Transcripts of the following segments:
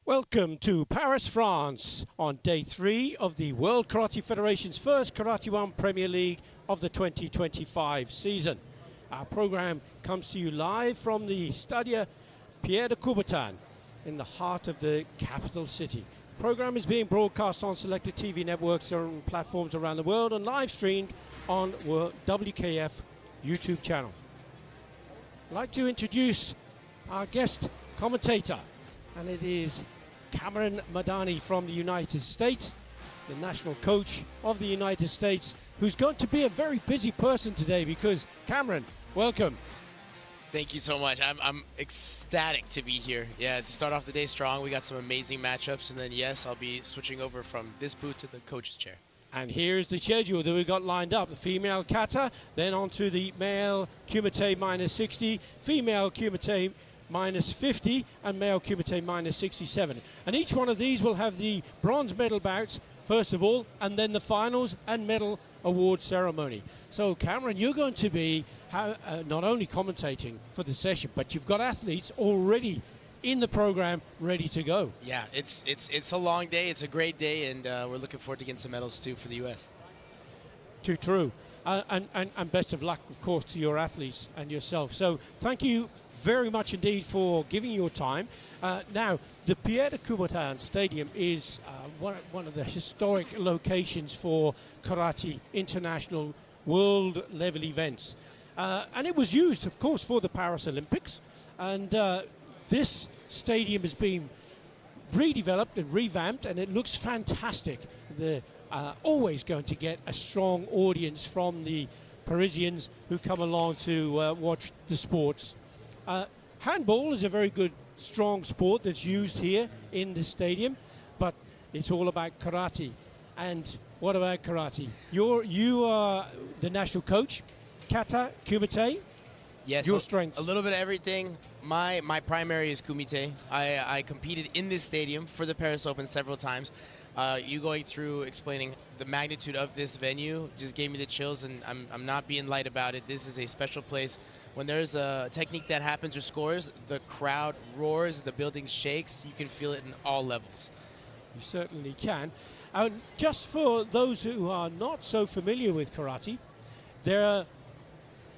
Welcome to Paris, France, on day 3 of the World Karate Federation's first Karate1 Premier League of the 2025 season. Our program comes to you live from the Stadia Pierre de Coubertin in the heart of the capital city. The program is being broadcast on selected TV networks and platforms around the world and live streamed on WKF YouTube channel. I'd like to introduce our guest commentator, and it is Cameron Madani from the United States, the national coach of the United States, who's going to be a very busy person today because, Cameron, welcome. Thank you so much. I'm ecstatic to be here. Yeah, to start off the day strong, we got some amazing matchups, and then, yes, I'll be switching over from this booth to the coach's chair. And here's the schedule that we've got lined up. The female kata, then on to the male kumite minus 60, female kumite minus 50, and male kumite minus 67. And each one of these will have the bronze medal bouts, first of all, and then the finals and medal award ceremony. So, Cameron, you're going to be not only commentating for the session, but you've got athletes already in the program ready to go. Yeah, it's a long day. It's a great day, and we're looking forward to getting some medals, too, for the U.S. Too true. And best of luck, of course, to your athletes and yourself. So thank you very much indeed for giving your time. Now, the Pierre de Coubertin Stadium is one of the historic locations for karate international world-level events. And it was used, of course, for the Paris Olympics. And this stadium has been redeveloped and revamped, and it looks fantastic. Always going to get a strong audience from the Parisians who come along to watch the sports. Handball is a very good, strong sport that's used here in the stadium, but it's all about karate. And what about karate? You are the national coach, kata, kumite. Yes, your strengths. A little bit of everything. My primary is kumite. I competed in this stadium for the Paris Open several times. You going through explaining the magnitude of this venue just gave me the chills, and I'm not being light about it. This is a special place. When there's a technique that happens or scores, the crowd roars, the building shakes. You can feel it in all levels. You certainly can. Just for those who are not so familiar with karate,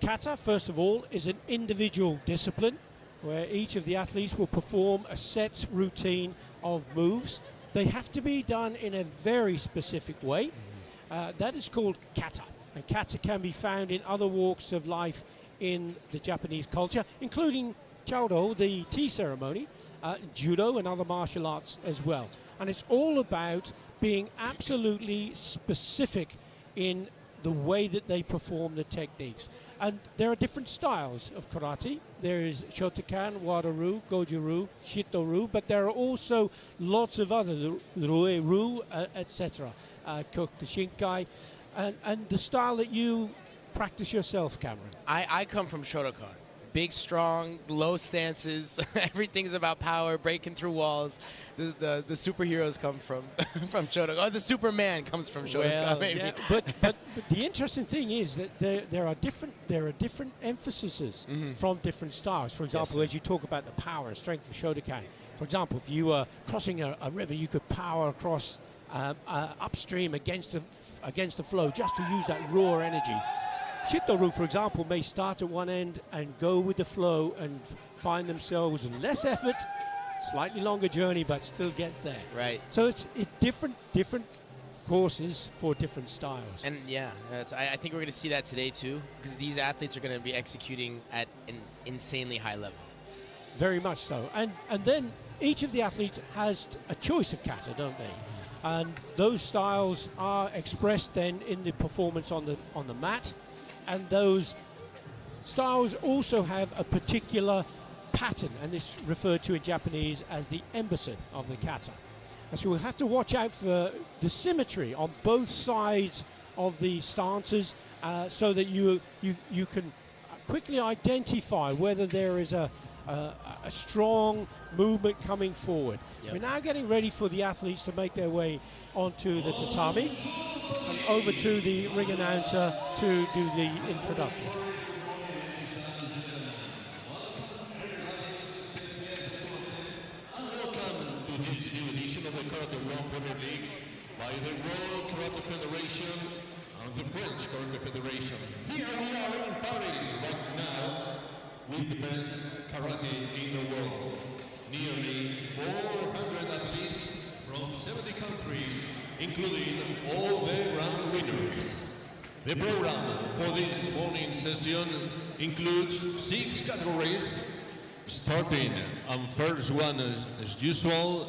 kata, first of all, is an individual discipline where each of the athletes will perform a set routine of moves. They have to be done in a very specific way. That is called kata. And kata can be found in other walks of life in the Japanese culture, including chaudo, the tea ceremony, judo and other martial arts as well. And it's all about being absolutely specific in the way that they perform the techniques. And there are different styles of karate. There is Shotokan, Wado-ryu, Goju-ryu, Shito-ryu, but there are also lots of other, Rue-ryu, etc., Kyokushinkai, and the style that you practice yourself, Cameron. I come from Shotokan. Big, strong, low stances. Everything's about power, breaking through walls. The superheroes come from Shotokan. Or the Superman comes from Shotokan. Well, maybe. yeah, but the interesting thing is that there are different emphases from different styles. For example, as you talk about the power and strength of Shotokan. For example, if you were crossing a river, you could power across upstream against the flow just to use that raw energy. Shito-ryu, for example, may start at one end and go with the flow and find themselves with less effort, slightly longer journey, but still gets there. Right. So it's different courses for different styles. And yeah, I think we're going to see that today too, because these athletes are going to be executing at an insanely high level. Very much so. And then each of the athletes has a choice of kata, don't they? And those styles are expressed then in the performance on the mat. And those styles also have a particular pattern, and this referred to in Japanese as the embassy of the kata. And so we'll have to watch out for the symmetry on both sides of the stances, so that you can quickly identify whether there is a strong movement coming forward. Yep. We're now getting ready for the athletes to make their way onto the tatami and over to the ring announcer to do the introduction. Welcome to this new edition of the Karate1 Premier League by the World Karate Federation and the French Karate Federation. Here we are in Paris right now with the best karate in the world. Nearly 400 athletes from 70 countries, including all the round winners. The program for this morning session includes 6 categories, starting on first one as usual,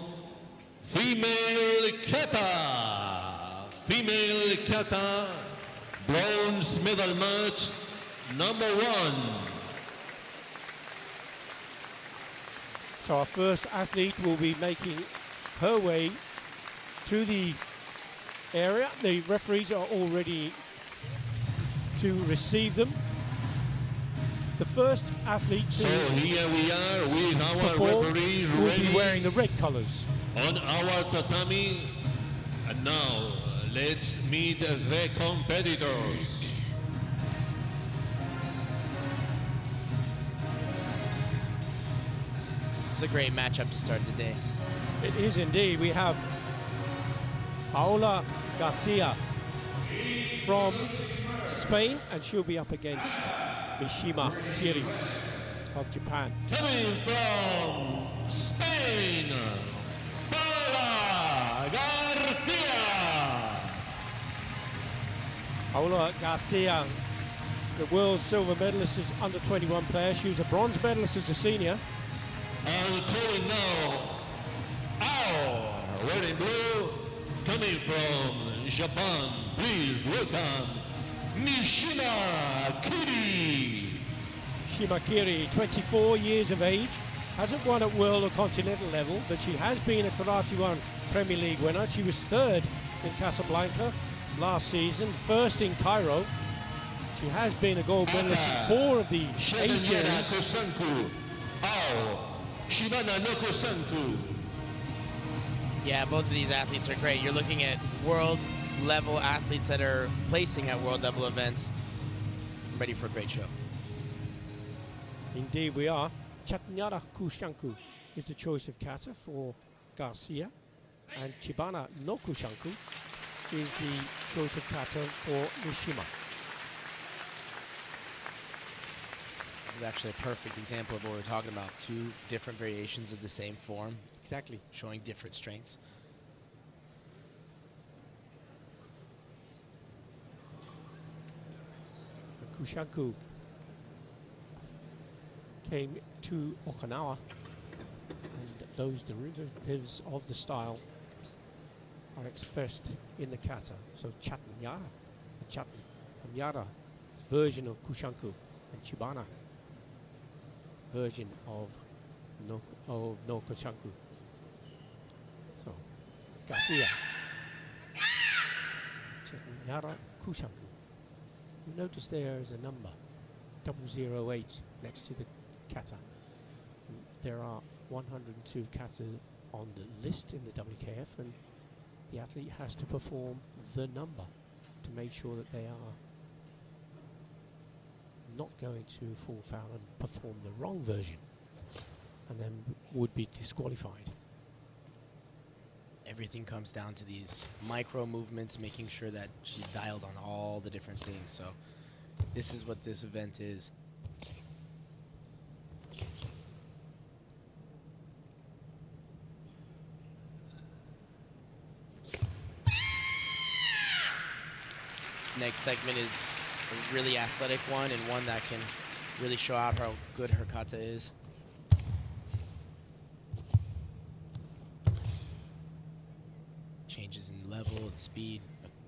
female kata. Female kata, bronze medal match number 1. So our first athlete will be making her way to the area. The referees are all ready to receive them. The first athlete So to here we are with our perform referees will ready be wearing the red colours. on our tatami. And now let's meet the competitors. It's a great matchup to start the day. It is indeed. We have Paola Garcia from Spain, and she'll be up against Mishima Kiri of Japan. Coming from Spain, Paola Garcia. Paola Garcia, the world silver medalist, is under 21 player. She was a bronze medalist as a senior. And calling now, red and blue, coming from Japan, please welcome Mishima Kiri. Shimakiri, 24 years of age, hasn't won at world or continental level, but she has been a Karate1 Premier League winner. She was third in Casablanca last season, first in Cairo. She has been a gold medalist in 4 of the A series. Kosanku. Shibana no Kosanku. Yeah, both of these athletes are great. You're looking at world level athletes that are placing at world level events. I'm ready for a great show. Indeed we are. Chatnyara Kushanku is the choice of kata for Garcia, and Chibana no Kushanku is the choice of kata for Mishima. This is actually a perfect example of what we're talking about. 2 different variations of the same form, Exactly. showing different strengths. Kushanku came to Okinawa, and those derivatives of the style are expressed in the kata. So Chatnyara, the Chatn, and Yara, version of Kushanku, and Chibana, version of no Kushanku. So Garcia, Chatnyara Kushanku. You notice there is a number, 008, next to the kata. There are 102 kata on the list in the WKF, and the athlete has to perform the number to make sure that they are not going to fall foul and perform the wrong version, and then would be disqualified. Everything comes down to these micro movements, making sure that she's dialed on all the different things. So this is what this event is. This next segment is a really athletic one, and one that can really show out how good her kata is. Changes in level and speed,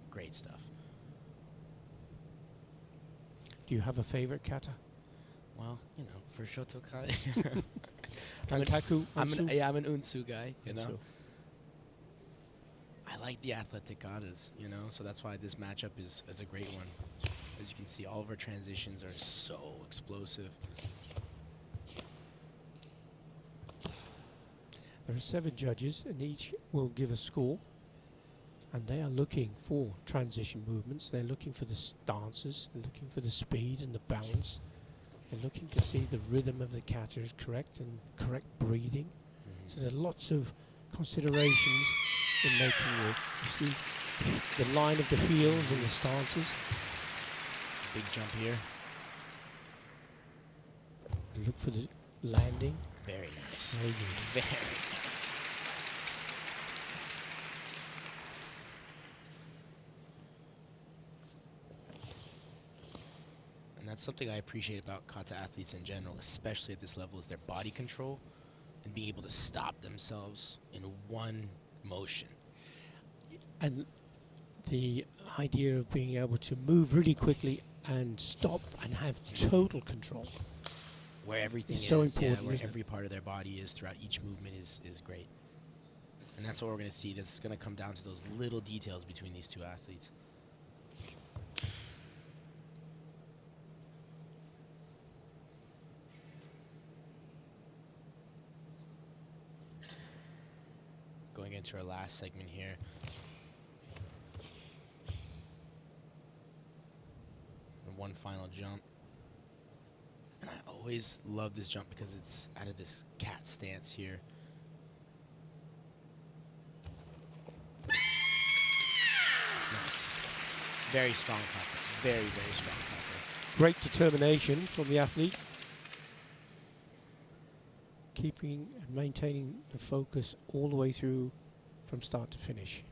great stuff. Do you have a favorite kata? Well, you know, for Shotokai, Kankaku, Ansu? I'm an Unsu guy, you know. Ansu. I like the athletic katas, you know, so that's why this matchup is a great one. As you can see, all of our transitions are so explosive. There are 7 judges, and each will give a score. And they are looking for transition movements. They're looking for the stances. They're looking for the speed and the balance. They're looking to see the rhythm of the kata is correct and correct breathing. So there are lots of considerations in making it. You see the line of the heels and the stances. Big jump here. Look for the landing. Very nice. Very good. Very nice. And that's something I appreciate about kata athletes in general, especially at this level, is their body control and being able to stop themselves in one motion. And the idea of being able to move really quickly and stop and have total control. Where everything It's is, so important, where isn't it? every part of their body is throughout each movement is great. And that's what we're going to see. That's going to come down to those little details between these two athletes. Going into our last segment here. And one final jump. And I always love this jump because it's out of this cat stance here. Nice. Very strong kata. Very, very strong kata. Great determination from the athlete. Keeping and maintaining the focus all the way through from start to finish.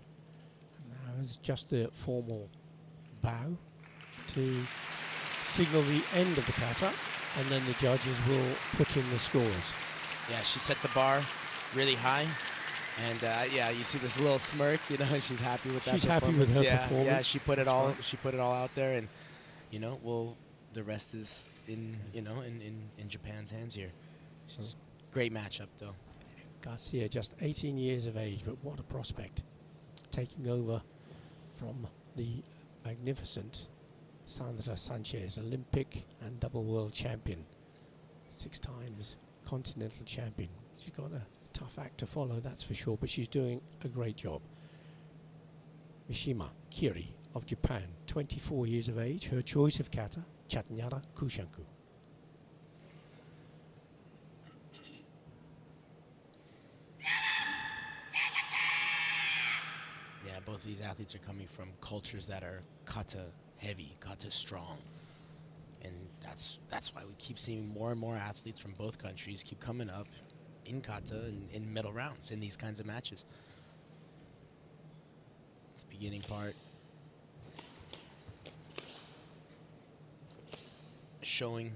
And now it's just the formal bow to signal the end of the kata, and then the judges will put in the scores. Yeah, she set the bar really high. And yeah, you see this little smirk, you know, she's happy with that. She's happy with her performance. Yeah, she put it all Right. she put it all out there, and you know, well, the rest is in, you know, in Japan's hands here. She's great matchup though. Garcia, just 18 years of age, but what a prospect. Taking over from the magnificent Sandra Sanchez, Olympic and double world champion. 6 times continental champion. She's got a tough act to follow, that's for sure, but she's doing a great job. Mishima Kiri of Japan, 24 years of age. Her choice of kata, Chatnyara Kushanku. Yeah, both of these athletes are coming from cultures that are kata heavy, kata strong. And that's why we keep seeing more and more athletes from both countries keep coming up in kata and in medal rounds in these kinds of matches. This beginning part showing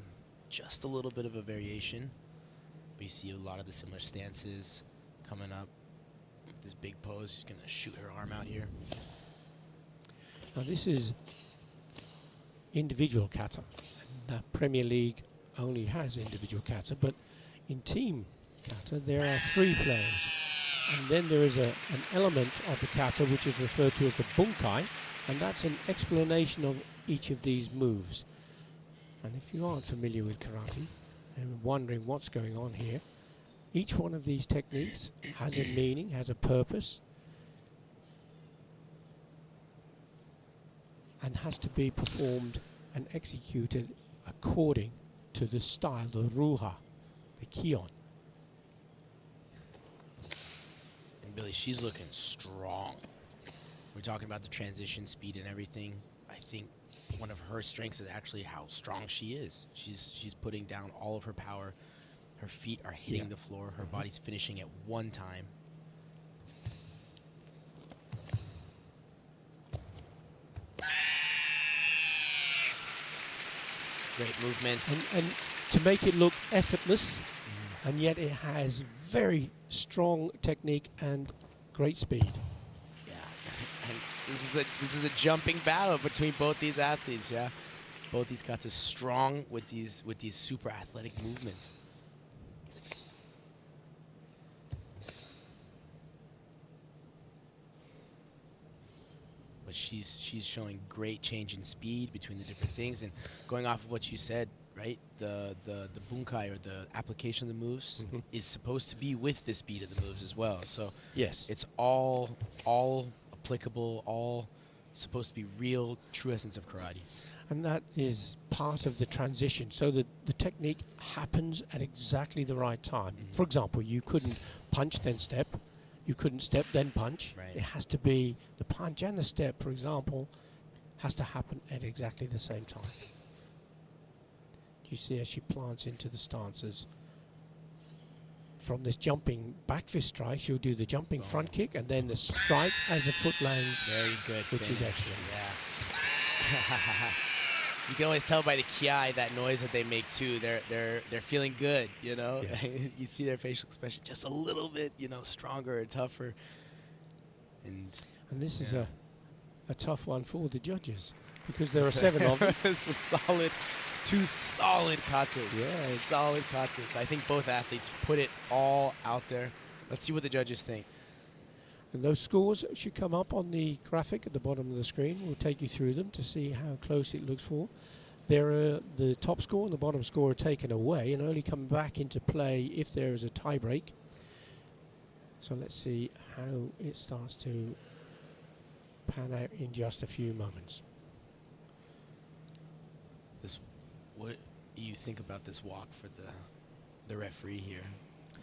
just a little bit of a variation, but you see a lot of the similar stances coming up. This big pose, she's gonna shoot her arm out here. Now this is individual kata. The Premier League only has individual kata, but in team kata there are 3 players. And then there is an element of the kata which is referred to as the bunkai, and that's an explanation of each of these moves. And if you aren't familiar with karate and wondering what's going on here, each one of these techniques has a meaning, has a purpose, and has to be performed and executed according to the style, the ruha, the kion. And Billy, she's looking strong. We're talking about the transition speed and everything. I think one of her strengths is actually how strong she is. She's putting down all of her power. Her feet are hitting the floor. Her body's finishing at one time. Great movements. And to make it look effortless, and yet it has very strong technique and great speed. Yeah, and this is a jumping battle between both these athletes. Yeah, both these katas strong with these super athletic movements. but she's showing great change in speed between the different things. And going off of what you said, right, the bunkai, or the application of the moves, is supposed to be with the speed of the moves as well. So Yes. it's all applicable, all supposed to be real, true essence of karate. And that is part of the transition, so that the technique happens at exactly the right time. For example, you couldn't punch then step, you couldn't step then punch. Right. It has to be the punch and the step, for example, has to happen at exactly the same time. You see as she plants into the stances. From this jumping back fist strike, she'll do the jumping front kick and then the strike as the foot lands, Very good. which is finish. excellent. Yeah. You can always tell by the kiai, that noise that they make too. They're feeling good, you know. Yeah. You see their facial expression just a little bit, you know, stronger and tougher. And this is a tough one for the judges, because there are 7 of them. It's a solid, 2 solid katas. Yeah. Solid katas. I think both athletes put it all out there. Let's see what the judges think. And those scores should come up on the graphic at the bottom of the screen. We'll take you through them to see how close it looks for. The top score and the bottom score are taken away and only come back into play if there is a tie break. So let's see how it starts to pan out in just a few moments. What do you think about this walk for the referee here?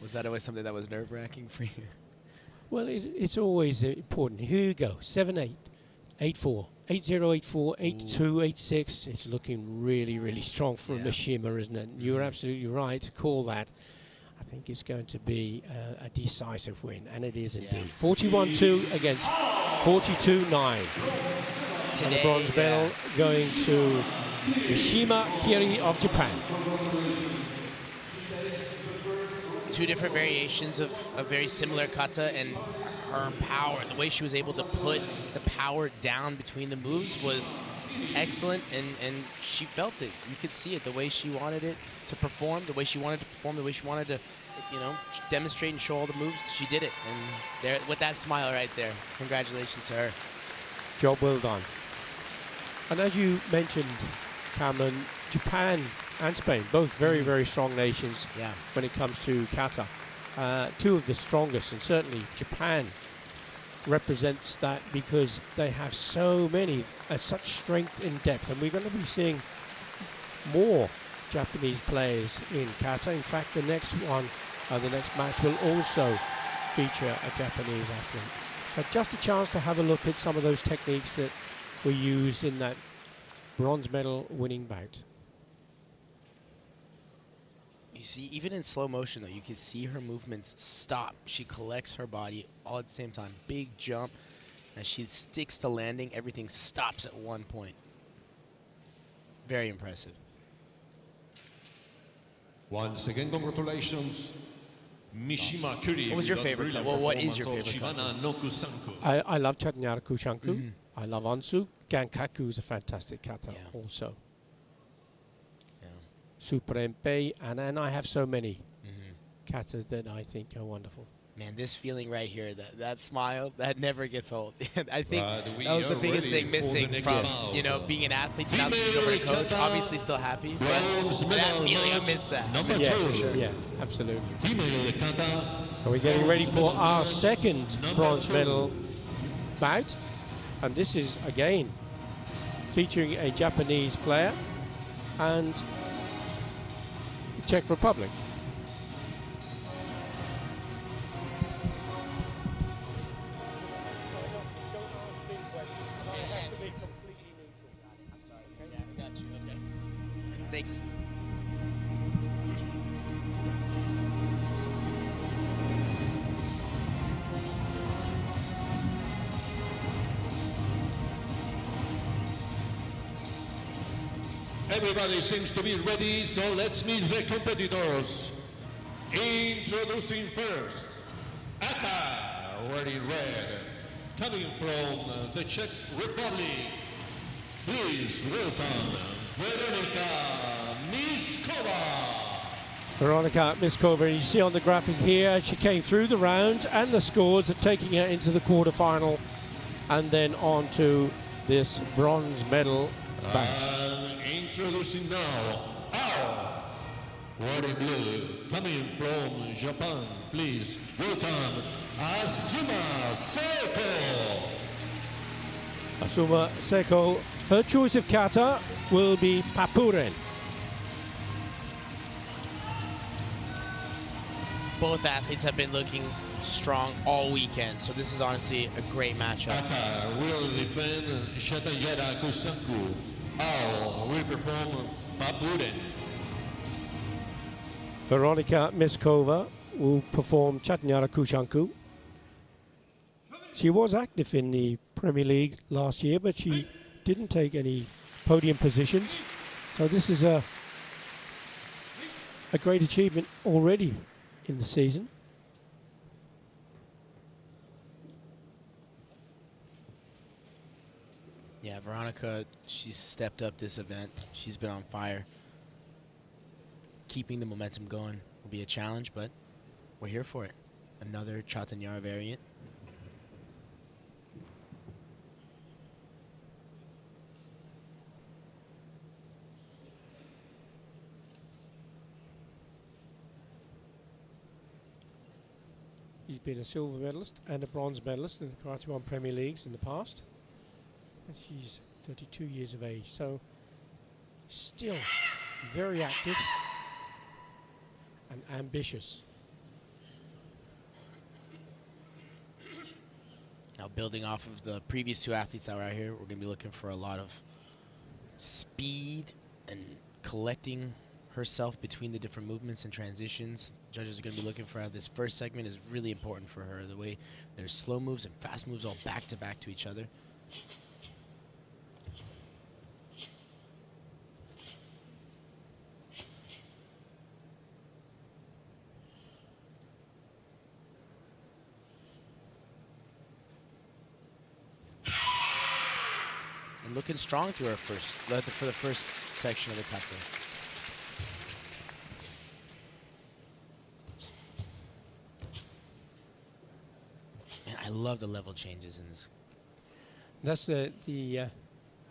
Was that always something that was nerve-wracking for you? Well, it's always important. Here you go, 7-8, 8-4, 8-0, 8-4, 8-2, 8-6. It's looking really, really strong for Mishima, isn't it? You're absolutely right to call that. I think it's going to be a decisive win, and it is indeed. 41-2 against 42-9. And the bronze medal going to Mishima Kiri of Japan. 2 different variations of a very similar kata, and her power, the way she was able to put the power down between the moves was excellent, and she felt it. You could see it, the way she wanted it to perform, the way she wanted to perform, the way she wanted to, you know, demonstrate and show all the moves. She did it, and there, with that smile right there, congratulations to her. Job well done. And as you mentioned, Cameron, Japan and Spain, both very, very strong nations when it comes to kata. 2 of the strongest, and certainly Japan represents that because they have so many, such strength in depth. And we're going to be seeing more Japanese players in kata. In fact, the next match will also feature a Japanese athlete. So just a chance to have a look at some of those techniques that were used in that bronze medal winning bout. You see, even in slow motion, though, you can see her movements stop. She collects her body all at the same time. Big jump. As she sticks to landing, everything stops at one point. Very impressive. Once again, congratulations, Mishima Kiri. What was your favorite? Well, what is your favorite? I love Chatnyaraku Shanku. I love Ansu. Gankaku is a fantastic kata also. Suprempe, and I have so many katas that I think are wonderful. Man, this feeling right here, that smile, that never gets old. I think that was the biggest thing missing from, you know, being an athlete to now switching over to coach. Obviously still happy, but that feeling, I miss that. Yeah, for sure. Yeah, absolutely. Are we getting ready for our second bronze medal bout? And this is, again, featuring a Japanese player and the Czech Republic. I'm sorry. Yeah, I got you. Okay. Thanks. Everybody seems to be ready, so let's meet the competitors. Introducing first, Aka, wearing red, coming from the Czech Republic. Please welcome Veronika Miskova. Veronika Miskova, you see on the graphic here, she came through the round and the scores are taking her into the quarterfinal and then on to this bronze medal bout. And introducing now, wearing blue, coming from Japan, please welcome Azuma Seiko. Azuma Seiko, her choice of kata will be Papuren. Both athletes have been looking strong all weekend, so this is honestly a great matchup. Kata will defend Shatanyara Kusanku. Will perform Papuren. Veronika Miskova will perform Chatnyara Kushanku. She was active in the Premier League last year, but she didn't take any podium positions. So this is a great achievement already in the season. Yeah, Veronica, she's stepped up this event. She's been on fire. Keeping the momentum going will be a challenge, but we're here for it. Another Chatanyara variant. He's been a silver medalist and a bronze medalist in the Karate1 Premier Leagues in the past. And she's 32 years of age, so still very active and ambitious. Now, building off of the previous two athletes that were out here, we're going to be looking for a lot of speed and collecting herself between the different movements and transitions. Judges are going to be looking for how this first segment is really important for her, the way there's slow moves and fast moves all back to each other. And looking strong through her for the first section of the kata. Man, I love the level changes in this. That's the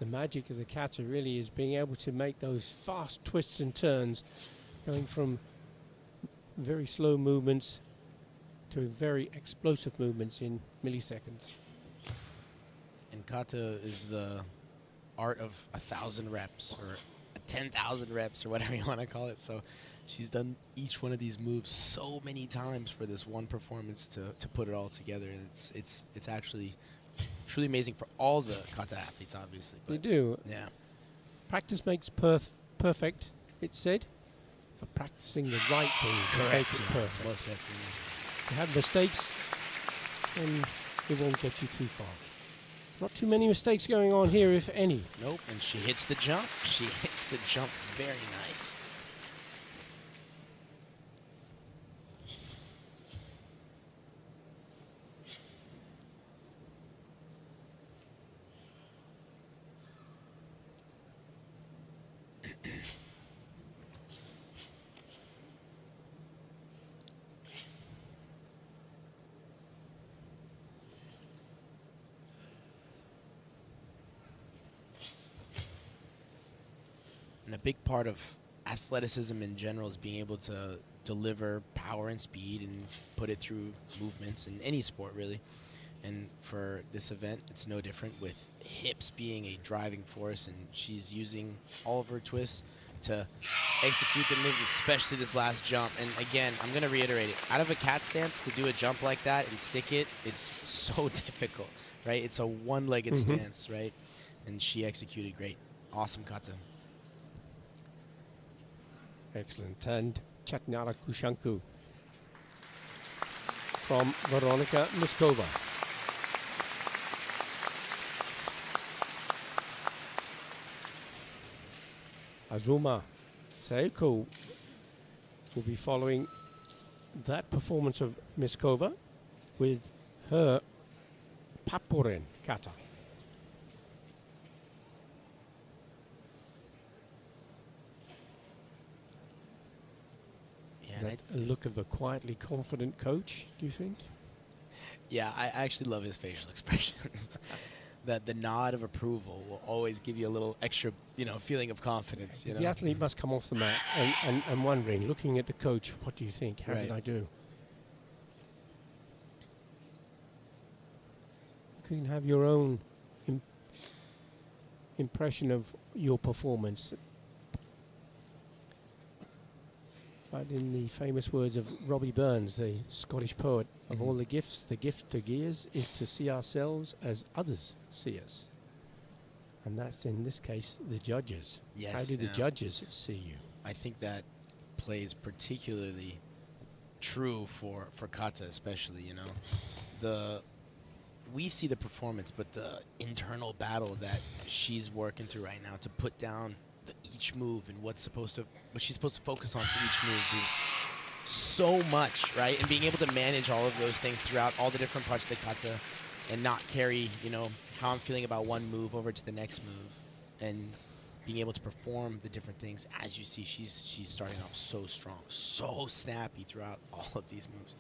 magic of the kata, really, is being able to make those fast twists and turns, going from very slow movements to very explosive movements in milliseconds. And kata is the art of 1,000 reps or 10,000 reps or whatever you want to call it. So she's done each one of these moves so many times for this one performance to put it all together. And it's actually truly amazing for all the kata athletes, obviously. They do. Yeah. Practice makes perfect, it's said, but practicing the right thing to make it perfect. Most definitely. If you have mistakes, then it won't get you too far. Not too many mistakes going on here, if any. Nope, and she hits the jump. She hits the jump very nice. And a big part of athleticism in general is being able to deliver power and speed and put it through movements in any sport, really. And for this event, it's no different, with hips being a driving force, and she's using all of her twists to execute the moves, especially this last jump. And again, I'm going to reiterate it. Out of a cat stance, to do a jump like that and stick it, it's so difficult, right? It's a one-legged stance, right? And she executed great. Awesome kata. Excellent. And Chatnyara Kushanku from Veronika Miskova. Azuma Seiko will be following that performance of Miskova with her Papuren kata. That look of a quietly confident coach, do you think? Yeah, I actually love his facial expressions. that the nod of approval will always give you a little extra, feeling of confidence. The athlete must come off the mat and wondering, looking at the coach, what do you think? How did I do? You can have your own impression of your performance. But in the famous words of Robbie Burns, the Scottish poet, of all the gifts, the gift to gears is to see ourselves as others see us. And that's, in this case, the judges. Yes. How do the judges see you? I think that plays particularly true for kata, especially. We see the performance, but the internal battle that she's working through right now to put down each move and what she's supposed to focus on for each move is so much, right? And being able to manage all of those things throughout all the different parts of the kata and not carry, how I'm feeling about one move over to the next move, and being able to perform the different things. As you see, she's starting off so strong, so snappy throughout all of these moves.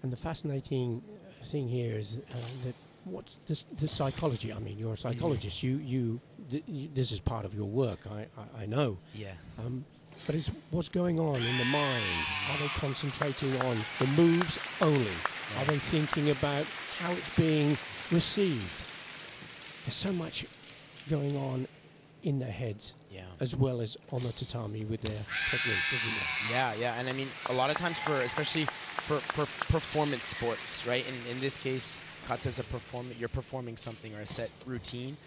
And the fascinating thing here is that what's the psychology. I mean, you're a psychologist. This is part of your work. I know. Yeah. But it's what's going on in the mind. Are they concentrating on the moves only? Yeah. Are they thinking about how it's being received? There's so much going on in their heads, as well as on the tatami with their technique, isn't there? Yeah. And I mean, a lot of times especially for performance sports, right? In this case, kata is you're performing something or a set routine.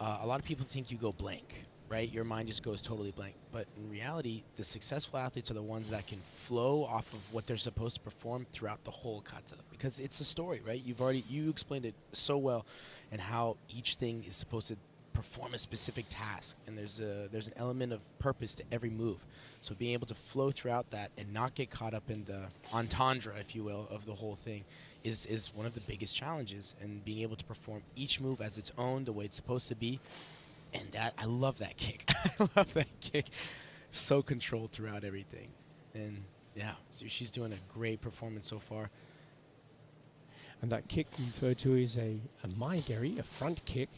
A lot of people think you go blank, right? Your mind just goes totally blank. But in reality, the successful athletes are the ones that can flow off of what they're supposed to perform throughout the whole kata, because it's a story, right? You explained it so well, and how each thing is supposed to perform a specific task, and there's an element of purpose to every move. So being able to flow throughout that and not get caught up in the entendre, if you will, of the whole thing is one of the biggest challenges, and being able to perform each move as its own, the way it's supposed to be. And I love that kick. I love that kick. So controlled throughout everything. And she's doing a great performance so far. And that kick you referred to is a maigeri, a front kick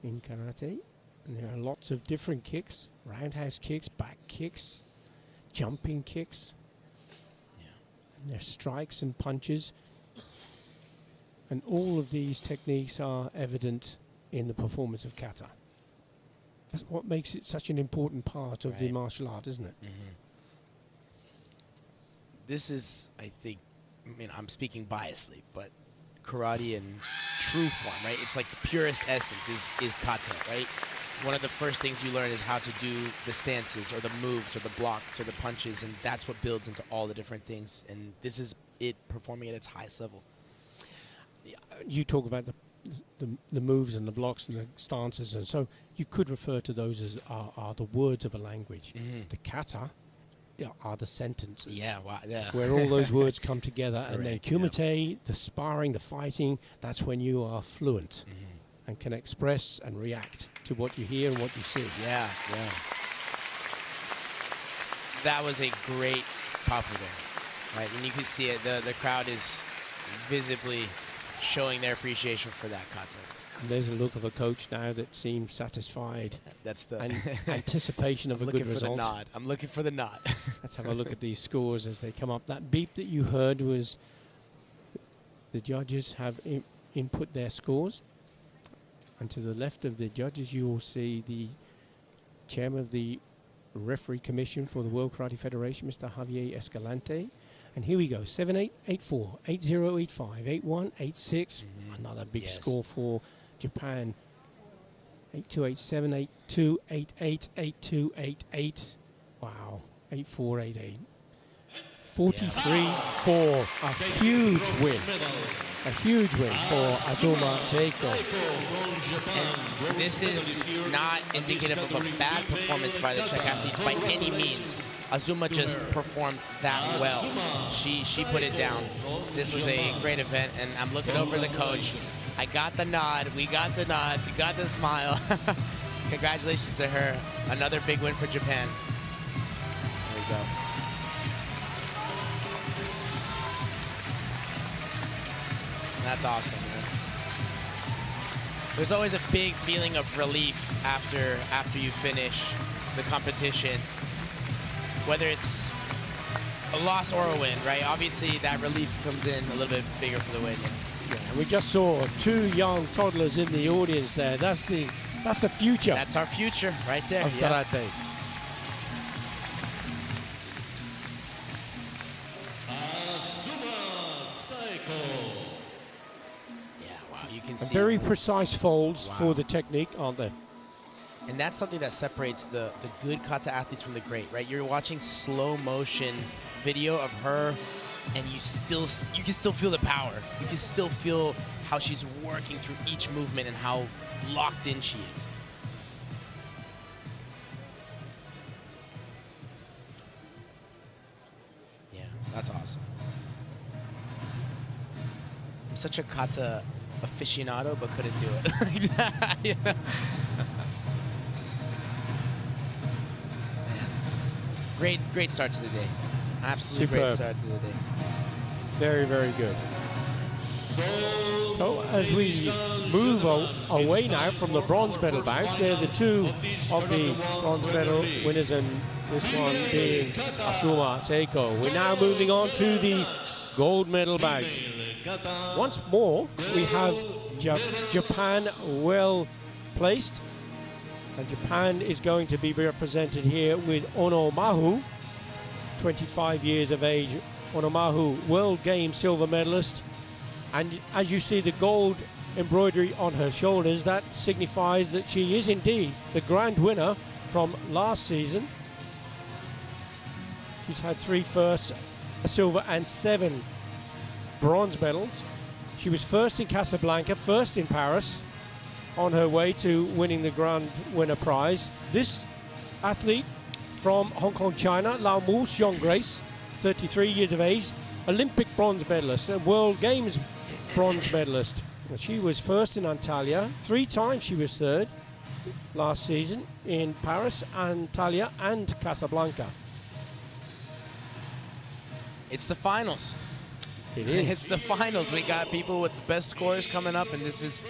in karate. And there are lots of different kicks: roundhouse kicks, back kicks, jumping kicks. And there's strikes and punches. And all of these techniques are evident in the performance of kata. That's what makes it such an important part of the martial art, isn't it? Mm-hmm. This is, I think, I'm speaking biasly, but karate in true form, right? It's like the purest essence is kata, right? One of the first things you learn is how to do the stances or the moves or the blocks or the punches, and that's what builds into all the different things. And this is it performing at its highest level. You talk about the moves and the blocks and the stances, and so you could refer to those as are the words of a language. Mm-hmm. The kata are the sentences. Where all those words come together. And then kumite, the sparring, the fighting, that's when you are fluent and can express and react to what you hear and what you see. That was a great pop there, right? And you can see it. The crowd is visibly showing their appreciation for that kata. And there's a look of a coach now that seems satisfied. That's the anticipation of a good result. I'm looking for the nod. Let's have a look at these scores as they come up. That beep that you heard was the judges have input their scores. And to the left of the judges, you will see the chairman of the referee commission for the World Karate Federation, Mr. Javier Escalante. And here we go, 7-8, 8-4, 8-0, 8-5, 8-1, 8-6. Another big score for Japan. 8-2, 8-7, 8-2, 8-8, 8-2, 8-8. Wow, 8-4, 8-8. 43-4, a huge win. A huge win for Azuma Teiko. And this is not indicative of a bad performance by the Czech athlete by any means. Azuma just performed that well. She put it down. This was a great event, and I'm looking over the coach. I got the nod. We got the nod. We got the smile. Congratulations to her. Another big win for Japan. There we go. That's awesome, man. There's always a big feeling of relief after you finish the competition, whether it's a loss or a win, right? Obviously, that relief comes in a little bit bigger for the win. Yeah, we just saw 2 young toddlers in the audience there. That's the future. That's our future right there. Of karate. You can And see very precise folds for the technique, aren't they? And that's something that separates the good kata athletes from the great, right? You're watching slow motion video of her, and you can still feel the power. You can still feel how she's working through each movement and how locked in she is. Yeah, that's awesome. I'm such a kata aficionado, but couldn't do it. You know? Great start to the day. Absolutely Superb. Great start to the day. Very, very good. So as we move away now from the bronze medal bouts, they're the 2 of the bronze medal winners, and this one being Asuma Seiko. We're now moving on to the gold medal bouts. Once more, we have Japan well placed, and Japan is going to be represented here with Onomahu, 25 years of age. Onomahu, World Games silver medalist, and as you see the gold embroidery on her shoulders, that signifies that she is indeed the grand winner from last season. She's had 3 firsts, a silver and 7 bronze medals. She was first in Casablanca, first in Paris, on her way to winning the grand winner prize. This athlete from Hong Kong, China, Lao Mu Xiong Grace, 33 years of age, Olympic bronze medalist and World Games bronze medalist. She was first in Antalya. 3 times she was third last season in Paris, Antalya and Casablanca. It's the finals. It is. It's the finals. We got people with the best scores coming up, and this is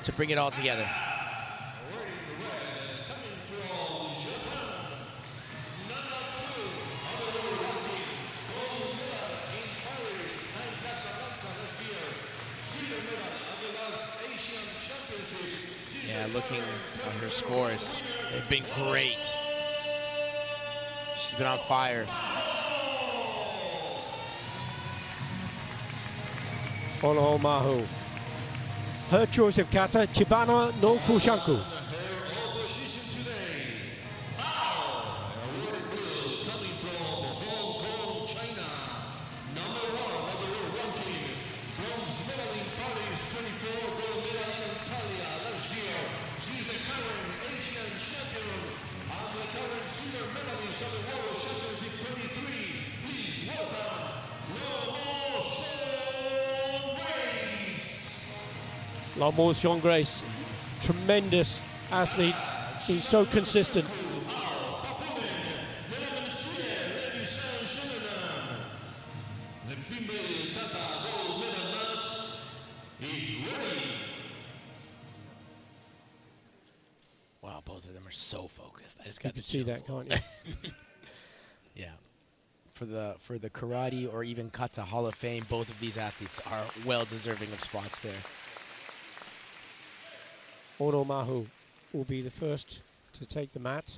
to bring it all together. Yeah, looking at her scores, they've been great. She's been on fire. Onomahu. Her choice of kata, Chibana no Kushanku. Lao Mu Xiong Grace, tremendous athlete, being so consistent. Wow, both of them are so focused. I just got You can see that, can't you? Yeah. For the karate or even kata Hall of Fame, both of these athletes are well deserving of spots there. Onomahu will be the first to take the mat.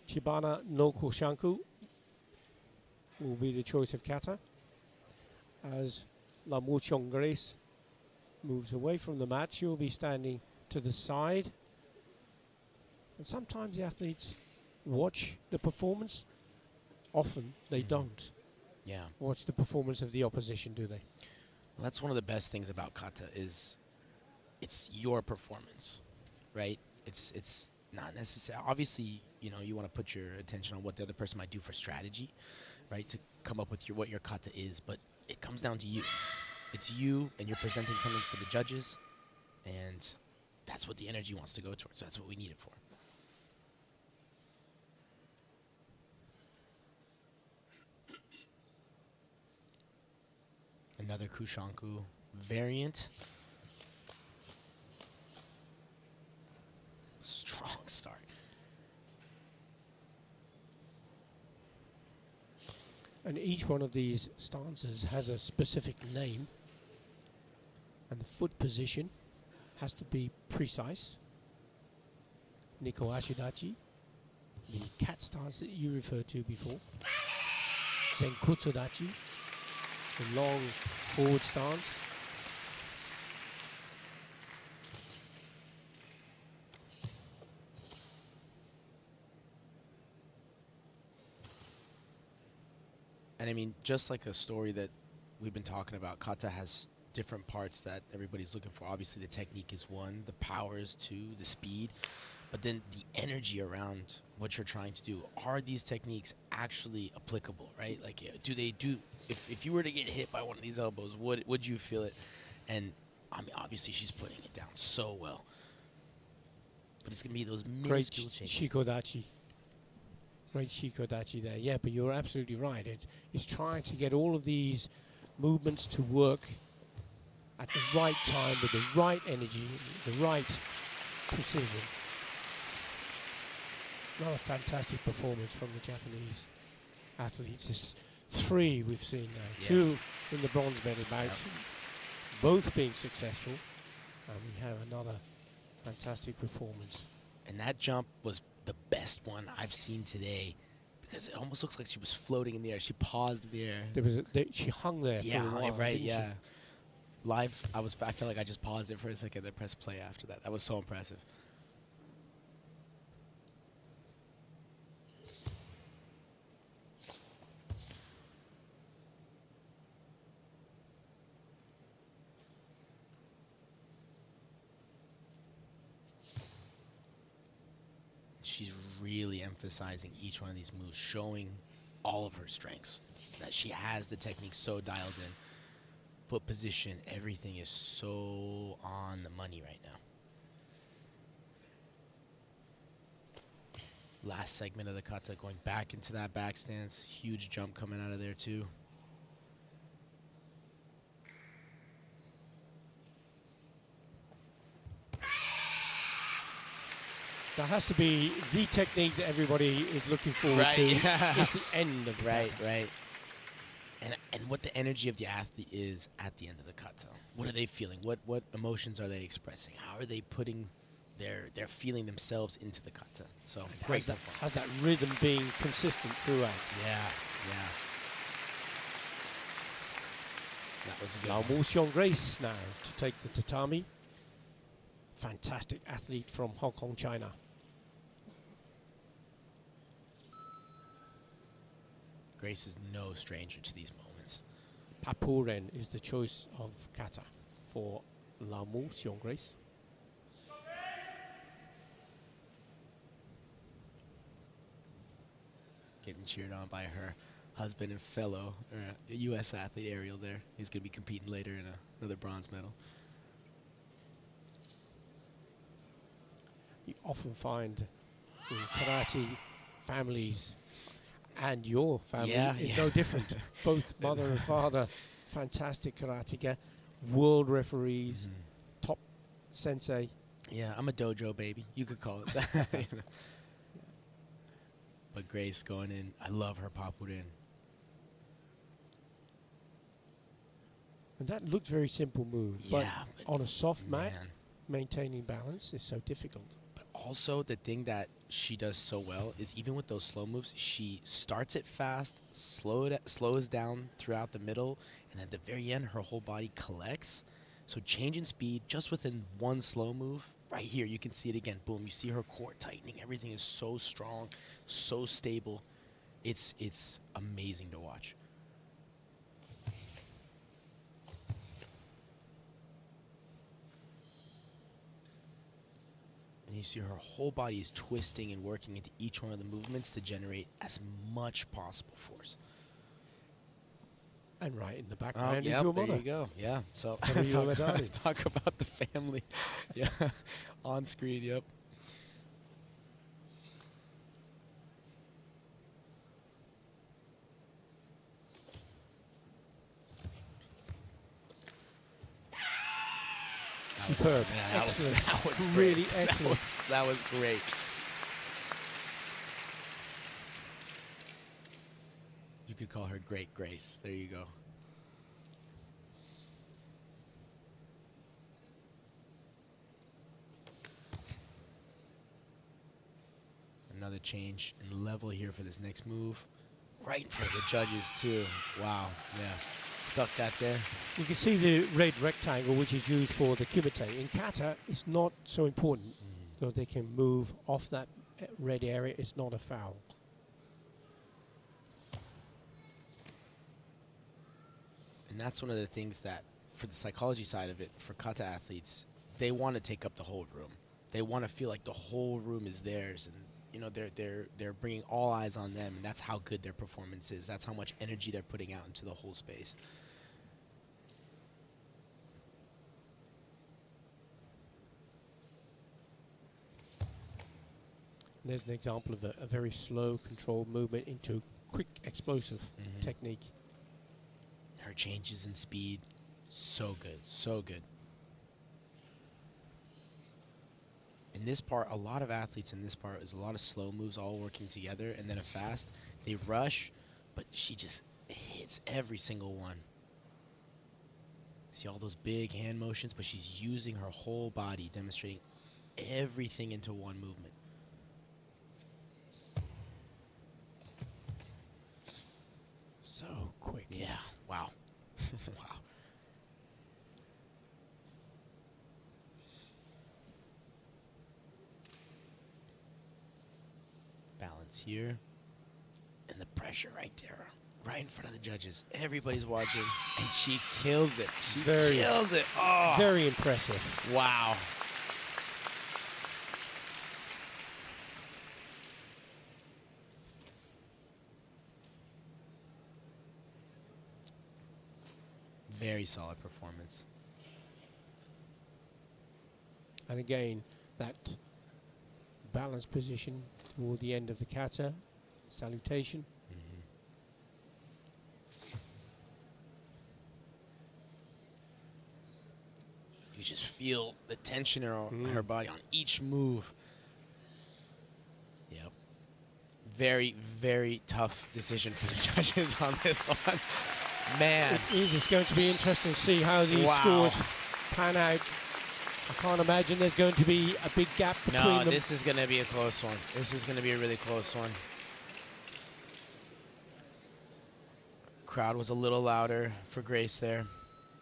Chibana no Kushanku will be the choice of kata, as Lao Mu Xiong Grace moves away from the mat. She'll be standing to the side. And sometimes the athletes watch the performance. Often they don't Yeah. watch the performance of the opposition, do they? Well, that's one of the best things about kata is it's your performance, right? It's not necessary. Obviously, you know, you want to put your attention on what the other person might do for strategy, right? To come up with what your kata is, but it comes down to you. It's you, and you're presenting something for the judges, and that's what the energy wants to go towards. So that's what we need it for. Another Kushanku, variant. Strong start. And each one of these stances has a specific name. And the foot position has to be precise. Niko Ashidachi, the cat stance that you referred to before. Zenkutsudachi, the long forward stance. And I mean, just like a story that we've been talking about, kata has different parts that everybody's looking for. Obviously, the technique is one, the power is two, the speed, but then the energy around what you're trying to do. Are these techniques actually applicable, right? Like, do they do, if you were to get hit by one of these elbows, would you feel it? And I mean, obviously, she's putting it down so well. But it's going to be those minuscule changes. Shikodachi. Great Shikodachi there. Yeah, but you're absolutely right. It's trying to get all of these movements to work at the right time with the right energy, the right precision. Another fantastic performance from the Japanese athletes. Just 3 we've seen now. Yes. 2 in the bronze medal bout, both being successful. And we have another fantastic performance. And that jump was the best one I've seen today because it almost looks like she was floating in the air. She paused in the air. There was she hung there for a while, right, didn't yeah. she? Live, I felt like I just paused it for a second, then pressed play after that. That was so impressive. She's really emphasizing each one of these moves, showing all of her strengths, that she has the technique so dialed in. Foot position, everything is so on the money right now. Last segment of the kata, going back into that back stance. Huge jump coming out of there too. That has to be the technique that everybody is looking forward Right, to. yeah. It's the end of the Right, kata. right. And what the energy of the athlete is at the end of the kata. What are they feeling? What emotions are they expressing? How are they putting their feeling themselves into the kata? So great. Has that rhythm being consistent throughout. Yeah, yeah. That was a good Now one. Mo Xiong Grace now to take the tatami. Fantastic athlete from Hong Kong, China. Grace is no stranger to these moments. Papuren is the choice of kata for Lao Mo Xiong Grace. Getting cheered on by her husband and fellow U.S. athlete Ariel there. He's going to be competing later in another bronze medal. You often find in karate families, and your family is no different. Both mother and father, fantastic karateka, world referees, top sensei. Yeah, I'm a dojo baby. You could call it that. You know. But Grace going in, I love her papurin. And that looks very simple move, but on a soft mat, Man. maintaining balance is so difficult. But also the thing that she does so well is even with those slow moves, she starts it fast, slows down throughout the middle, and at the very end, her whole body collects. So change in speed just within one slow move. Right here, you can see it again. Boom, you see her core tightening. Everything is so strong, so stable. It's amazing to watch. And you see her whole body is twisting and working into each one of the movements to generate as much possible force. And right in the background is your there mother. you go. Yeah. So Maria talk, Medali. talk about the family. Yeah. On screen. Yep. Superb. Yeah, Excellent. that was really great. excellent. That was great. You could call her Great Grace. There you go. Another change in level here for this next move. Right in front of the judges, too. Wow. Yeah. Stuck that there. You can see the red rectangle, which is used for the kumite. In kata, it's not so important. So they can move off that red area. It's not a foul. And that's one of the things that, for the psychology side of it, for kata athletes, they want to take up the whole room. They want to feel like the whole room is theirs, and you know they're bringing all eyes on them, and that's how good their performance is. That's how much energy they're putting out into the whole space. There's an example of a very slow, controlled movement into quick, explosive technique. Her changes in speed, so good, so good. In this part, a lot of athletes in this part is a lot of slow moves all working together, and then a fast. They rush, but she just hits every single one. See all those big hand motions, but she's using her whole body, demonstrating everything into one movement. So quick. Yeah, wow. Wow. Balance here. And the pressure right there, right in front of the judges. Everybody's watching, and she kills it. She kills it. Oh, Very impressive. wow. Very solid performance. And again, that balanced position toward the end of the kata, salutation. You just feel the tension in her body on each move. Yep. Very, very tough decision for the judges on this one. Man. It is. It's going to be interesting to see how these scores pan out. I can't imagine there's going to be a big gap between them. No, this is going to be a close one. This is going to be a really close one. Crowd was a little louder for Grace there.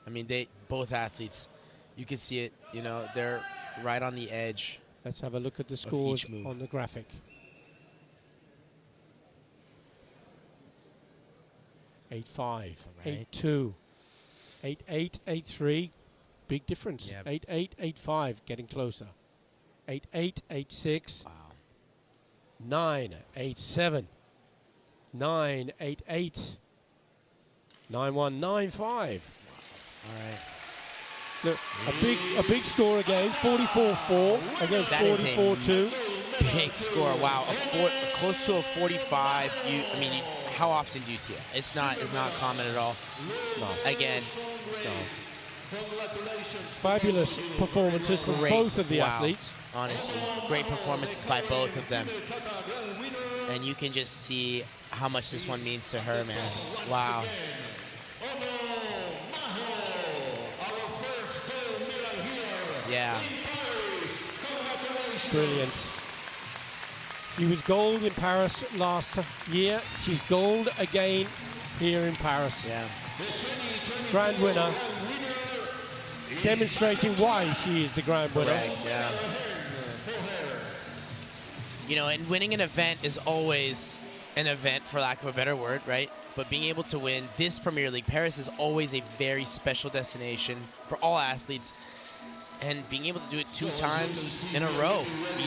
I mean, both athletes, you can see it, you know, they're right on the edge. Let's have a look at the scores on the graphic. Eight 5, Right. 8-2, 8-8, 8-3. Big difference. Yep. 8-8, 8-5, getting closer. 8-8, 8-6. Wow. 9, 8-7. 9, 8-8. 9-1, 9-5. All right. Look, a big score again. 44-4 against 44-2. Big score. Wow. Close to a 45. How often do you see it? It's not common at all. No. Again. No. Fabulous performances from both of the athletes. Honestly, great performances by both of them. And you can just see how much this one means to her, man. Wow. Yeah. Brilliant. She was gold in Paris last year. She's gold again here in Paris. Yeah. Grand winner. Demonstrating why she is the grand winner. Correct, yeah. You know, and winning an event is always an event, for lack of a better word, right? But being able to win this Premier League, Paris is always a very special destination for all athletes. And being able to do it 2 times in a row,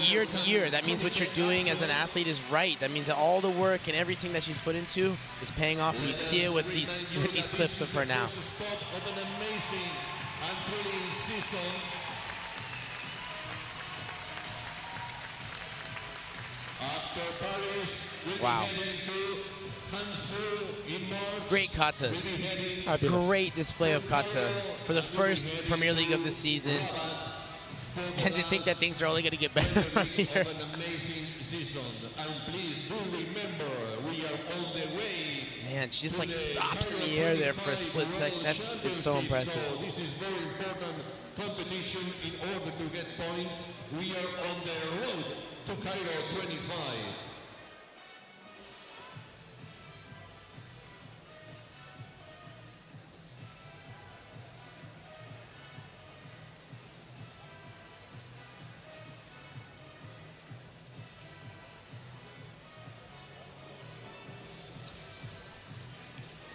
year to year, that means what you're doing as an athlete is right. That means that all the work and everything that she's put into is paying off, and you see it with these clips of her now. Wow. Great katas. Great display of kata for the first Premier League of the season. And to think that things are only going to get better from here. Of an amazing season. And please do remember, we are on the way. Man, she just like stops in the air there for a split second. It's so impressive. So this is very important competition in order to get points. We are on the road to Cairo 25.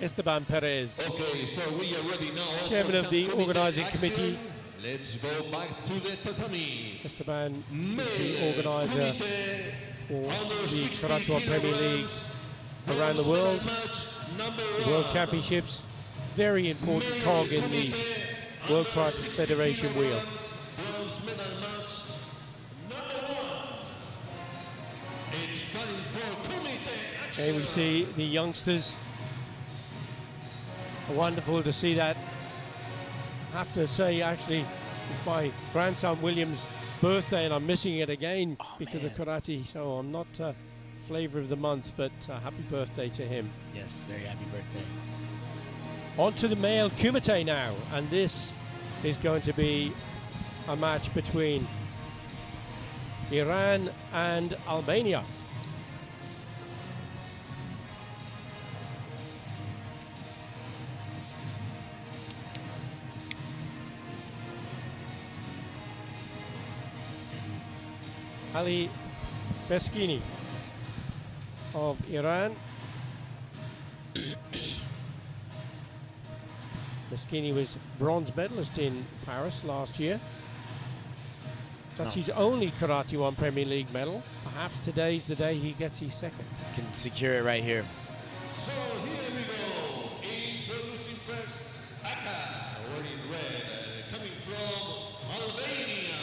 Esteban Perez, Okay, so we are ready now. chairman for of the some organising action. committee. Let's go back to the tatami. Esteban, the Male organiser Comité for under the 60 Karate1 Premier League kilograms, around the bronze world, medal match number World 1. Championships, very important Male cog in the Comité World under Karate 60 Federation wheel. kilograms, bronze medal match number 1. It's time for Comité action. And we see the youngsters. Wonderful to see that. Have to say, actually, it's my grandson William's birthday, and I'm missing it again because of karate. So I'm not flavor of the month, but happy birthday to him. Yes, very happy birthday. On to the male kumite now, and this is going to be a match between Iran and Albania. Ali Beskini of Iran. Beskini was bronze medalist in Paris last year. That's his only Karate1 Premier League medal. Perhaps today's the day he gets his second. Can secure it right here. So here we go. Introducing first Aka, wearing red, coming from Albania.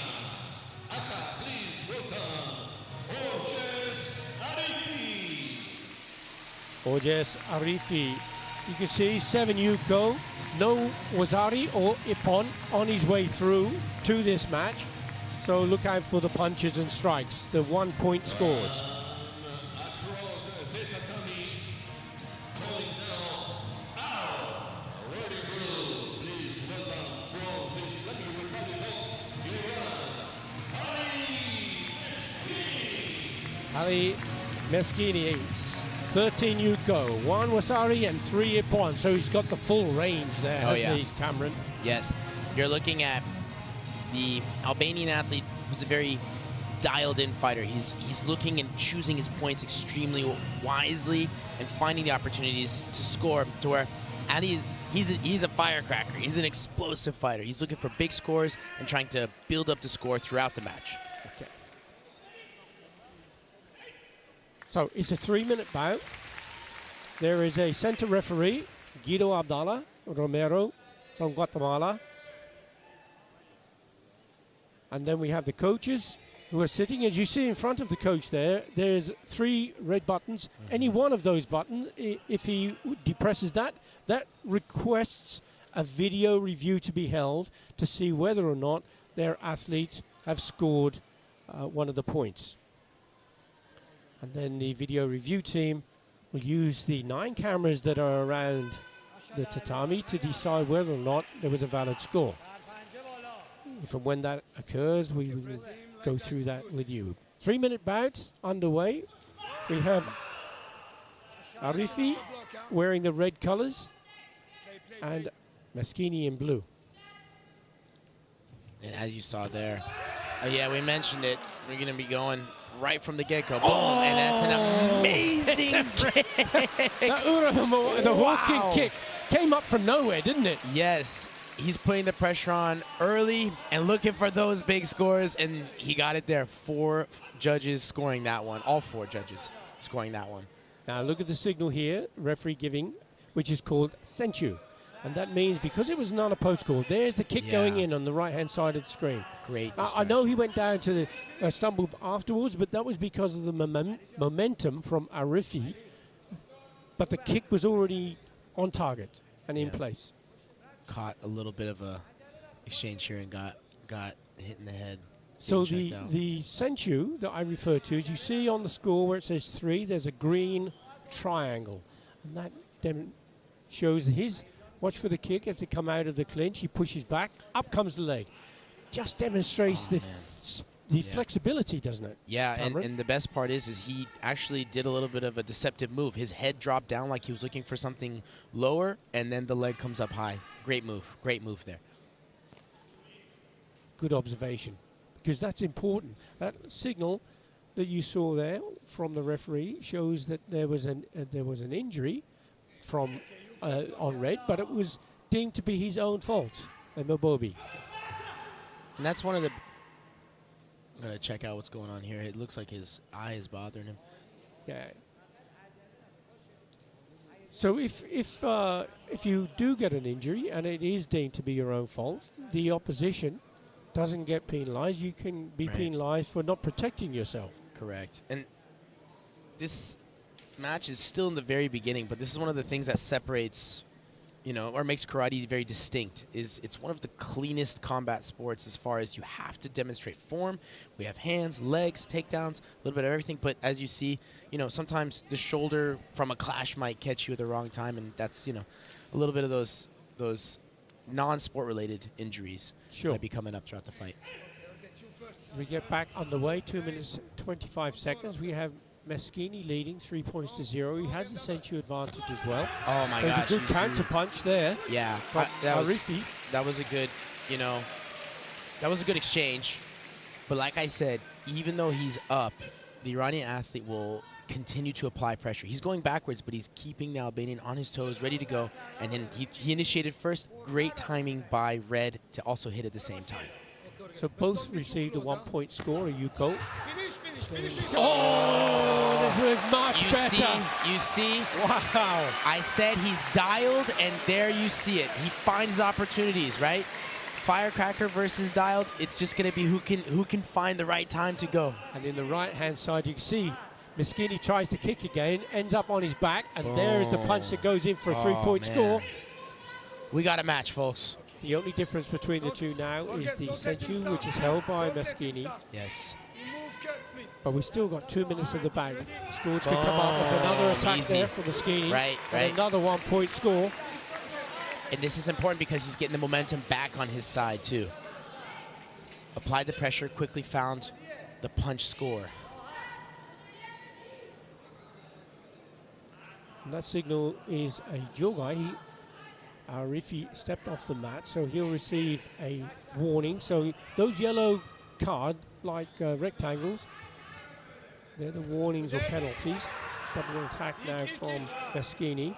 Aka, please welcome Orches Arifi. Orjes Arifi. You can see 7 Yuko, no Wazari or Ippon on his way through to this match. So look out for the punches and strikes, the 1 point scores. Across the tatami, calling now out. Wearing blue, please welcome from this lucky Republic of Iran, Ali Meskini. Ali Meskini, 13 Yuko, 1 Wasari and 3 Ippon. So he's got the full range there, hasn't he, Cameron? Yes, you're looking at the Albanian athlete who's a very dialed-in fighter. He's looking and choosing his points extremely wisely and finding the opportunities to score. To where Ali he's a firecracker. He's an explosive fighter. He's looking for big scores and trying to build up the score throughout the match. Okay. So it's a 3-minute bout. There is a center referee, Guido Abdallah Romero from Guatemala. And then we have the coaches who are sitting. As you see in front of the coach there's 3 red buttons. Any one of those buttons, if he depresses that requests a video review to be held to see whether or not their athletes have scored one of the points. And then the video review team will use the 9 cameras that are around the tatami to decide whether or not there was a valid score. If and when that occurs, we will go through that with you. 3-minute bout underway. We have Arifi wearing the red colors and Meskini in blue. And as you saw there, oh yeah, we mentioned it. We're going to be going right from the get-go. Boom, and that's an amazing kick. The walking kick came up from nowhere, didn't it? Yes, he's putting the pressure on early and looking for those big scores, and he got it there. 4 judges scoring that one. All 4 judges scoring that one. Now look at the signal here, referee giving, which is called Senchu. And that means because it was not a post call, there's the kick going in on the right-hand side of the screen. Great. I know he went down to the stumble afterwards, but that was because of the momentum from Arifi. But the kick was already on target and in place. Caught a little bit of a exchange here and got hit in the head. So Getting checked out. the senchu that I refer to, as you see on the score where it says 3, there's a green triangle. And that shows his, watch for the kick as they come out of the clinch. He pushes back, up comes the leg. Just demonstrates the flexibility, doesn't it? Yeah, Cameron? and the best part is he actually did a little bit of a deceptive move. His head dropped down like he was looking for something lower, and then the leg comes up high. Great move there. Good observation, because that's important. That signal that you saw there from the referee shows that there was an injury from on red, but it was deemed to be his own fault, Mobobi. And that's one of the... I'm going to check out what's going on here. It looks like his eye is bothering him. Yeah. So if you do get an injury and it is deemed to be your own fault, the opposition doesn't get penalized. You can be penalized for not protecting yourself. Correct. And this match is still in the very beginning, but this is one of the things that separates, or makes karate very distinct. Is it's one of the cleanest combat sports as far as you have to demonstrate form. We have hands, legs, takedowns, a little bit of everything. But as you see, sometimes the shoulder from a clash might catch you at the wrong time, and that's a little bit of those non-sport related injuries might be coming up throughout the fight. As we get back underway, 2 minutes 25 seconds. We have Meschini leading 3 points to 0. He has the senchu advantage as well. Oh my There's gosh! a good counter punch there. Yeah, from Arifi. That was a good, that was a good exchange. But like I said, even though he's up, the Iranian athlete will continue to apply pressure. He's going backwards, but he's keeping the Albanian on his toes, ready to go. And then he initiated first. Great timing by Red to also hit at the same time. So both received a 1 point score, a Yuko. Oh, this was much better. You see? Wow. I said he's dialed, and there you see it. He finds opportunities, right? Firecracker versus dialed. It's just going to be who can find the right time to go. And in the right-hand side, you can see Meschini tries to kick again, ends up on his back, and there's the punch that goes in for a 3 point score. We got a match, folks. The only difference between the two now is the senchu, which is held by Meschini. Yes. But we've still got 2 minutes of the bag. Scores could come up with another attack there for Meschini. Right. Another 1 point score. And this is important because he's getting the momentum back on his side, too. Applied the pressure, quickly found the punch score. And that signal is a jogai. Arifi stepped off the mat, so he'll receive a warning. So those yellow card-like rectangles, they're the warnings or penalties. Double attack now from Meschini.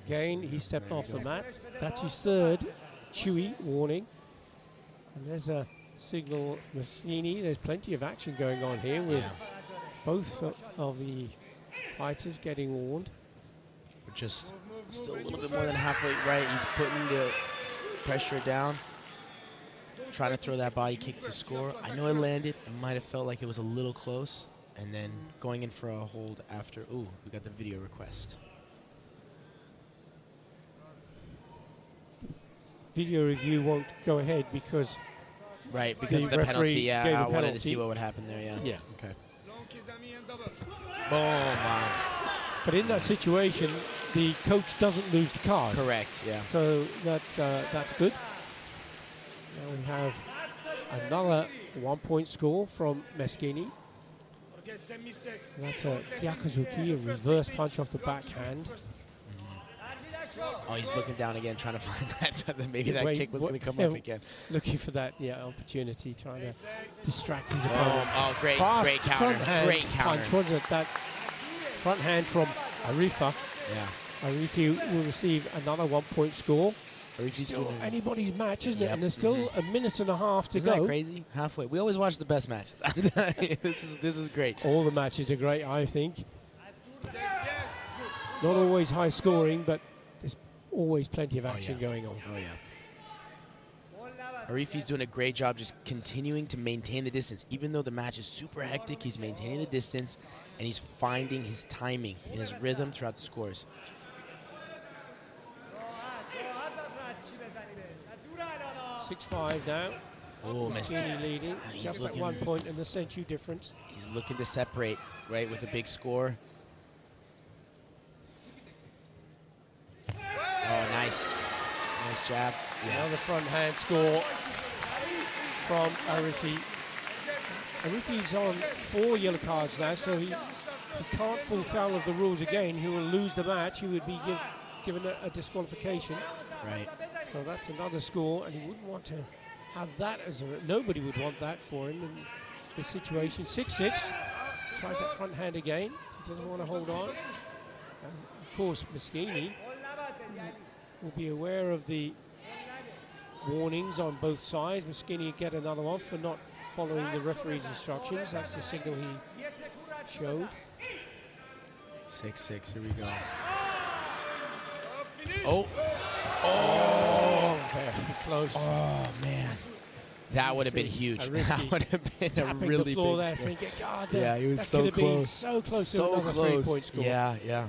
Again, he stepped off the mat. That's his third Chewy warning. And there's a signal, Meschini. There's plenty of action going on here with both of the fighters getting warned. We're just still a little bit more than halfway right. He's putting the pressure down, trying to throw that body kick to score. I know it landed. It might have felt like it was a little close. And then going in for a hold after. Ooh, we got the video request. Video review won't go ahead because because of the penalty. Yeah, I wanted to see what would happen there. Yeah. Okay. Boom! Wow. But in that situation, the coach doesn't lose the card. Correct. Yeah. So that's good. Now we have another 1 point score from Meschini. That's a Gyakuzuki, a reverse punch off the backhand. Oh, he's looking down again, trying to find that. Maybe that kick was going to come up again. Looking for that, opportunity, trying to distract his opponent. Oh, great counter. Great counter. Punch, wasn't it? That front hand from Arifa. Yeah. Arifi will receive another 1 point score. Still anybody's match, isn't it? And there's still a minute and a half to go. Isn't that crazy? Halfway. We always watch the best matches. This is great. All the matches are great, I think. Not always high scoring, but there's always plenty of action going on. Oh, yeah. Arifi's doing a great job just continuing to maintain the distance. Even though the match is super hectic, he's maintaining the distance, and he's finding his timing and his rhythm throughout the scores. 6-5 now. Oh, Moschini leading. He's Just at looking- 1 point in the century difference. He's looking to separate, right, with a big score. Oh, nice. Nice jab. Another front hand score from Arifi. Arifi's on 4 yellow cards now, so he can't fall foul of the rules again. He will lose the match. He would be given a disqualification. Right. So that's another score, and he wouldn't want to have that as a... Nobody would want that for him in this situation. 6-6. Tries that front hand again. He doesn't want to hold on. And of course, Moschini will be aware of the warnings on both sides. Moschini get another one for not following the referee's instructions. That's the signal he showed. 6-6, here we go. Oh. Oh. Very close. Oh, man. That would have been huge. That would have been a Tapping really the floor big there, score. thinking, God, Yeah, he was that so could have been close. so close to So another close. 3-point score. Yeah, yeah.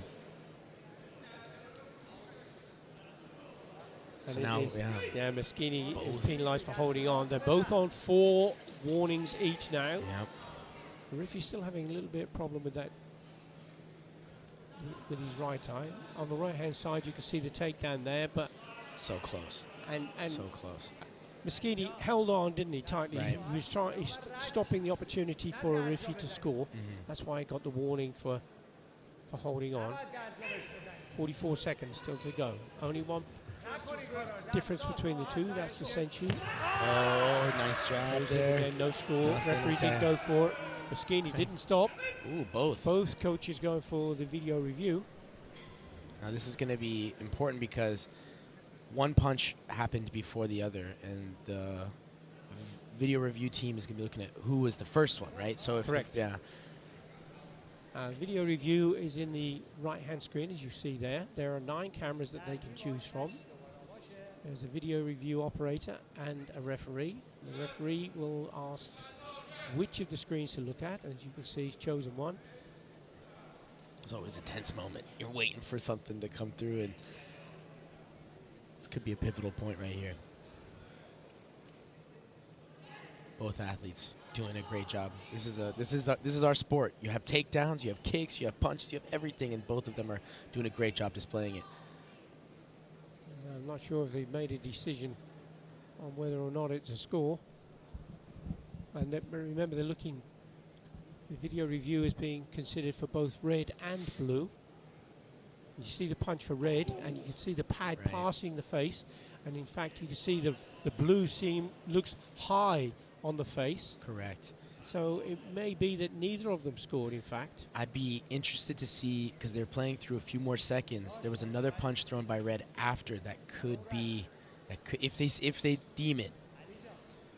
And So it now, is- yeah. Moschini is Both. penalised for holding on. They're both on 4 warnings each now. Yep. The referee's still having a little bit of problem with that, with his right eye. On the right-hand side, you can see the takedown there, but So close. and So close. Moschini held on, didn't he, tightly? Right. He was he's stopping the opportunity for a referee to score. That's why he got the warning for holding on. 44 seconds still to go. Only one difference between the two. That's the century. Oh, nice jab Goes in there. again, no score. Nothing Referee there. didn't go for it. Moschini didn't stop. Ooh, both. Both coaches going for the video review. Now this is going to be important because one punch happened before the other, and the video review team is going to be looking at who was the first one, right? So if Correct. yeah. Video review is in the right-hand screen, as you see there. There are 9 cameras that they can choose from. There's a video review operator and a referee. The referee will ask which of the screens to look at. As you can see, he's chosen one. It's always a tense moment. You're waiting for something to come through, and this could be a pivotal point right here. Both athletes doing a great job. This is our sport. You have takedowns, you have kicks, you have punches, you have everything, and both of them are doing a great job displaying it. I'm not sure if they've made a decision on whether or not it's a score. And remember, they're looking. The video review is being considered for both red and blue. You see the punch for red, and you can see the pad Right. passing the face, and in fact, you can see the blue looks high on the face. Correct. So it may be that neither of them scored. In fact, I'd be interested to see, because they're playing through a few more seconds. There was another punch thrown by red after that could be, if they deem it.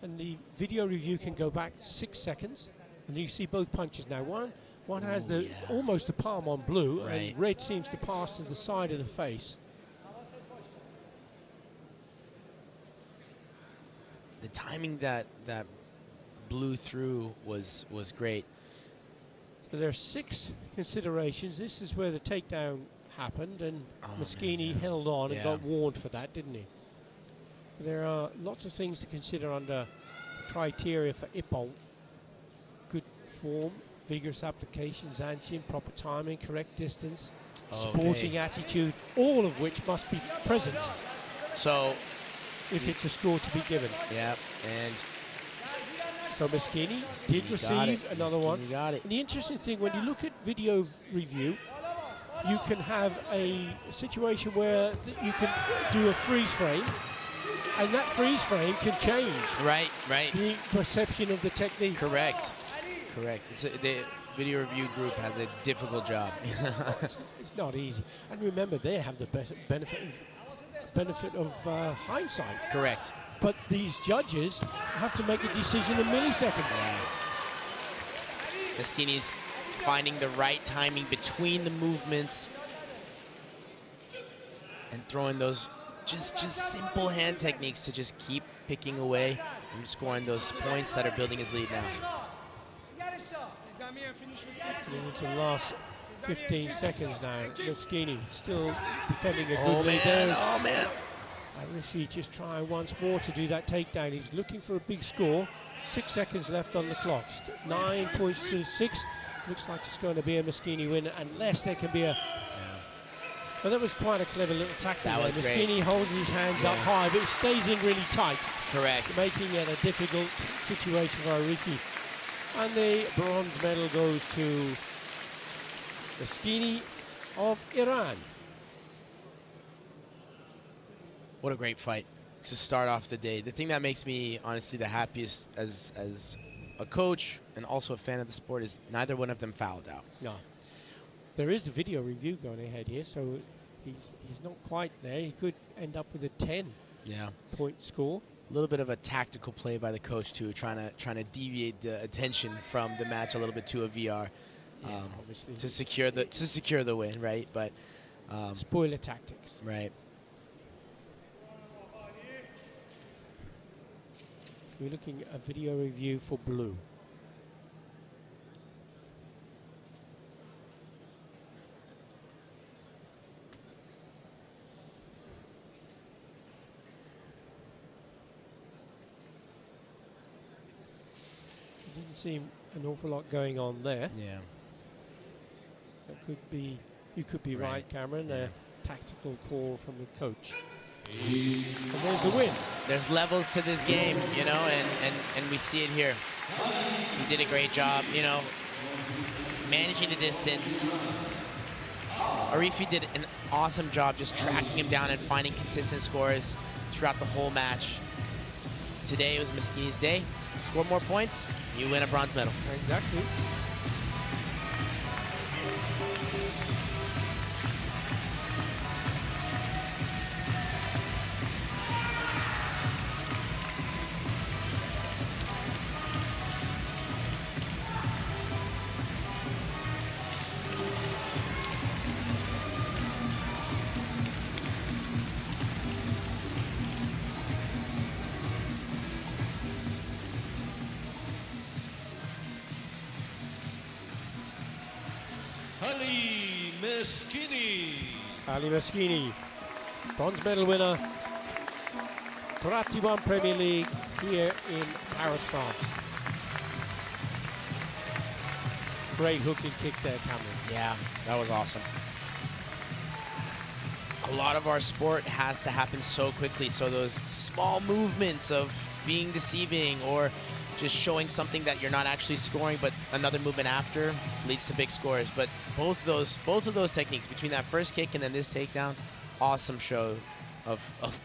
and the video review can go back 6 seconds, and you see both punches now. One has Ooh, the yeah. almost the palm on blue, Right. and red seems to pass to the side of the face. The timing that blew through was great. So there are 6 considerations. This is where the takedown happened, and Oh, Moschini man. held on and Yeah. got warned for that, didn't he? There are lots of things to consider under criteria for IPPO. Good form, vigorous applications, anti, proper timing, correct distance, sporting attitude, all of which must be present So, if it's a score to be given. yeah, and So Moschini Moschini did got receive it. another one. Moschini got it. And the interesting thing, when you look at video review, you can have a situation where you can do a freeze frame, and that freeze frame can change Right. the perception of the technique. Correct. The video review group has a difficult job. It's not easy. And remember, they have the benefit of hindsight. Correct. But these judges have to make a decision in milliseconds. Moschini's finding the right timing between the movements and throwing those just simple hand techniques to just keep picking away and scoring those points that are building his lead now. Into the last 15 seconds now. Moschini still defending a good Oh lead man, there. oh man. Arifi just trying once more to do that takedown. He's looking for a big score. 6 seconds left on the clock. 9 points to 6. Looks like it's going to be a Moschini win unless there can be a... Well, that was quite a clever little tackle. That was great. Moschini holds his hands up high, but it stays in really tight. Correct. Making it a difficult situation for Arifi. And the bronze medal goes to Moschini of Iran. What a great fight to start off the day. The thing that makes me honestly the happiest as a coach and also a fan of the sport is neither one of them fouled out. No. There is a video review going ahead here, so he's not quite there. He could end up with a 10-point score. A little bit of a tactical play by the coach too, trying to deviate the attention from the match a little bit to a VR, obviously to secure the win, right? But spoiler tactics, right? So we're looking at a video review for blue. Didn't seem an awful lot going on there. Yeah. That could be, you could be right, Cameron. A tactical call from the coach. And there's the win. There's levels to this game, you know, and we see it here. He did a great job, you know, managing the distance. Arifi did an awesome job just tracking him down and finding consistent scores throughout the whole match. Today was Moschini's day. Score more points, you win a bronze medal. Exactly. Ali Moschini, bronze medal winner, Karate1 Premier League here in Paris, France. Great hook and kick there, Cameron. Yeah, that was awesome. A lot of our sport has to happen so quickly, so those small movements of being deceiving or just showing something that you're not actually scoring, but another movement after leads to big scores. But both of those techniques, between that first kick and then this takedown, awesome show of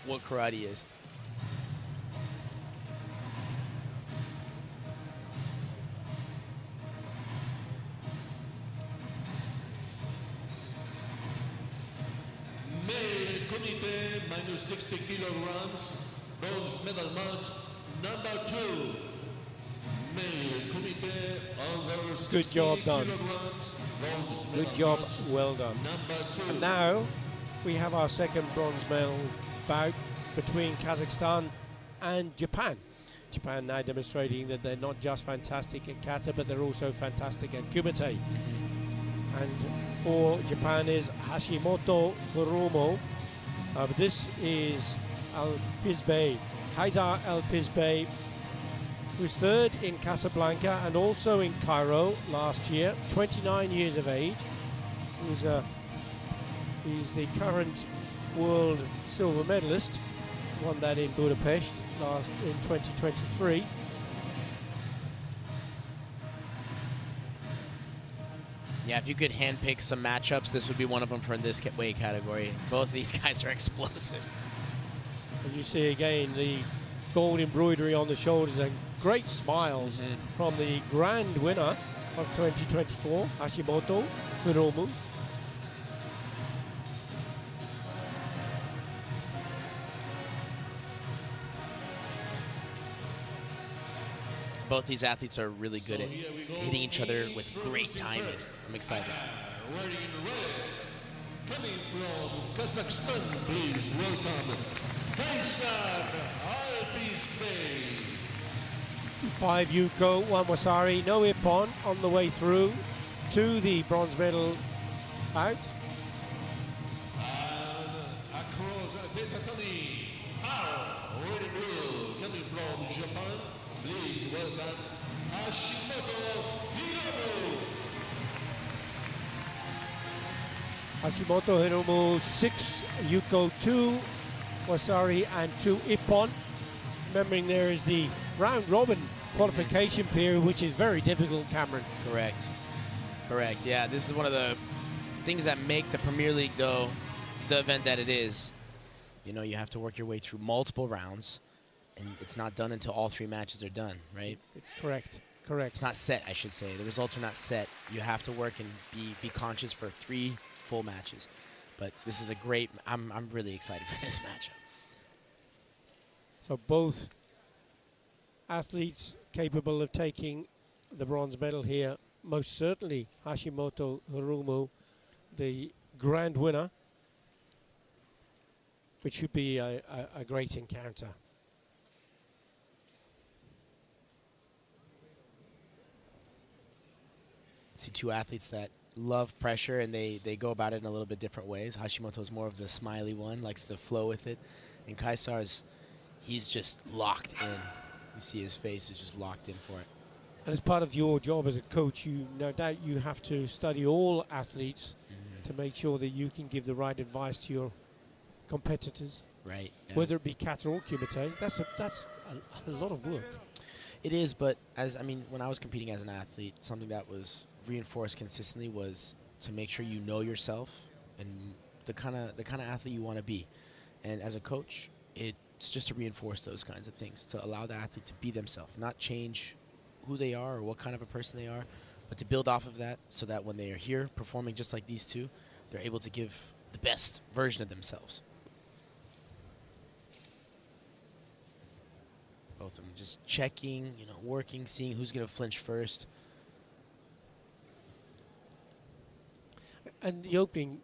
what karate is. Male Kumite minus 60 kilograms, bronze medal match number 2. Good job done. Good job, well done. And now we have our second bronze medal bout between Kazakhstan and Japan. Japan now demonstrating that they're not just fantastic at kata, but they're also fantastic at kumite. And for Japan is Hashimoto Kuromo. But this is Al-Pizbey, Kaiser Al-Pizbey, who's third in Casablanca and also in Cairo last year, 29 years of age. He's the current world silver medalist, won that in Budapest in 2023. Yeah, if you could handpick some matchups, this would be one of them for this weight category. Both of these guys are explosive. And you see again the gold embroidery on the shoulders and great smiles from the grand winner of 2024, Hashimoto Kuromu. Both these athletes are really good at hitting each other with great timing. I'm excited. Wearing red, coming from Kazakhstan, please welcome Kaiser Al-Pizbey. 5 Yuko, 1 Wasari, no Ippon on the way through to the bronze medal bout. And across the tatami, Japan, please welcome Hashimoto Hiromu. Hashimoto Hiromu 6, Yuko 2, Wasari and 2 Ippon. Remembering there is the round robin qualification period, which is very difficult, Cameron. Correct. Correct. Yeah, this is one of the things that make the Premier League, though, the event that it is. You know, you have to work your way through multiple rounds, and it's not done until all 3 matches are done, right? Correct. Correct. It's not set, I should say. The results are not set. You have to work and be conscious for 3 full matches. But this is a great. I'm really excited for this matchup. So both athletes capable of taking the bronze medal here. Most certainly Hashimoto Hiromu, the grand winner, which should be a great encounter. See 2 athletes that love pressure, and they go about it in a little bit different ways. Hashimoto's more of the smiley one, likes to flow with it. And Kaisar's, he's just locked in. You see his face is just locked in for it. And as part of your job as a coach, you no doubt you have to study all athletes to make sure that you can give the right advice to your competitors. Right. Yeah. Whether it be kata or kumite, that's a lot of work. It is, but when I was competing as an athlete, something that was reinforced consistently was to make sure you know yourself and the kind of athlete you want to be. And as a coach, it's just to reinforce those kinds of things, to allow the athlete to be themselves, not change who they are or what kind of a person they are, but to build off of that so that when they are here performing just like these 2, they're able to give the best version of themselves. Both of them just checking, working, seeing who's going to flinch first. And the opening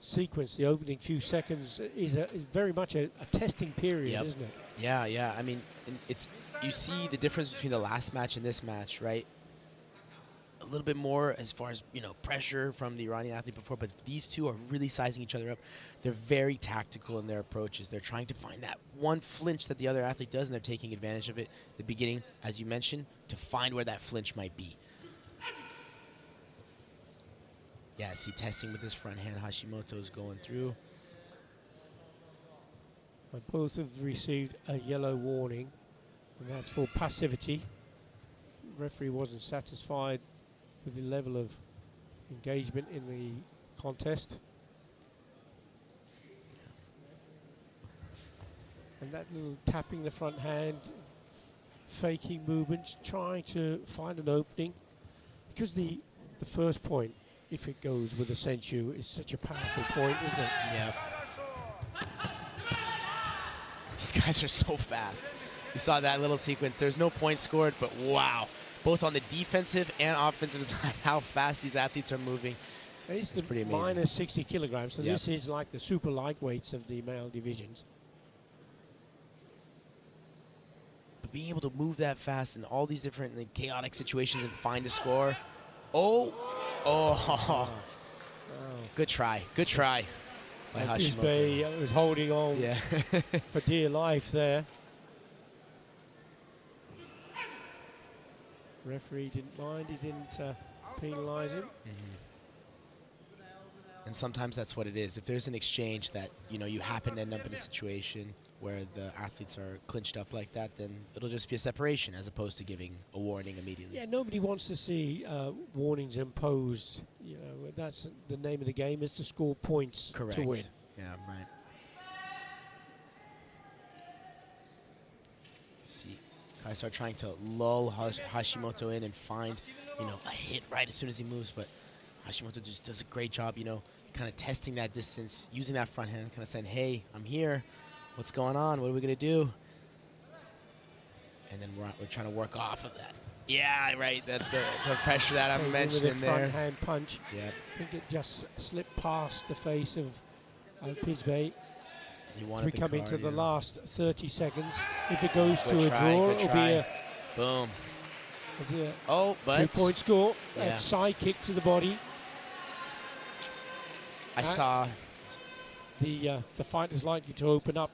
sequence, the opening few seconds is very much a testing period, isn't it? Yeah. I mean, you see the difference between the last match and this match, right? A little bit more as far as, pressure from the Iranian athlete before, but these 2 are really sizing each other up. They're very tactical in their approaches. They're trying to find that one flinch that the other athlete does, and they're taking advantage of it at the beginning, as you mentioned, to find where that flinch might be. Yeah, see, testing with his front hand. Hashimoto's going through. Both have received a yellow warning, and that's for passivity. The referee wasn't satisfied with the level of engagement in the contest. And that little tapping the front hand, faking movements, trying to find an opening. Because the first point, if it goes with a sensu, is such a powerful point, isn't it? Yeah. These guys are so fast. You saw that little sequence. There's no point scored, but wow. Both on the defensive and offensive side, how fast these athletes are moving. It's pretty amazing. Minus 60 kilograms, so Yep. this is like the super lightweights of the male divisions. But being able to move that fast in all these different chaotic situations and find a score. Oh. Good try by Hashimoto. Bay was holding on for dear life there. Referee didn't mind, he didn't penalise him. And sometimes that's what it is. If there's an exchange that, you happen to end up in a situation where the athletes are clinched up like that, then it'll just be a separation as opposed to giving a warning immediately. Yeah, nobody wants to see warnings imposed. That's the name of the game, is to score points to win. Yeah, right. See, Kaisar trying to lull Hashimoto in and find, a hit right as soon as he moves, but Hashimoto just does a great job, kind of testing that distance, using that front hand, kind of saying, hey, I'm here. What's going on? What are we going to do? And then we're trying to work off of that. Yeah, right. That's the pressure that I'm mentioning there. Front hand punch. Yeah. I think it just slipped past the face of Pizbay. We come into the last 30 seconds. If it goes to a draw, it'll be a boom. But 2-point score. A side kick to the body. I saw the fight is likely to open up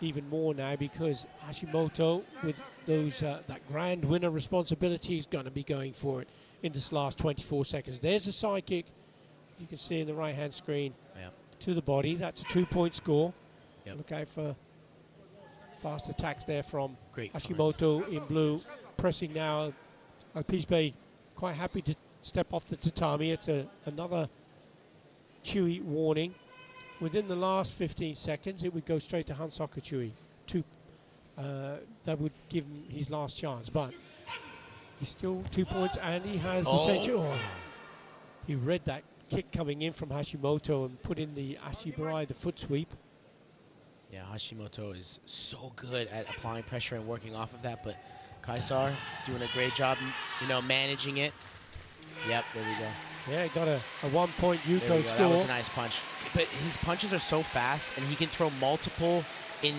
even more now because Hashimoto, with those that grand winner responsibility, is going to be going for it in this last 24 seconds. There's a side kick. You can see in the right-hand screen to the body. That's a 2-point score. Yep. Look out for fast attacks there from Great Hashimoto in blue. Pressing now. Alpizbe quite happy to step off the tatami. It's another Chewy warning. Within the last 15 seconds, it would go straight to Hansoka Chewy. That would give him his last chance. But he's still 2 points, and he has the century. Oh. He read that kick coming in from Hashimoto and put in the Ashibarai, the foot sweep. Yeah, Hashimoto is so good at applying pressure and working off of that, but Kaisar doing a great job, managing it. Yep, there we go. Yeah, he got a 1-point Yuko score. That was a nice punch. But his punches are so fast, and he can throw multiple in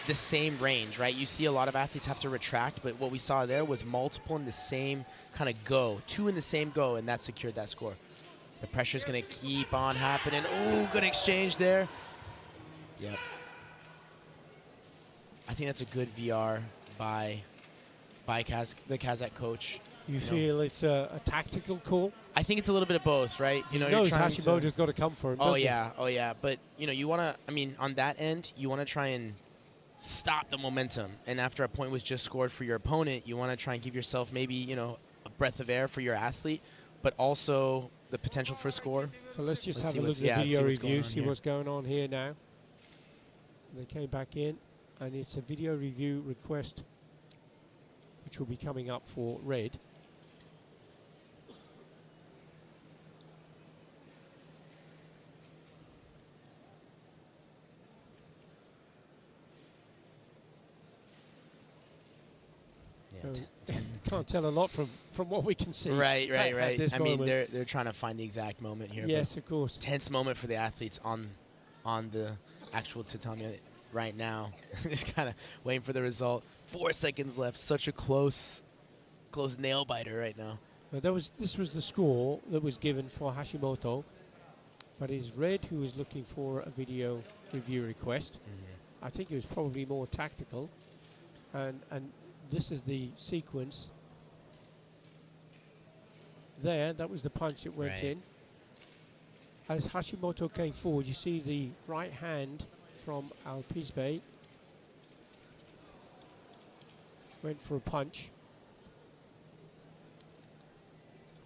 the same range, right? You see a lot of athletes have to retract, but what we saw there was multiple in the same kind of go. 2 in the same go, and that secured that score. The pressure's going to keep on happening. Oh, good exchange there. Yep. I think that's a good VR by the Kazakh coach. You feel it's a tactical call? I think it's a little bit of both, right? He knows Hashimoto's got to come for him. Oh yeah. But you want to. I mean, on that end, you want to try and stop the momentum. And after a point was just scored for your opponent, you want to try and give yourself maybe a breath of air for your athlete, but also the potential for a score. So let's have a look at the video review. See what's going on here now. They came back in, and it's a video review request, which will be coming up for red. Can't tell a lot from what we can see. Right. I mean, moment. they're trying to find the exact moment here. Yes, of course. Tense moment for the athletes on the actual tatami right now. Just kind of waiting for the result. 4 seconds left. Such a close nail biter right now. This was the score that was given for Hashimoto, but it is Red who is looking for a video review request. I think it was probably more tactical, and this is the sequence. That was the punch that went in. As Hashimoto came forward, you see the right hand from Alpizbe. Went for a punch.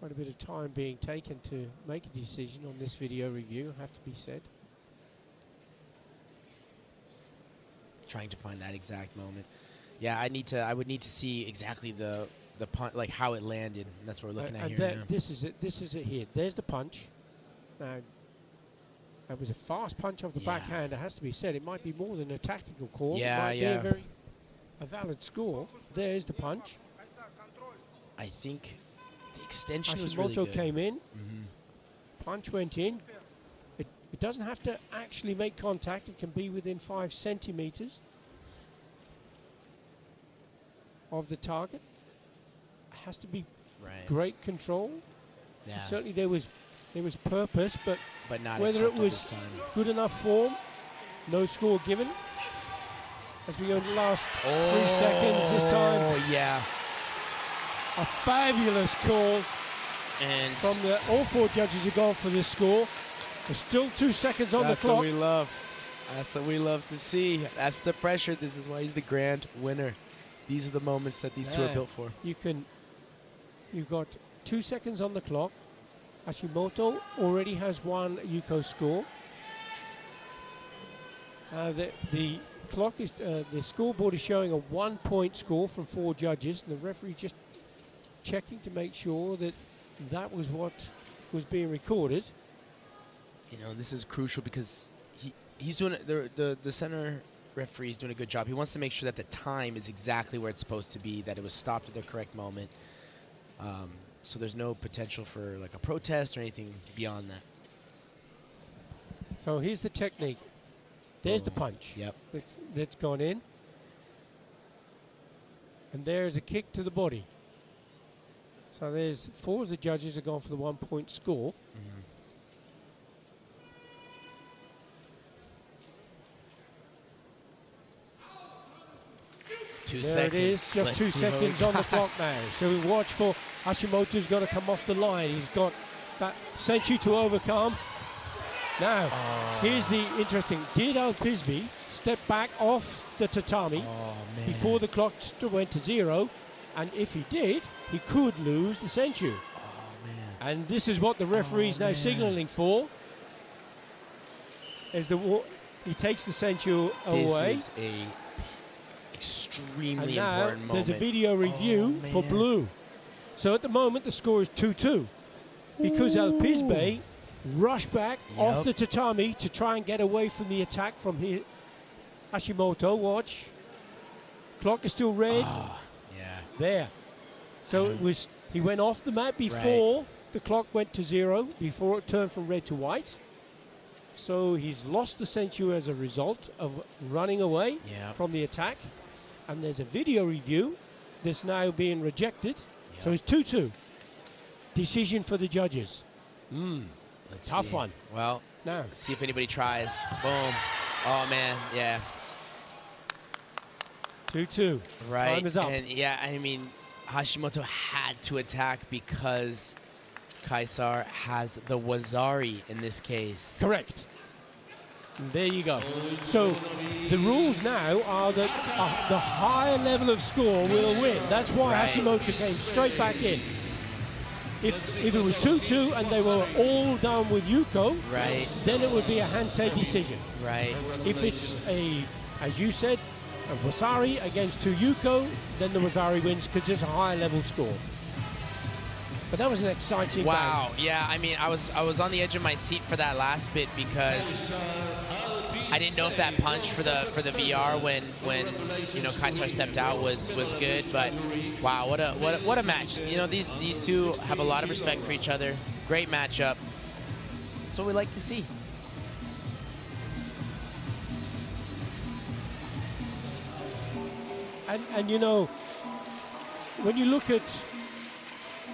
Quite a bit of time being taken to make a decision on this video review, have to be said. Trying to find that exact moment. Yeah, I would need to see exactly the punch, like how it landed. And that's what we're looking at here. This is it. This is it here. There's the punch. Now, that was a fast punch off the backhand. It has to be said. It might be more than a tactical call. It might be a valid score. There's the punch. I think the extension was really Hashimoto good. came in. Punch went in. It doesn't have to actually make contact. It can be within 5 centimeters of the target. It has to be great control. Yeah. Certainly there was purpose, but not whether it was good enough form, no score given. As we go into the last 3 seconds this time. Oh yeah. A fabulous call. And from all 4 judges who gone for this score. There's still 2 seconds on the clock. That's what we love. That's what we love to see. That's the pressure. This is why he's the grand winner. These are the moments that these two are built for. You've got 2 seconds on the clock. Hashimoto already has 1 Yuko score. The clock is the scoreboard is showing a 1-point score from 4 judges, and the referee just checking to make sure that was what was being recorded. This is crucial because he's doing the center referee is doing a good job. He wants to make sure that the time is exactly where it's supposed to be, that it was stopped at the correct moment. So there's no potential for like a protest or anything beyond that. So here's the technique. There's the punch. Yep. That's gone in. And there's a kick to the body. So there's 4 of the judges have gone for the 1-point score. 2 There seconds. it is, just Let's 2 see what we seconds on the got. clock now. So we watch for Hashimoto's got to come off the line. He's got that Senchu to overcome. Now, here's the interesting. Did Alpizbe step back off the tatami before the clock went to 0? And if he did, he could lose the Senchu. And this is what the referee's now signaling for. As he takes the Senchu away. This is a extremely And now important moment. there's a video review for blue. So at the moment the score is 2-2 because Alpizbe rushed back off the tatami to try and get away from the attack from Hashimoto. Watch. Clock is still red. There. So it was. He went off the mat before the clock went to 0, before it turned from red to white. So he's lost the Senchu as a result of running away from the attack. And there's a video review that's now being rejected. So it's 2-2. Decision for the judges. Tough one. Well, Now, see if anybody tries. Boom. Oh, man. Yeah. 2-2. Right. Time is up. And yeah, I mean, Hashimoto had to attack because Kaisar has the Wazari in this case. Correct. And there you go. So the rules now are that the higher level of score will win. That's why Hashimoto came straight back in. If it was 2-2 and they were all down with Yuko, then it would be a Hante decision. Right. If it's as you said, a Wasari against 2 Yuko, then the Wasari wins because it's a higher level score. But that was an exciting Wow. Yeah, I mean, I was on the edge of my seat for that last bit because I didn't know if that punch for the VR when you know Kaisar stepped out was good, but wow, what a match. You know, these two have a lot of respect for each other. Great matchup. That's what we like to see. And you know, when you look at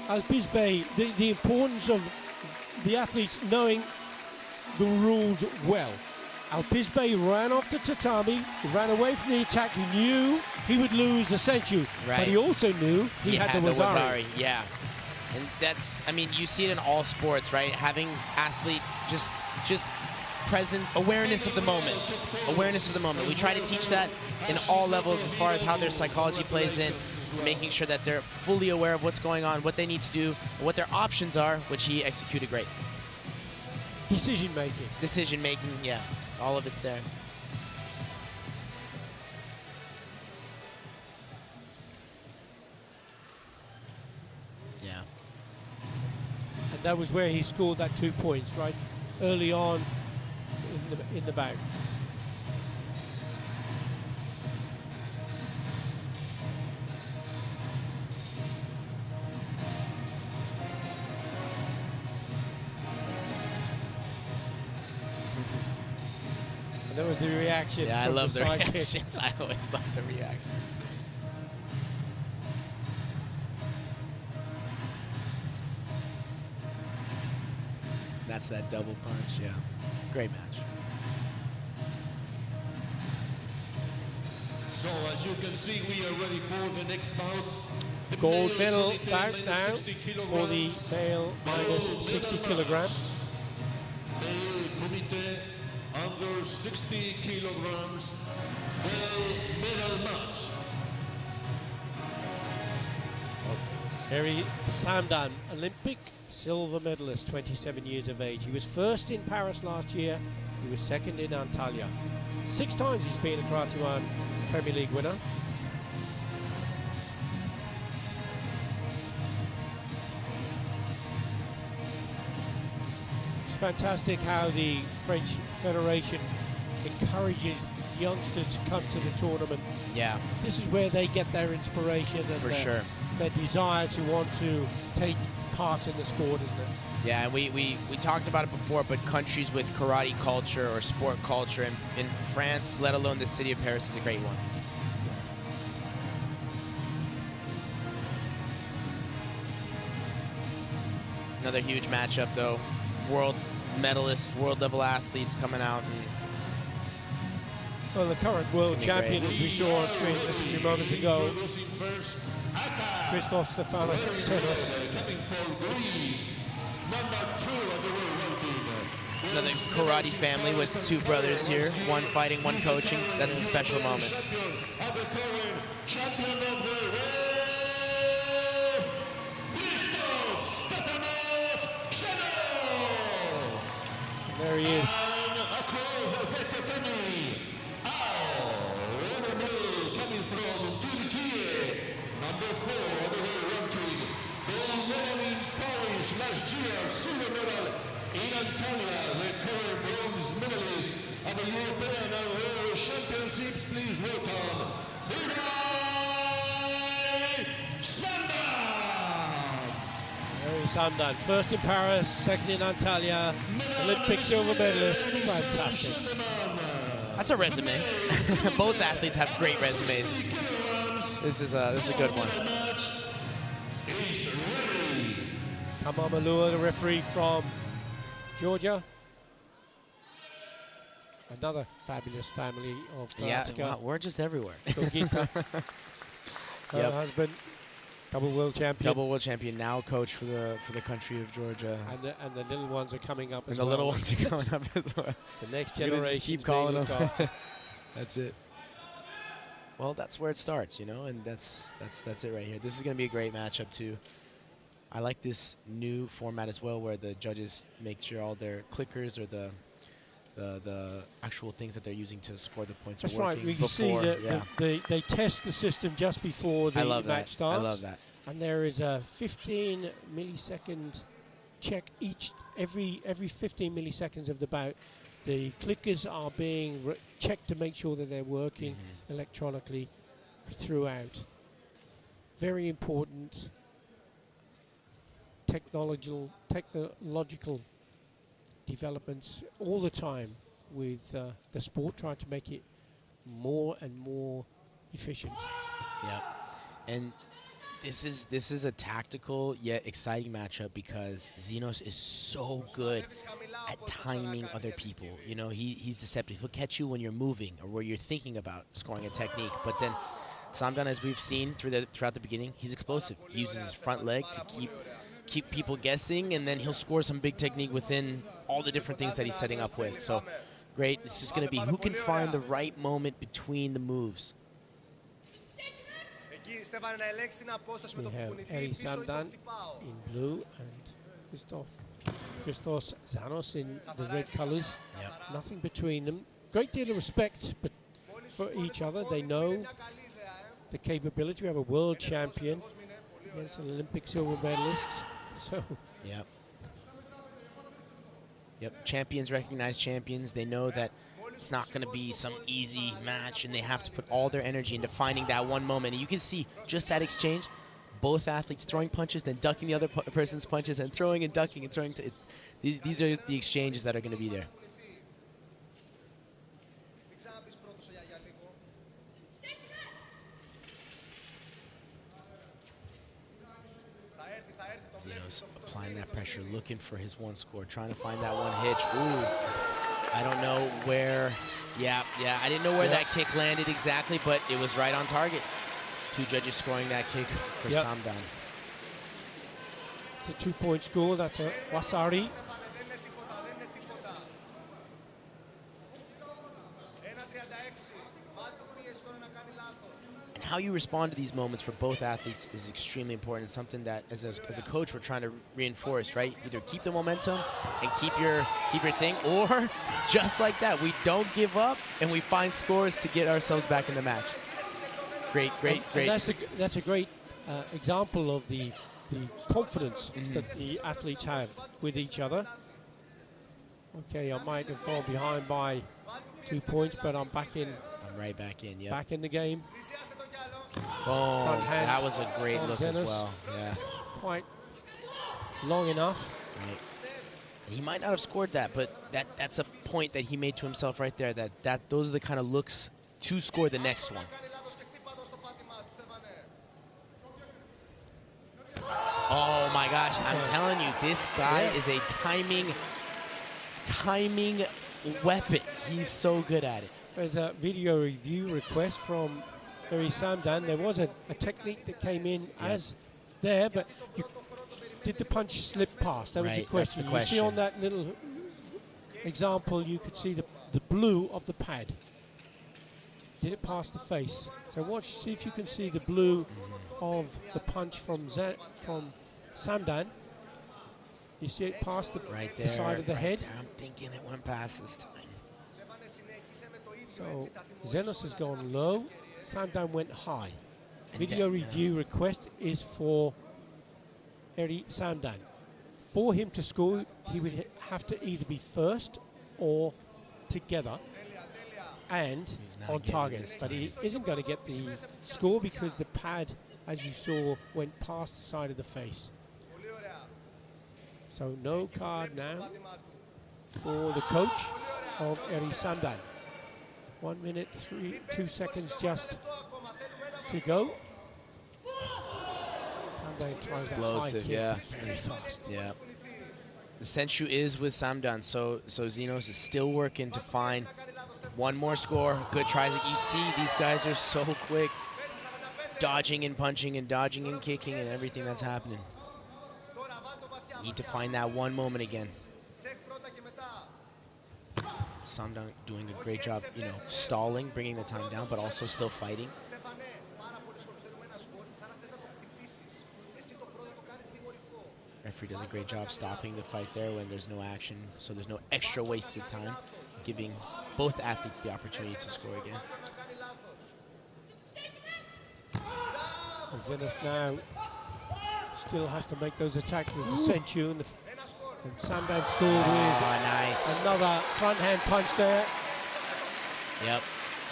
Alpizbe, the importance of the athletes knowing the rules well. Alpizbe ran off the tatami, ran away from the attack. He knew he would lose the Senchu, but he also knew he had the Wazari. Yeah. And that's, I mean, you see it in all sports, right? Having athlete just present awareness of the moment. Awareness of the moment. We try to teach that in all levels as far as how their psychology plays in, making sure that they're fully aware of what's going on, what they need to do, what their options are, which he executed great. Decision making. Decision making, yeah. All of it's there. Yeah. And that was where he scored that 2 points, right? Early on in the bout. And that was the reaction. Yeah, I from love the sidekick. reactions. I always love the reactions. That's that double punch, yeah. Great match. So as you can see, we are ready for the next bout. The Gold male medal committee bout minus now 60 for the kilograms. male minus 60 kilogram. Male committee under 60 kilograms. Male medal match. Harry Samdan, Olympic silver medalist, 27 years of age. He was first in Paris last year. He was second in Antalya. 6 times he's been a Karate1 Premier League winner. It's fantastic how the French Federation encourages youngsters to come to the tournament. Yeah. This is where they get their inspiration and For sure. their desire to want to take part in the sport, isn't it? Yeah, and we talked about it before, but countries with karate culture or sport culture, and in France, let alone the city of Paris, is a great one. Another huge matchup, though. World medalists, world level athletes coming out. And Well, the current world champion, as we saw on screen just a few moments ago, Christoph Stefanos. Coming from Greece, number 2 on the world ranking. Another karate family with 2 brothers here, one fighting, one coaching. That's a special moment. Champion of the current champion of the world, Christos Stefanos Shadows. There he is. And across the Academy, coming from Turkey, number 4 on the world ranking, gold medal in Paris last year, silver medal in Antalya, the current bronze medalist of the European and World Championships. Please welcome Sandan. Very Sandan. First in Paris, second in Antalya, Olympic silver medalist. Fantastic. That's a resume. Both athletes have great resumes. This is a good one. Kamamalua, the referee from Georgia. Another fabulous family of karateka. Yeah, wow, we're just everywhere. Gogita, her Yep. husband, double world champion. Double world champion, now coach for the country of Georgia. And the little ones are coming up And as the well. little ones are coming up as well. The next We're gonna generation. just keep calling them. That's it. Well, that's where it starts, you know, and that's it right here. This is going to be a great matchup too. I like this new format as well, where the judges make sure all their clickers or the actual things that they're using to score the points That's are right. working We can see before. that they test the system just before the I love match that. starts. I love that. And there is a 15 millisecond check every 15 milliseconds of the bout. The clickers are being checked to make sure that they're working electronically throughout. Very important technological developments all the time with the sport, trying to make it more and more efficient. Yeah, and this is a tactical yet exciting matchup because Xenos is so good at timing other people. You know, he's deceptive. He'll catch you when you're moving or where you're thinking about scoring a technique. But then Samdan, as we've seen throughout the beginning, he's explosive. He uses his front leg to keep people guessing, and then he'll score some big technique within all the different things that he's setting up with. So great. It's just going to be who can find the right moment between the moves. We have Eri Sandan in blue and Christos Zanos in the red colours. Yep. Nothing between them. Great deal of respect for each other. They know the capability. We have a world champion against an Olympic silver medalist. So Yep. Champions recognize champions. They know that it's not going to be some easy match, and they have to put all their energy into finding that one moment. And you can see just that exchange, both athletes throwing punches, then ducking the other person's punches, and throwing and ducking and throwing. These are the exchanges that are going to be there. Xenos applying that pressure, looking for his one score, trying to find that one hitch. Ooh, I don't know where. Yeah, I didn't know where that kick landed exactly, but it was right on target. 2 judges scoring that kick for Samdan. it's a 2-point score. That's a Wasari. And how you respond to these moments for both athletes is extremely important. It's something that, as a coach, we're trying to reinforce, right? Either keep the momentum and keep your thing, or just like that, we don't give up and we find scores to get ourselves back in the match. Great. And that's a great example of the confidence that the athletes have with each other. Okay, I might have gone behind by 2 points, but I'm back in. I'm right back in. Yeah. Back in the game. Oh, that was a great look as Dennis. well. Yeah. Quite long enough. Right. He might not have scored that, but that's a point that he made to himself right there. That those are the kind of looks to score the next one. Oh my gosh, I'm telling you, this guy is a timing weapon. He's so good at it. there's a video review request from Eri Samdan. There was a technique that came in as there, but did the punch slip past? That was the Right, question. that's the You see on question. that little example, you could see the blue of the pad. Did it pass the face? So watch, see if you can see the blue of the punch from Samdan. You see it past the, Right there, the side of the right head. there. I'm thinking it went past this time. So Zenos has gone low. Samdan went high. And Video then, review request is for Eri Samdan. For him to score, he would have to either be first or together and He's not on getting target. this But he time. isn't going to get the score because the pad, as you saw, went past the side of the face. So no card now for the coach of Eri Samdan. 1 minute, 2 seconds just to go. Samdan tries that high Explosive, kick yeah. very fast. Yeah. The Senshu is with Samdan, so Zenos is still working to find one more score. Good tries. You see, these guys are so quick. Dodging and punching and dodging and kicking and everything that's happening. Need to find that one moment again. Samdan doing a great job, you know, stalling, bringing the time down, but also still fighting. Referee does a great job stopping the fight there when there's no action, so there's no extra wasted time, giving both athletes the opportunity to score again. Zenos now still has to make those attacks with the Senshu, and Samdan scored with Nice. another front hand punch there. Yep.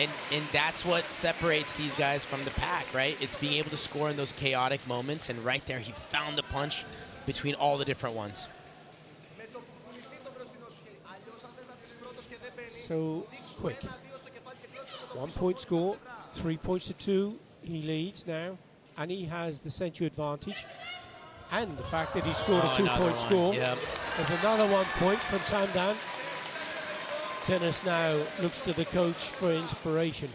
And that's what separates these guys from the pack, right? It's being able to score in those chaotic moments, and right there he found the punch between all the different ones. So quick. 1 point score, 3 points to 2. He leads now, and he has the Senshu advantage. And the fact that he scored a 2 point score. Yep. There's another 1 point from Samdan. Zenos now looks to the coach for inspiration.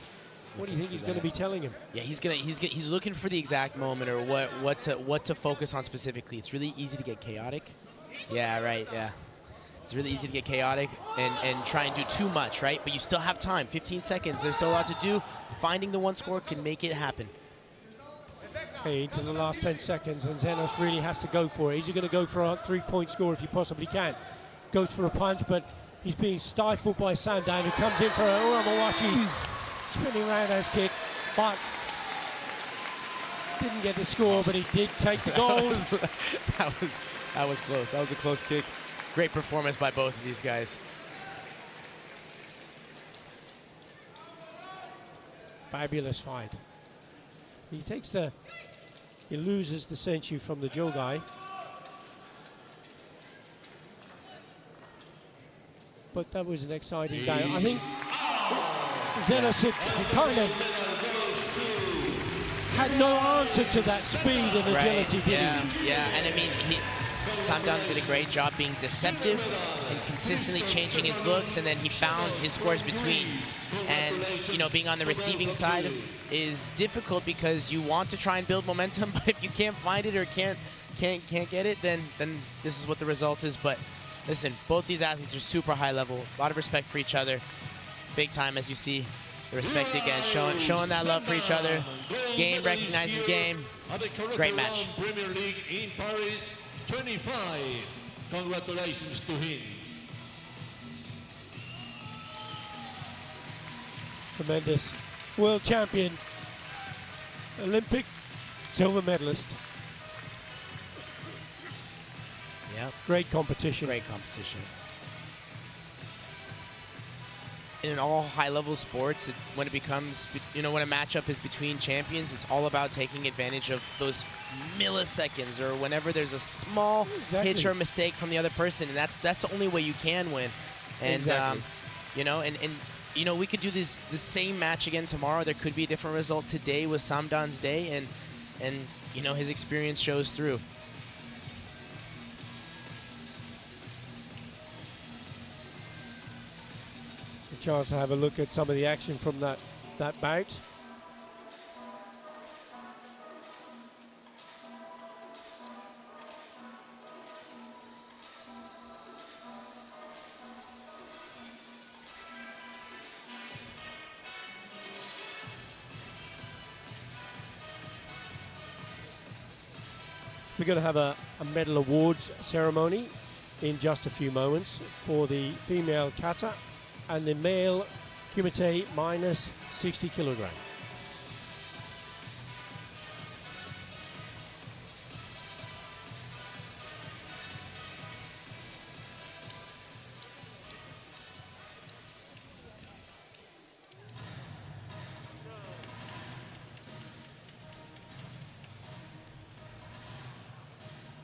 What do you think he's going to be telling him? Yeah, he's looking for the exact moment or what to focus on specifically. It's really easy to get chaotic. Yeah, right. Yeah, it's really easy to get chaotic and try and do too much, right? But you still have time. 15 seconds. There's still a lot to do. Finding the one score can make it happen. Okay, into the last 10 seconds, and Zenos really has to go for it. Is he going to go for a 3 point score if he possibly can? Goes for a punch, but he's being stifled by Samdan, who comes in for a Uramawashi spinning roundhouse kick, but didn't get the score, but he did take the gold. that was close. That was a close kick. Great performance by both of these guys. Fabulous fight. He loses the Senshu from the Jogai. But that was an exciting day. I think Zenos had kind of had no answer to that speed and agility, did he? Yeah, and I mean, Samdan did a great job being deceptive and consistently changing his looks, and then he found his scores between. And, you know, being on the receiving side is difficult because you want to try and build momentum, but if you can't find it or can't get it, then this is what the result is. But listen, both these athletes are super high level, a lot of respect for each other, big time as you see. The respect again, showing that love for each other. Game recognizes game. Great match. Premier League in Paris 25. Congratulations to him. Tremendous. World champion, Olympic silver medalist. Yep. Great competition. Great competition. In all high-level sports, when it becomes, you know, when a matchup is between champions, it's all about taking advantage of those milliseconds or whenever there's a small hitch or mistake from the other person, and that's the only way you can win. And you know, and you know, we could do the same match again tomorrow. There could be a different result. Today was Samdan's day, and you know, his experience shows through. The chance to have a look at some of the action from that bout. We're going to have a medal awards ceremony in just a few moments for the female kata and the male kumite minus 60 kilogram.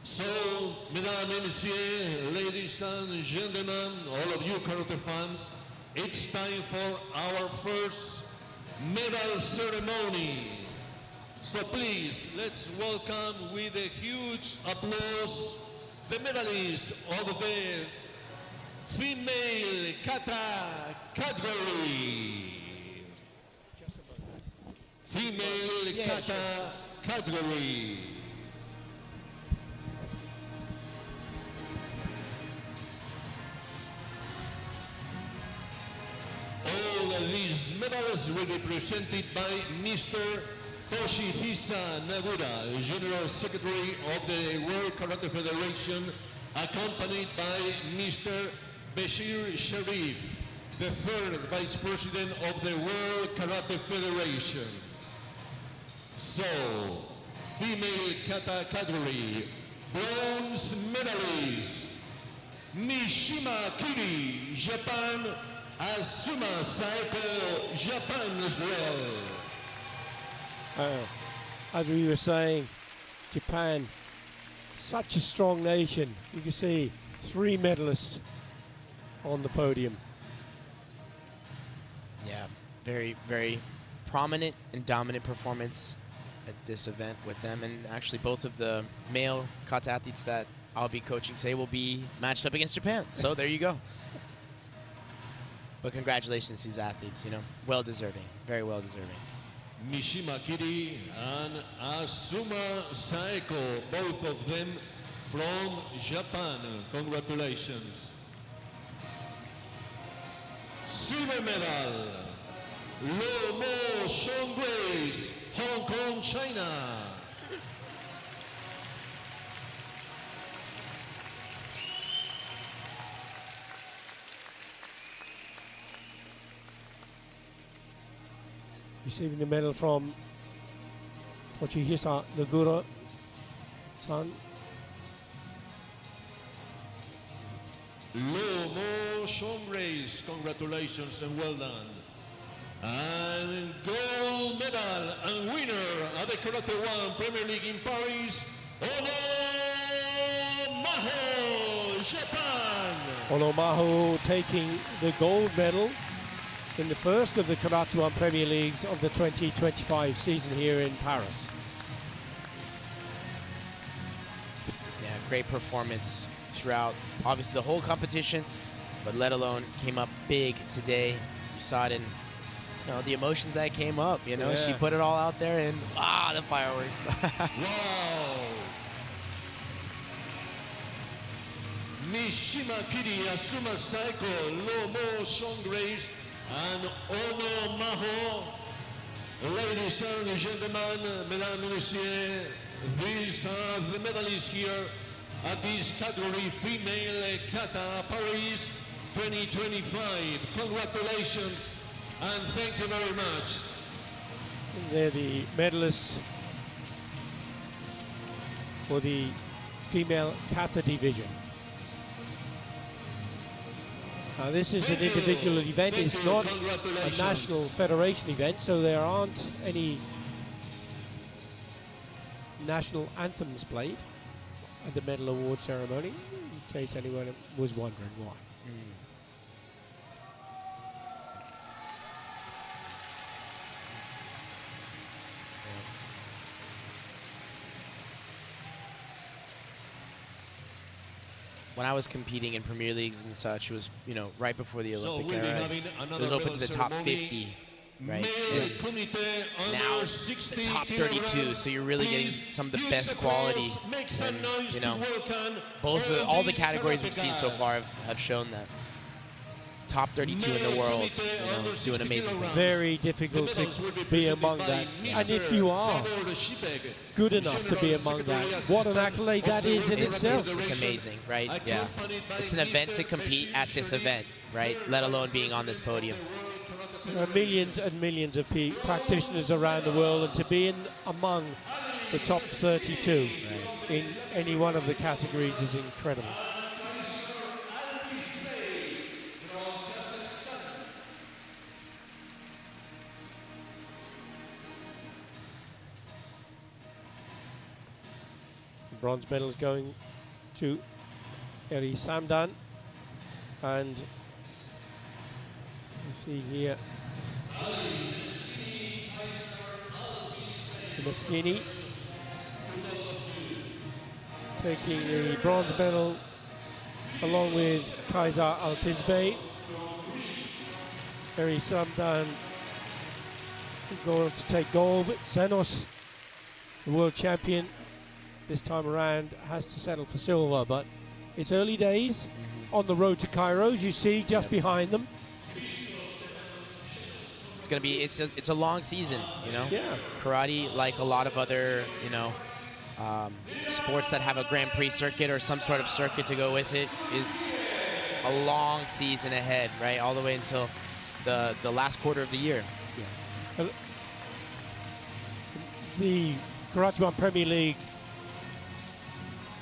So, mesdames et messieurs, ladies and gentlemen, all of you karate fans, it's time for our first medal ceremony. So please, let's welcome with a huge applause the medalists of the female kata category. Female kata category. All these medals will be presented by Mr. Toshihisa Nagura, General Secretary of the World Karate Federation, accompanied by Mr. Bashir Sharif, the third Vice President of the World Karate Federation. So, female kata category, bronze medalist, Mishima Kiri, Japan, Asuma Saeko, Japan as well. As we were saying, Japan, such a strong nation. You can see 3 medalists on the podium. Yeah, very, very prominent and dominant performance at this event with them. And actually both of the male kata athletes that I'll be coaching today will be matched up against Japan. So there you go. But congratulations to these athletes, you know, well deserving, very well deserving. Mishima Kiri and Asuma Saeko, both of them from Japan. Congratulations. Silver medal, Lo Mo Sean Grace, Hong Kong, China. Receiving the medal from Toshihisa Nagura-san. Lo Mo Sean Grace, congratulations and well done. And gold medal and winner at the Karate1 Premier League in Paris, Ono Maho, Japan. Onomaho taking the gold medal in the first of the Karate1 Premier Leagues of the 2025 season here in Paris. Yeah, great performance throughout, obviously the whole competition, but let alone came up big today. You saw it in, you know, the emotions that came up, you know, she put it all out there and the fireworks. Wow. Mishima Kiri, Asuma Saeko, Lo Mo Sean Grace, and Ono Maho. Ladies and gentlemen, mesdames et messieurs, these are the medalists here at this category, female kata Paris 2025. Congratulations and thank you very much. They're the medalists for the female kata division. This is an individual event. It's not a national federation event, so there aren't any national anthems played at the medal award ceremony, in case anyone was wondering why. when I was competing in Premier Leagues and such, it was, you know, right before the So Olympic we'll be era. having It another was open medal to the top ceremony. 50, right? Male And Kumite now under the 60 top 32, kilograms. so you're really getting Please, some of the huge best applause. quality. Make some And, noise you to know, welcome all the these categories we've seen so karateka. far have shown that. Top 32 in the world, you know, doing amazing things. Very difficult to be among that. And if you are good enough to be among that, what an accolade that is in itself. It's amazing, right? Yeah. It's an event to compete at this event, right? Let alone being on this podium. There are millions and millions of practitioners around the world, and to be in among the top 32 in any one of the categories is incredible. The bronze medal is going to Eri Samdan, and you see here Maskini taking the bronze medal along with Kaiser Alpizbey. Eri Samdan going to take gold, but Zenos, the world champion, this time around has to settle for silver, but it's early days on the road to Cairo, as you see just behind them. It's gonna be it's a long season, you know. Yeah. Karate, like a lot of other, you know, sports that have a Grand Prix circuit or some sort of circuit to go with it, is a long season ahead, right? All the way until the last quarter of the year. Yeah. The Karate1 Premier League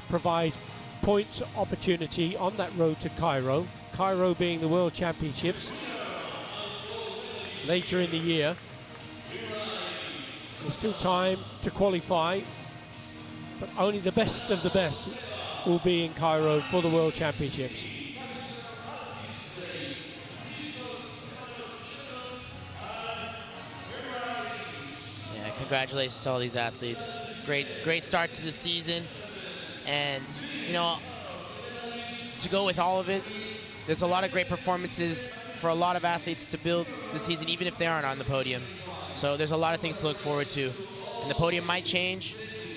provides points opportunity on that road to Cairo. Cairo being the World Championships later in the year. There's still time to qualify, but only the best of the best will be in Cairo for the World Championships. Yeah, congratulations to all these athletes. Great start to the season. And, you know, to go with all of it, there's a lot of great performances for a lot of athletes to build the season, even if they aren't on the podium. So there's a lot of things to look forward to. And the podium might change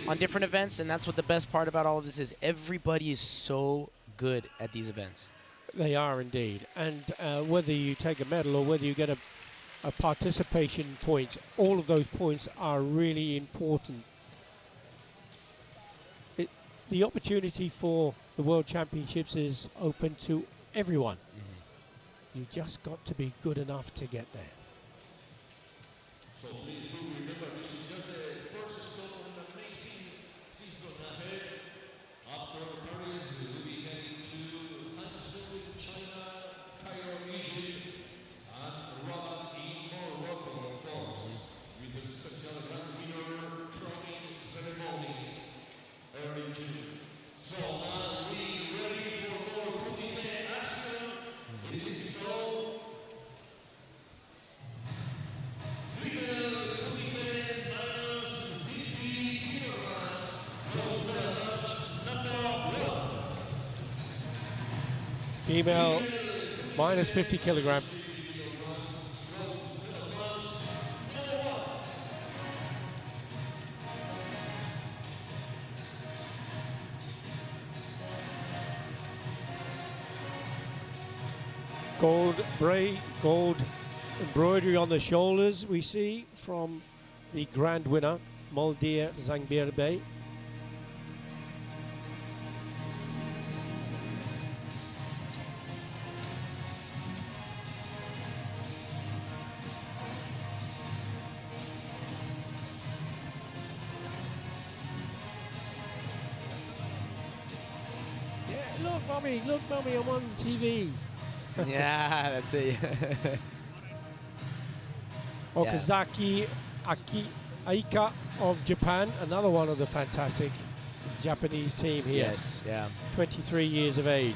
on different events, and that's what the best part about all of this is. Everybody is so good at these events. They are indeed. And whether you take a medal or whether you get a participation point, all of those points are really important. The opportunity for the World Championships is open to everyone. You just got to be good enough to get there. So please do remember, this is just the first step of an amazing season ahead. After Paris, we'll be heading to Hangzhou in China, Cairo, Egypt, and Rabat in Morocco, of course, with a special grand winner crowning ceremony early June. So now we ready for more Kumite action. It is so. Female minus 50 kilogram. Gold embroidery on the shoulders we see from the grand winner, Moldir Zangbirbe. Look, mommy, I'm on TV. Yeah, that's it. Okazaki Aika of Japan, another one of the fantastic Japanese team here. Yes, yeah. 23 years of age.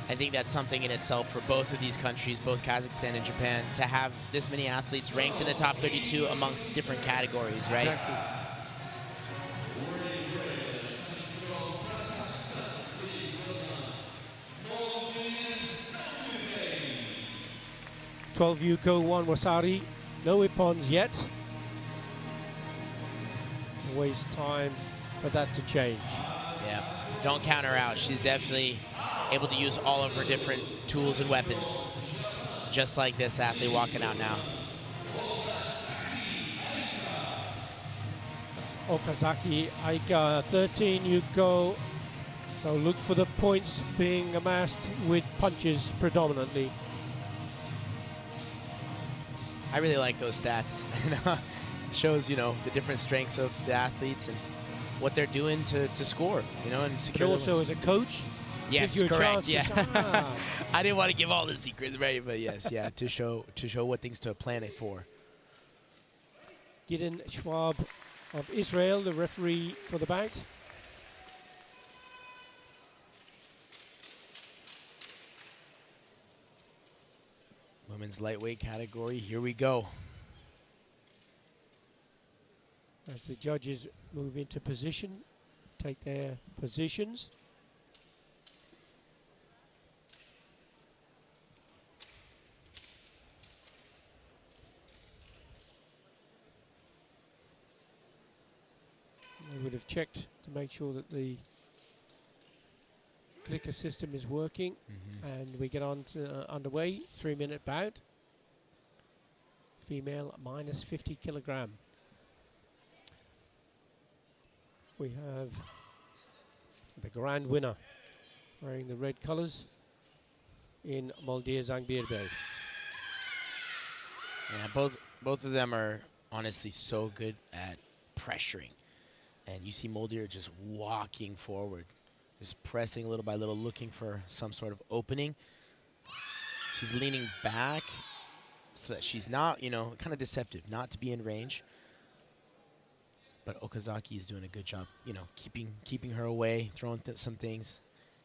I think that's something in itself for both of these countries, both Kazakhstan and Japan, to have this many athletes ranked in the top 32 amongst different categories, right? Exactly. 12 Yuko, 1 Wasari. No Ippons yet. Waste time for that to change. Yeah, don't count her out. She's definitely able to use all of her different tools and weapons. Just like this athlete walking out now. Okazaki, Aika, 13 Yuko. So look for the points being amassed with punches predominantly. I really like those stats. Shows, you know, the different strengths of the athletes and what they're doing to score, you know, and But secure. also as a coach, yes, give you a correct. chance Yeah, to I didn't want to give all the secrets, right? But yes, yeah, to show what things to plan it for. Gideon Schwab of Israel, the referee for the bout. Women's lightweight category. Here we go. As the judges move into position, take their positions. They would have checked to make sure that the clicker system is working, and we get on to underway. 3-minute bout. Female minus 50 kilogram. We have the grand winner wearing the red colors in Moldir Zangbirbe. Yeah, both of them are honestly so good at pressuring. And you see Moldir just walking forward, just pressing little by little, looking for some sort of opening. She's leaning back so that she's not, you know, kind of deceptive, not to be in range. But Okazaki is doing a good job, you know, keeping her away, throwing some things.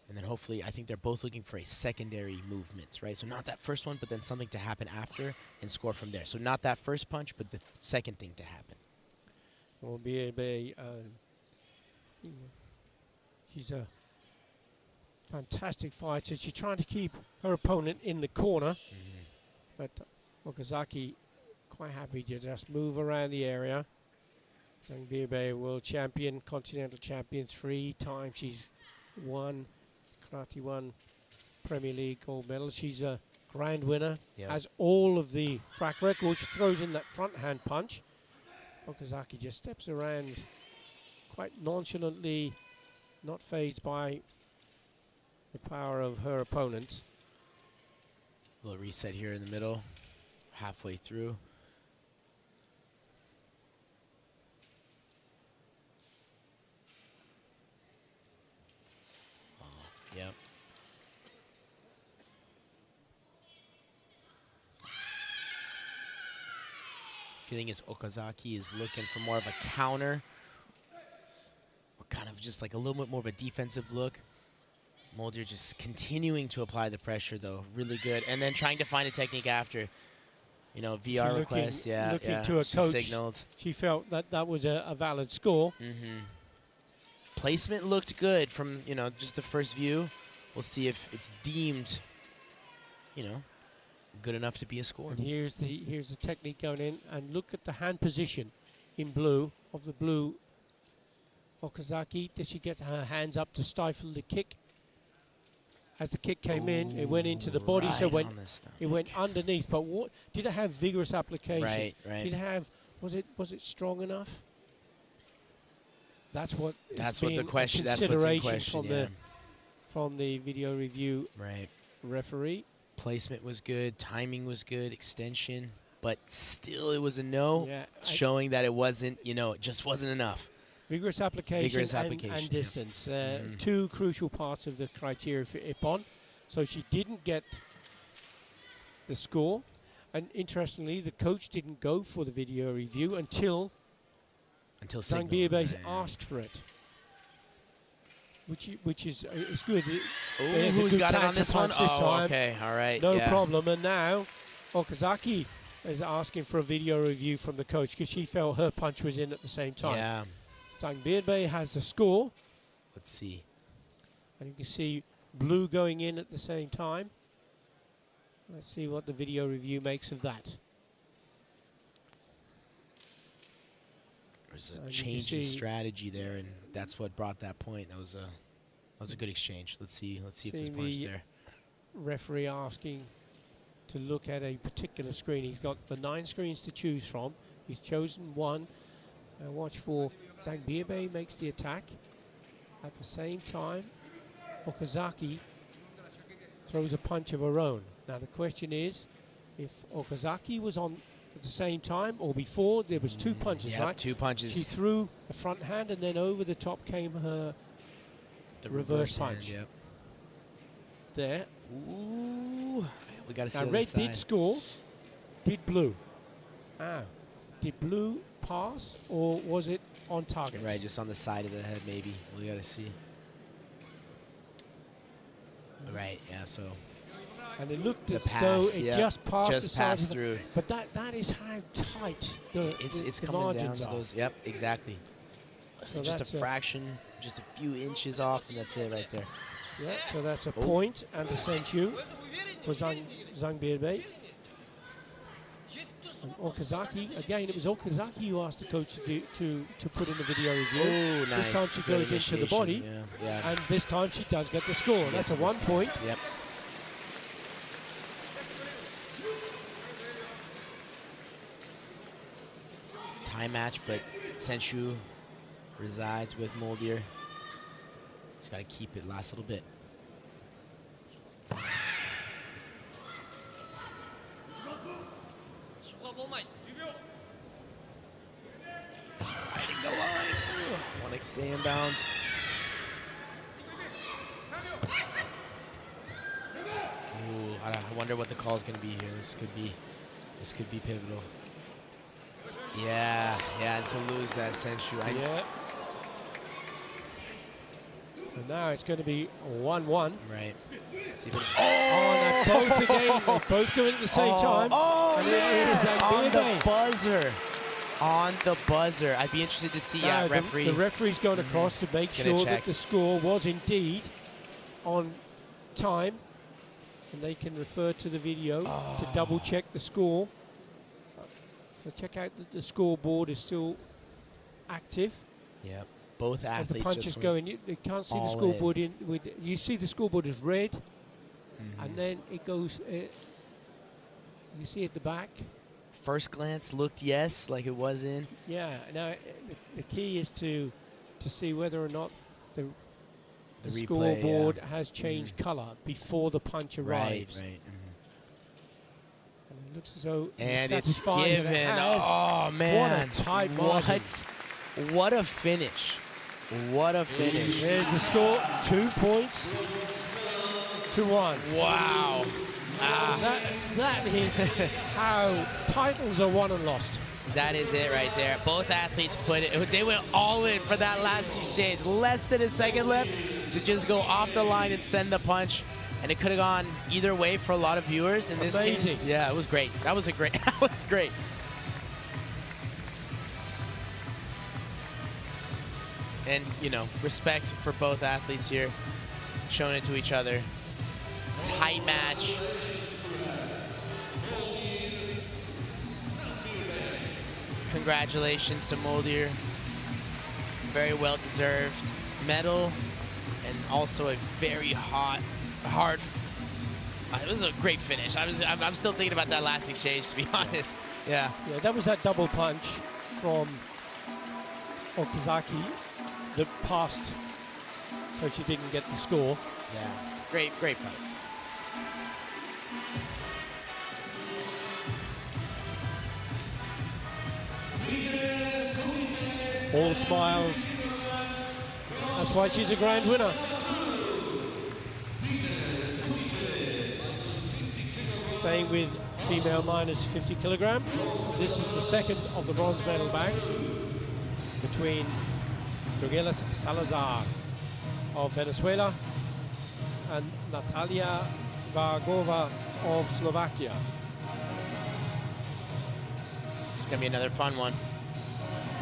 And then hopefully, I think they're both looking for a secondary movement, right? So not that first one, but then something to happen after and score from there. So not that first punch, but the second thing to happen. Will be she's a fantastic fighter. She's trying to keep her opponent in the corner, but Okazaki quite happy to just move around the area. Zangbirbe, world champion, continental champion 3 times. She's won Karate1 Premier League gold medal. She's a grand winner. Has all of the track record. She throws in that front hand punch. Okazaki just steps around quite nonchalantly, not fazed by the power of her opponent. A little reset here in the middle, halfway through. Yep. Feeling as Okazaki is looking for more of a counter, or kind of just like a little bit more of a defensive look. Moldir just continuing to apply the pressure, though, really good, and then trying to find a technique after. You know, VR request, looking to a coach. Signaled. She felt that that was a valid score. Placement looked good from, you know, just the first view. We'll see if it's deemed, you know, good enough to be a score. And here's the technique going in, and look at the hand position in blue of the blue Okazaki. Did she get her hands up to stifle the kick? As the kick came in, it went into the body, right so it went underneath. But what did it have? Vigorous application. Right. Did it have? Was it strong enough? That's what. That's what the question. That's what's in question. From the video review referee. Placement was good, timing was good, extension, but still it was a no, Yeah, showing that it wasn't, you know, it just wasn't enough. Vigorous application, and distance. Two crucial parts of the criteria for Ippon. So she didn't get the score. And interestingly, the coach didn't go for the video review until Zangbirbe asked for it. Which is good. Who's got it on this one? Okay, all right. No problem. And now Okazaki is asking for a video review from the coach because she felt her punch was in at the same time. Yeah. Zangbirbe has the score. Let's see. And you can see blue going in at the same time. Let's see what the video review makes of that. There's a change in strategy there, and that's what brought that point. That was a good exchange. Let's see if there's punch there. Referee asking to look at a particular screen. He's got the 9 screens to choose from. He's chosen one. Watch for Zhang Biebei makes the attack. At the same time, Okazaki throws a punch of her own. Now the question is, if Okazaki was on at the same time or before, there was 2 punches, yeah, right? 2 punches. She threw the front hand, and then over the top came her reverse punch. Hand, yep. There. Ooh, we got to see. Now red did score. Did blue? Did blue pass, or was it on target? Right, just on the side of the head, maybe. We got to see. Right, yeah. So. And it looked as pass, though it yep, just passed just the side passed of the, through. But that is how tight it's the coming down margins to are. those. Yep, exactly. So just a fraction, just a few inches off, and that's it right there. Yeah, so that's a point and a senchu for Zhang Biebei. And Okazaki, again, it was Okazaki who asked the coach to put in the video review. Oh, nice. This time she goes into the body, and this time she does get the score. That's a 1 point. Yep. Tie match, but Senshu resides with Moldier. Just got to keep it last little bit. Riding the line. Want to stay in bounds. Ooh, I wonder what the call is going to be here. This could be pivotal. Yeah, and to lose that Senshu. Yeah. And now it's going to be 1-1. Right. Oh, and both again. They both go in at the same time. Oh, and yeah. it is On the buzzer. On the buzzer. I'd be interested to see referee. The referee's going across to make sure that the score was indeed on time. And they can refer to the video to double check the score. So check out that the scoreboard is still active. Yep. Both athletes. As the punches go in, you can't see the scoreboard in. You see the scoreboard is red, and then it goes. You see at the back. First glance looked like it was in. Yeah. Now the key is to see whether or not the replay, scoreboard has changed color before the punch arrives. Right. And it looks as though and it's given. Oh man! What a tight margin. What a finish! What a finish! There's the score: 2 points to 1. Wow! That is how titles are won and lost. That is it right there. Both athletes put it. They went all in for that last exchange. Less than a second left to just go off the line and send the punch. And it could have gone either way for a lot of viewers in this case. Yeah, it was great. That was great. And, respect for both athletes here, showing it to each other. Tight match. Congratulations to Moldier. Very well deserved medal, and also a very hard. It was a great finish. I'm still thinking about that last exchange, to be honest. Yeah, that was that double punch from Okazaki that passed, so she didn't get the score. Yeah, great fight. All smiles. That's why she's a grand winner. Staying with female minus 50 kilogram. This is the second of the bronze medal bouts between Drogelas Salazar of Venezuela and Natalia Vargova of Slovakia. It's going to be another fun one.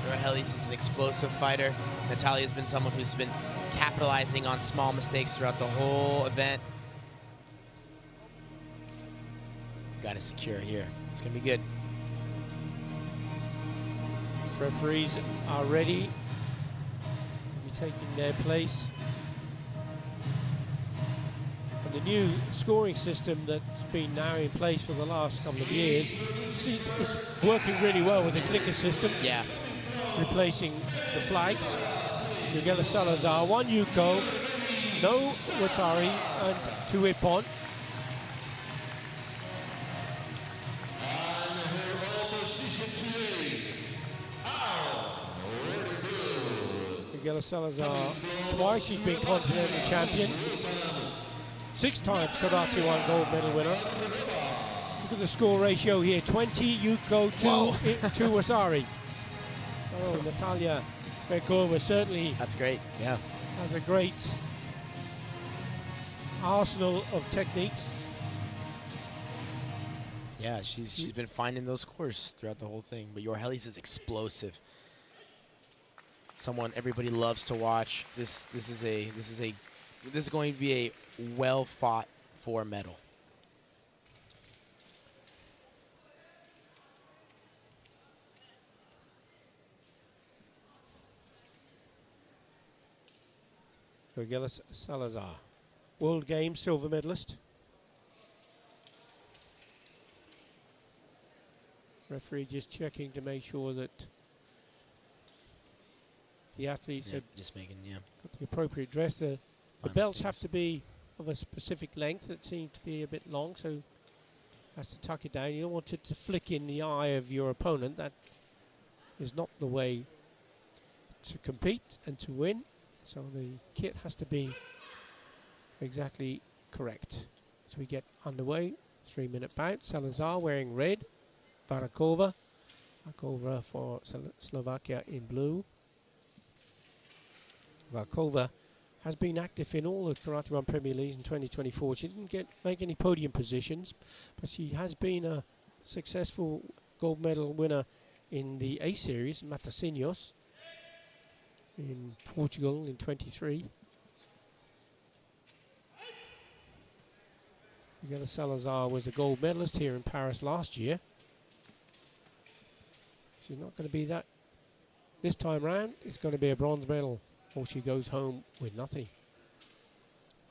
Rohelis is an explosive fighter. Natalia's been someone who's been capitalizing on small mistakes throughout the whole event. got to secure here. It's going to be good. Referees are ready to be taking their place. And the new scoring system that's been now in place for the last couple of years is working really well with the clicker system. Yeah. Replacing the flags. Miguel Salazar, 1 Yuko, no Watari, and 2 Ippon. Miguel Salazar, twice he's been continental champion. 6 times Karate1 gold medal winner. Look at the score ratio here, 20 Yuko to Wasari. So Natalia Bekova certainly That's great, yeah. has a great arsenal of techniques. Yeah, she's been finding those scores throughout the whole thing. But Jorgelis is explosive. Someone everybody loves to watch. This is going to be a well fought for medal. Miguel Salazar, World Games silver medalist. Referee just checking to make sure that the athletes have just making, got the appropriate dress. The belts have to be of a specific length that seem to be a bit long, so has to tuck it down. You don't want it to flick in the eye of your opponent. That is not the way to compete and to win. So the kit has to be exactly correct. So we get underway. 3-minute bout. Salazar wearing red. Varakova. Varakova for Slovakia in blue. Varakova has been active in all the Karate1 Premier Leagues in 2024. She didn't make any podium positions, but she has been a successful gold medal winner in the A Series, Matosinhos, in Portugal in 23. Miguel Salazar was a gold medalist here in Paris last year. She's not going to be that this time round. It's going to be a bronze medal, or she goes home with nothing.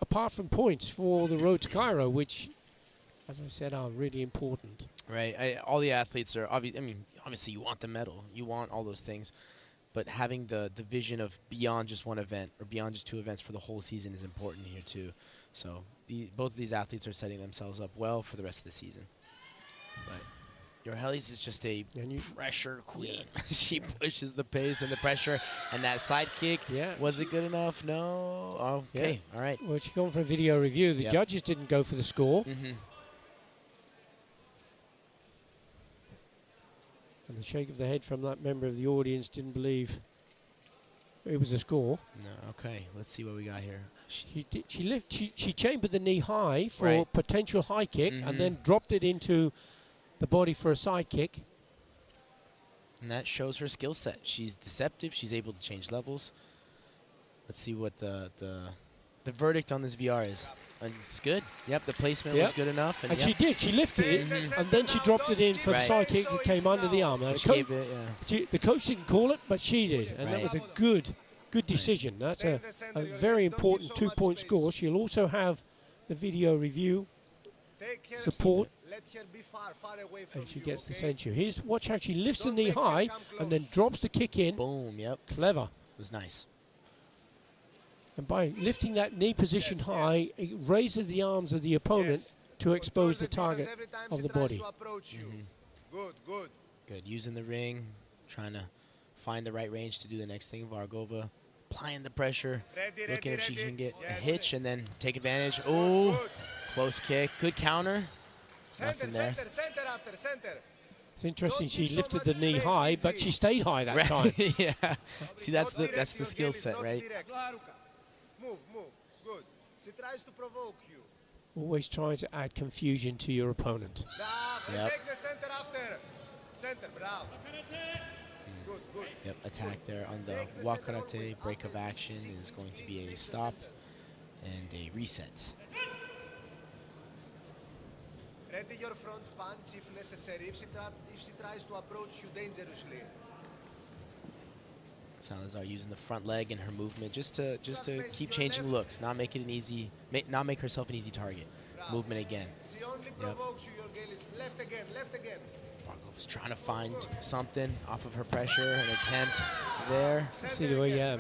Apart from points for the road to Cairo, which, as I said, are really important. Right. All the athletes are obviously you want the medal, you want all those things, but having the vision of beyond just one event or beyond just 2 events for the whole season is important here too. So both of these athletes are setting themselves up well for the rest of the season. But Jorgelis is just a pressure queen. Yeah. She pushes the pace and the pressure, and that side kick, was it good enough? No? Okay, all right. Well, she's gone for a video review. The judges didn't go for the score. And the shake of the head from that member of the audience didn't believe it was a score. No, okay. Let's see what we got here. She chambered the knee high for a potential high kick, and then dropped it into the body for a side kick. And that shows her skill set. She's deceptive. She's able to change levels. Let's see what the verdict on this VR is. And it's good. Yep, the placement was good enough. And she did. She lifted it, and then she dropped it in for the side kick that came under the arm. Now, the coach didn't call it, but she did. And that was a good decision. That's a very important 2-point score. She'll also have the video review support, and she gets the censure. Watch how she lifts the knee high and then drops the kick in. Boom, yep. Clever. It was nice. And by lifting that knee position high, it raises the arms of the opponent to expose the target of the body. Good. Using the ring, trying to find the right range to do the next thing. Vargova applying the pressure, looking if she can get a hitch and then take advantage. Oh, close kick. Good counter. Nothing there. It's interesting. She lifted the knee high, but she stayed high that time. Yeah. See, that's the skill set, right? Move. Good. She tries to provoke you. Always trying to add confusion to your opponent. Yep. Take the center after. Center, bravo. Good. Yep, attack there on the wakarate. Break of action is going to be a stop and a reset. Ready your front punch if necessary, if she tries to approach you dangerously. Salazar using the front leg and her movement just to keep changing looks, not make it an easy, not make herself an easy target. Movement again. She only provokes you, your girl is left again, left again. Vargova's trying to find something off of her pressure, an attempt there. See the way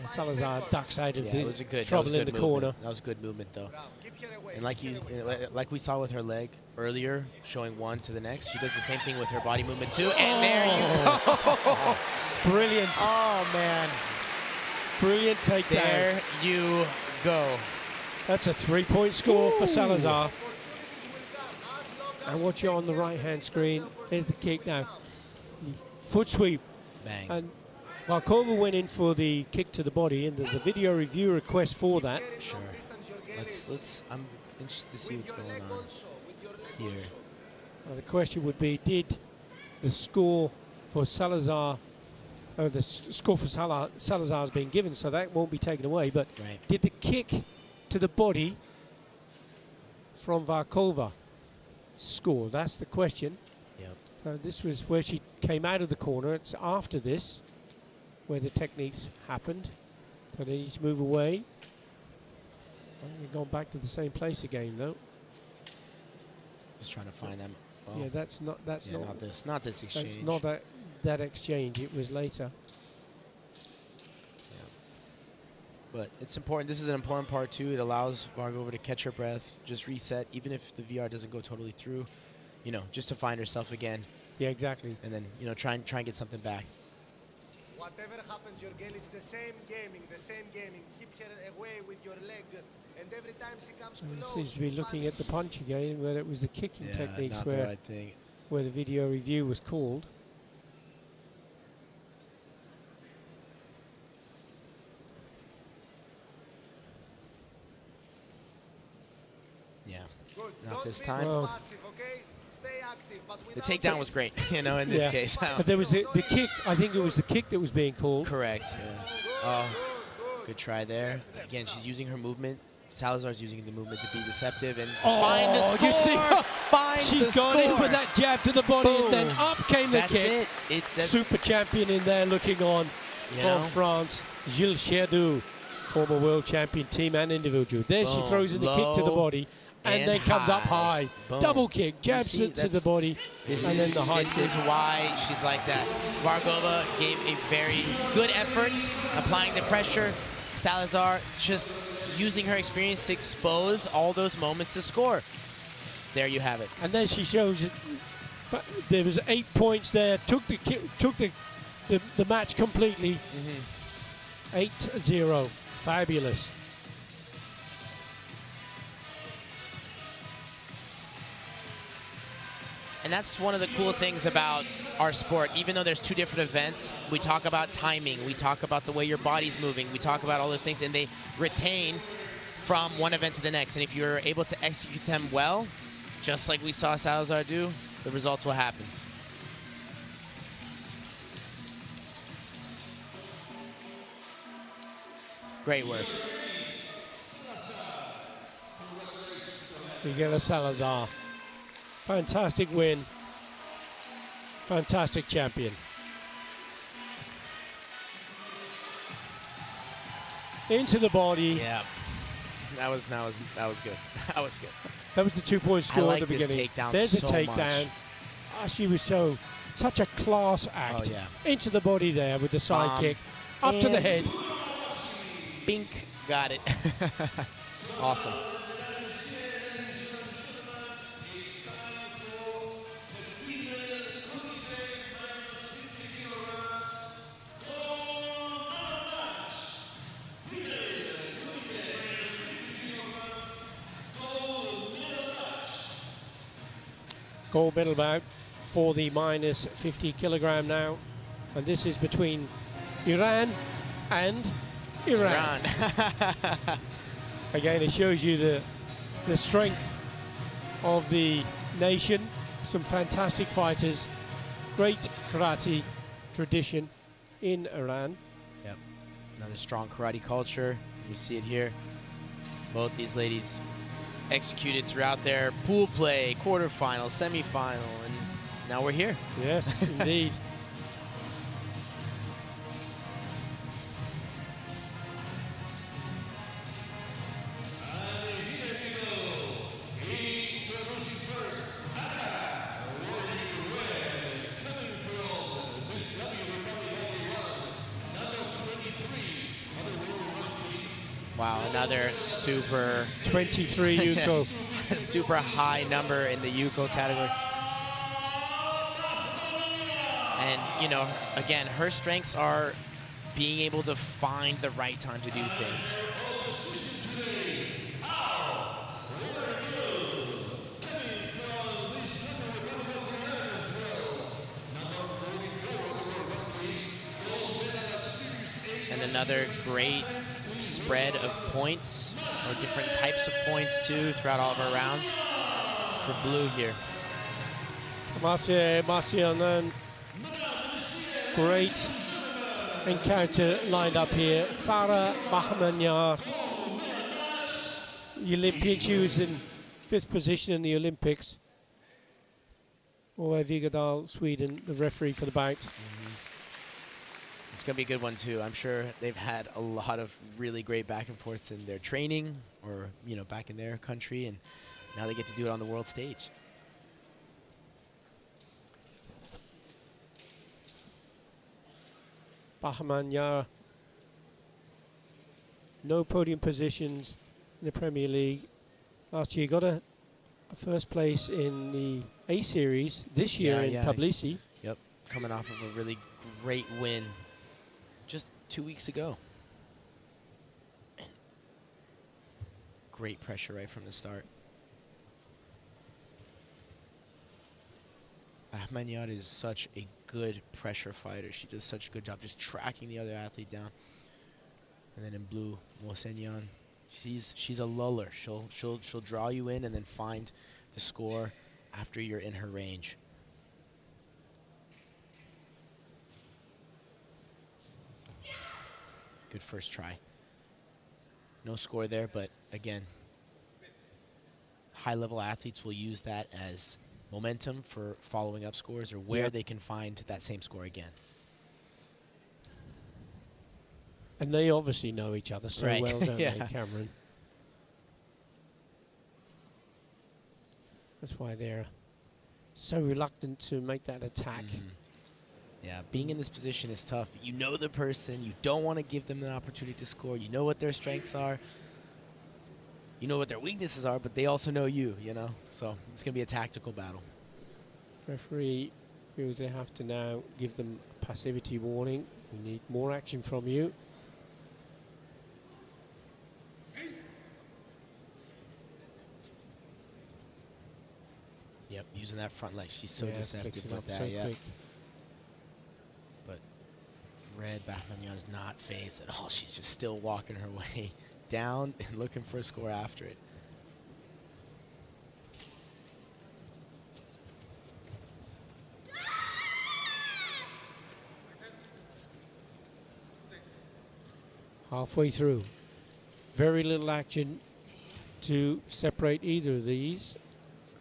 Salazar ducks out of It was a good, trouble in the corner. That was good movement though. And like we saw with her leg earlier, showing one to the next, she does the same thing with her body movement too. And there you go. Brilliant. Oh man. Brilliant takedown. There you go. That's a 3-point score for Salazar. And watch you on the right-hand screen. Here's the kick now. Foot sweep. Bang. And Varkova went in for the kick to the body, and there's a video review request for that. Sure. I'm interested to see what's going on here. Now the question would be, did the score for Salazar, the score for Salazar has been given, so that won't be taken away, but did the kick to the body from Varkova score? That's the question. Yep. This was where she came out of the corner. It's after this where the techniques happened. So they need to move away. We've gone back to the same place again, though. Just trying to find them. Oh. Yeah, that's not this exchange. That's not that exchange. It was later. But it's important. This is an important part too. It allows Vargova to catch her breath, just reset, even if the VR doesn't go totally through. Just to find herself again. Yeah, exactly. And then try and get something back. Whatever happens, your girl is the same gaming, Keep her away with your leg, and every time she comes close. Seems to be looking at the punch again, where it was the kicking techniques not where the right thing. Where the video review was called. Yeah. Good. Not this time. Passive, okay? Stay active, but the takedown was great, in this case. But there was the kick. I think it was the kick that was being called. Correct. Yeah. Good try there. Again, she's using her movement. Salazar's using the movement to be deceptive and find the score. You see, she's gone in with that jab to the body, and then up came the kick. That's super champion in there looking on from France, Gilles Cherdou, former world champion team and individual. There she throws in the kick to the body. And then comes up high. Boom. Double kick, jabs to the body, and then the high kick. This is why she's like that. Vargova gave a very good effort, applying the pressure. Salazar just using her experience to expose all those moments to score. There you have it. And then she shows it. There was 8 points there. Took the match completely. 8-0. Fabulous. And that's one of the cool things about our sport. Even though there's two different events, we talk about timing, we talk about the way your body's moving, we talk about all those things, and they retain from one event to the next. And if you're able to execute them well, just like we saw Salazar do, the results will happen. Great work. Miguel Salazar. Fantastic win. Fantastic champion. Into the body. Yeah. That was good. That was good. That was the 2-point score at the beginning. There's the takedown. She was such a class act. Oh, yeah. Into the body there with the side kick. Up to the head. Bink. Got it. Awesome. Gold medal bout for the minus 50 kilogram now. And this is between Iran and Iran. Again, it shows you the strength of the nation. Some fantastic fighters. Great karate tradition in Iran. Yep. Another strong karate culture. We see it here. Both these ladies executed throughout their pool play, quarterfinal, semifinal, and now we're here. Yes, indeed. Wow, another super 23 Yuko. super high number in the Yuko category. And, you know, again, her strengths are being able to find the right time to do things. And another great spread of points, or different types of points too, throughout all of our rounds for blue here. Marcia, and then great encounter lined up here. Sarah Bahmanyar, the Olympian, she was in 5th position in the Olympics. Ove Vigadal, Sweden, the referee for the bout. It's going to be a good one too. I'm sure they've had a lot of really great back and forths in their training, or, you know, back in their country, and now they get to do it on the world stage. Bahmanyar, no podium positions in the Premier League. Last year got a first place in the A Series. This year in Tbilisi. Yep, coming off of a really great win just 2 weeks ago. And great pressure right from the start. Bahmanyar is such a good pressure fighter. She does such a good job just tracking the other athlete down. And then in blue, Mosenyan, she's a luller. She'll draw you in and then find the score after you're in her range. Good first try. No score there, but again, high-level athletes will use that as momentum for following up scores, or where they can find that same score again. And they obviously know each other so well, don't they, Cameron? That's why they're so reluctant to make that attack. Yeah, being in this position is tough. You know the person. You don't want to give them an opportunity to score. You know what their strengths are. You know what their weaknesses are, but they also know you, you know? So it's going to be a tactical battle. Referee feels they have to now give them a passivity warning. We need more action from you. Yep, using that front leg. She's so deceptive with that, quick. But Red Bahmanyar is not phased at all. She's just still walking her way down and looking for a score after it. Halfway through. Very little action to separate either of these.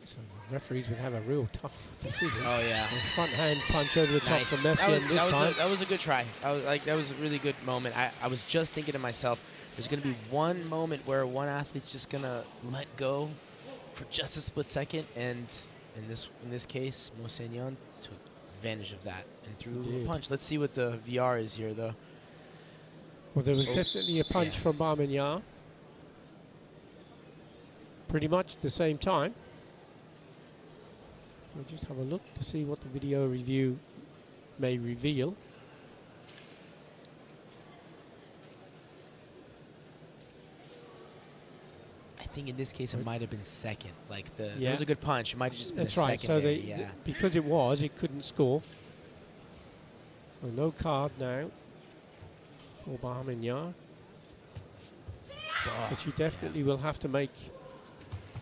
So the referees would have a real tough decision. Oh, yeah. A front hand punch over the top from Messian that was a good try. That was a really good moment. I was just thinking to myself, there's going to be one moment where one athlete's just going to let go for just a split second, and in this case, Mosenyan took advantage of that and threw a punch. Let's see what the VR is here, though. Well, there was definitely a punch from Bahmanyar. Pretty much the same time. We'll just have a look to see what the video review may reveal. I think in this case it might have been second. Like it was a good punch. It might have just been That's a right. second. So because it couldn't score. So no card now for Bahmanyar. But she definitely will have to make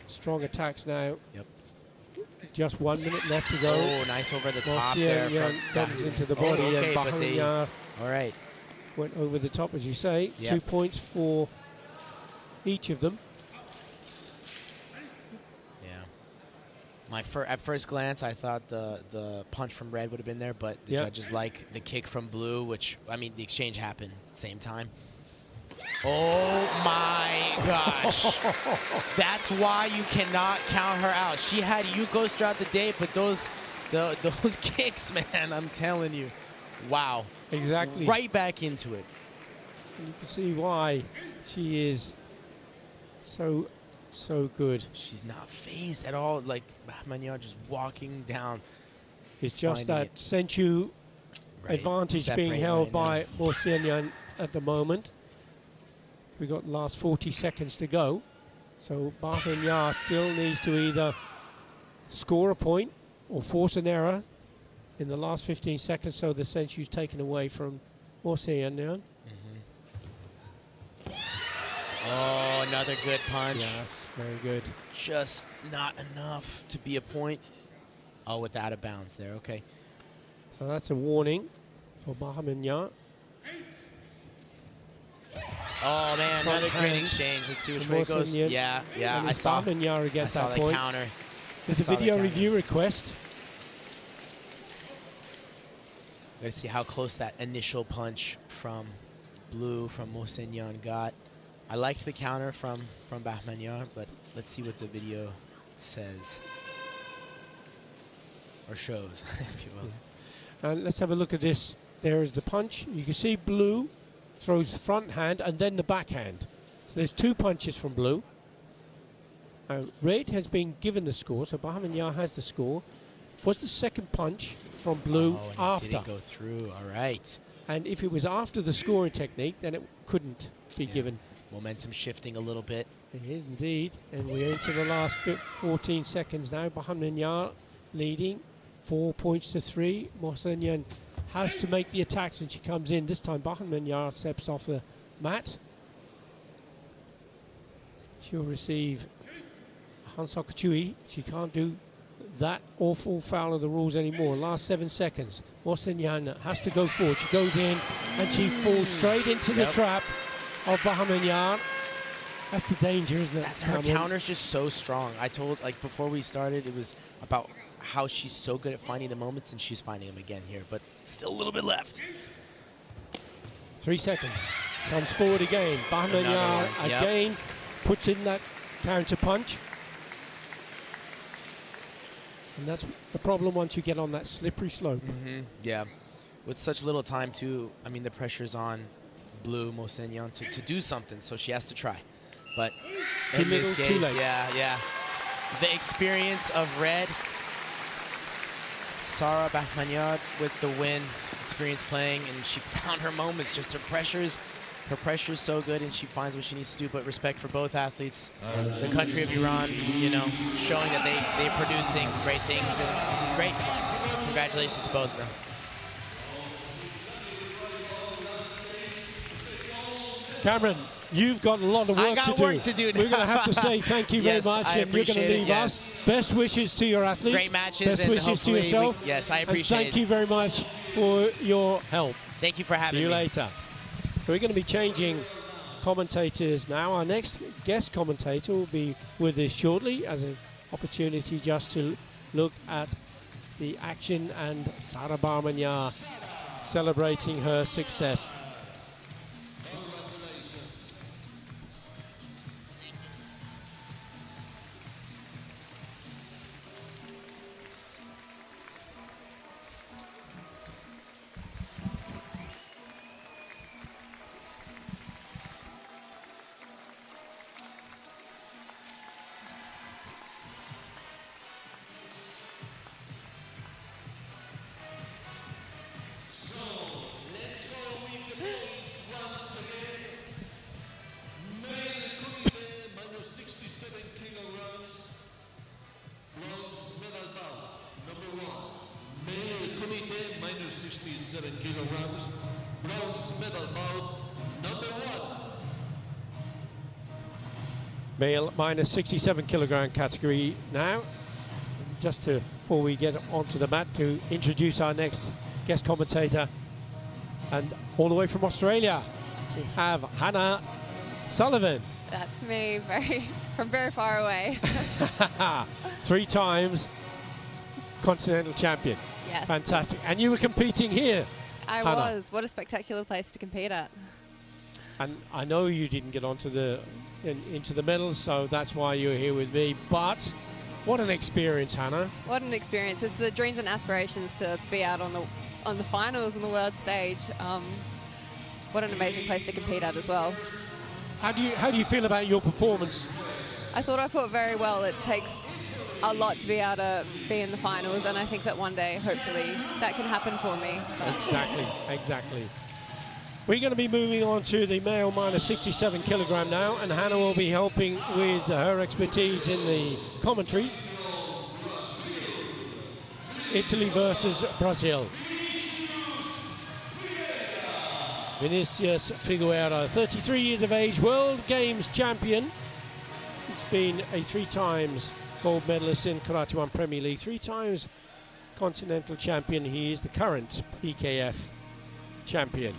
strong attacks now. Yep. Just 1 minute left to go. Oh, nice over the top there. Comes into the body, and Bahmanyar all right, went over the top, as you say. Yep. 2 points for each of them. At first glance, I thought the punch from red would have been there, but the judges like the kick from blue, which, I mean, the exchange happened same time. Oh my gosh. That's why you cannot count her out. She had yukos throughout the day, but those kicks, man, I'm telling you. Wow. Exactly. Right back into it. And you can see why she is so good. She's not phased at all. Like, Bahmanyar just walking down. It's just that Senchu advantage being held by Mosenyan at the moment. We got the last 40 seconds to go. So Bahmanyar still needs to either score a point or force an error in the last 15 seconds, so the Senchu's taken away from Mosenyan. Oh, another good punch. Yes, very good. Just not enough to be a point. Oh, with out of bounds there. Okay. So that's a warning for Bahmanyar. Oh, man, Front another great hand exchange. Let's see which way it goes. Mosenyan. Yeah, And I saw Bahmanyar gets that that point. counter. There's a video review request. Let's see how close that initial punch from blue from Mosenyan got. I liked the counter from Bahmanyar, but let's see what the video says. Or shows, if you will. And let's have a look at this. There is the punch. You can see blue throws the front hand and then the backhand. So there's two punches from blue. Red has been given the score, so Bahmanyar has the score. Was the second punch from blue after? It didn't go through, all right. And if it was after the scoring technique, then it couldn't be given. Momentum shifting a little bit. It is indeed. And we're into the last 14 seconds now. Bahmanyar leading 4 points to 3. Mosenyan has to make the attacks and she comes in. This time Bahmanyar steps off the mat. She'll receive Hansok Chui. She can't do that awful foul of the rules anymore. Last 7 seconds. Mosenyan has to go forward. She goes in and she falls straight into the trap of Bahmanyar. That's the danger, isn't it? Her counter's just so strong. I told, like, before we started, it was about how she's so good at finding the moments, and she's finding them again here, but still a little bit left. 3 seconds. Comes forward again. Bahmanyar again puts in that counter punch. And that's the problem once you get on that slippery slope. Yeah. With such little time, too, I mean, the pressure's on blue Mosenyan to do something, so she has to try. But in this case, the experience of red. Sara Bahmanyar with the win, experience playing, and she found her moments. Just her pressure's so good, and she finds what she needs to do. But respect for both athletes. The country of Iran, you know, showing that they're producing great things, and this is great. Congratulations to both of them. Cameron, you've got a lot of work to do. I got work to do now. We're going to have to say thank you very much, and you're going to leave us. Best wishes to your athletes. Great matches. Best and wishes to yourself. Yes, I appreciate it. Thank you very much for your help. Thank you for having me. See you later. So we're going to be changing commentators now. Our next guest commentator will be with us shortly as an opportunity just to look at the action and Sara Bahmanyar celebrating her success. kilograms, bronze medal bout number 1. Male minus 67 kilogram category now. Just before we get onto the mat to introduce our next guest commentator, and all the way from Australia we have Hannah Sullivan. That's me. Very from very far away. 3 times continental champion. Yes. Fantastic. And you were competing here. I Hannah. was. What a spectacular place to compete at. And I know you didn't get onto into the medals, so that's why you're here with me. But what an experience, Hannah. What an experience. It's the dreams and aspirations to be out on the finals on the world stage. What an amazing place to compete at as well. How do you feel about your performance? I thought I fought very well. It takes a lot to be able to be in the finals, and I think that one day, hopefully, that can happen for me. Exactly. We're going to be moving on to the male minus 67 kilogram now, and Hannah will be helping with her expertise in the commentary. Italy versus Brazil. Vinicius Figueira, 33 years of age, World Games champion. He's been a 3 times gold medalist in Karate1 Premier League, 3 times continental champion. He is the current PKF champion.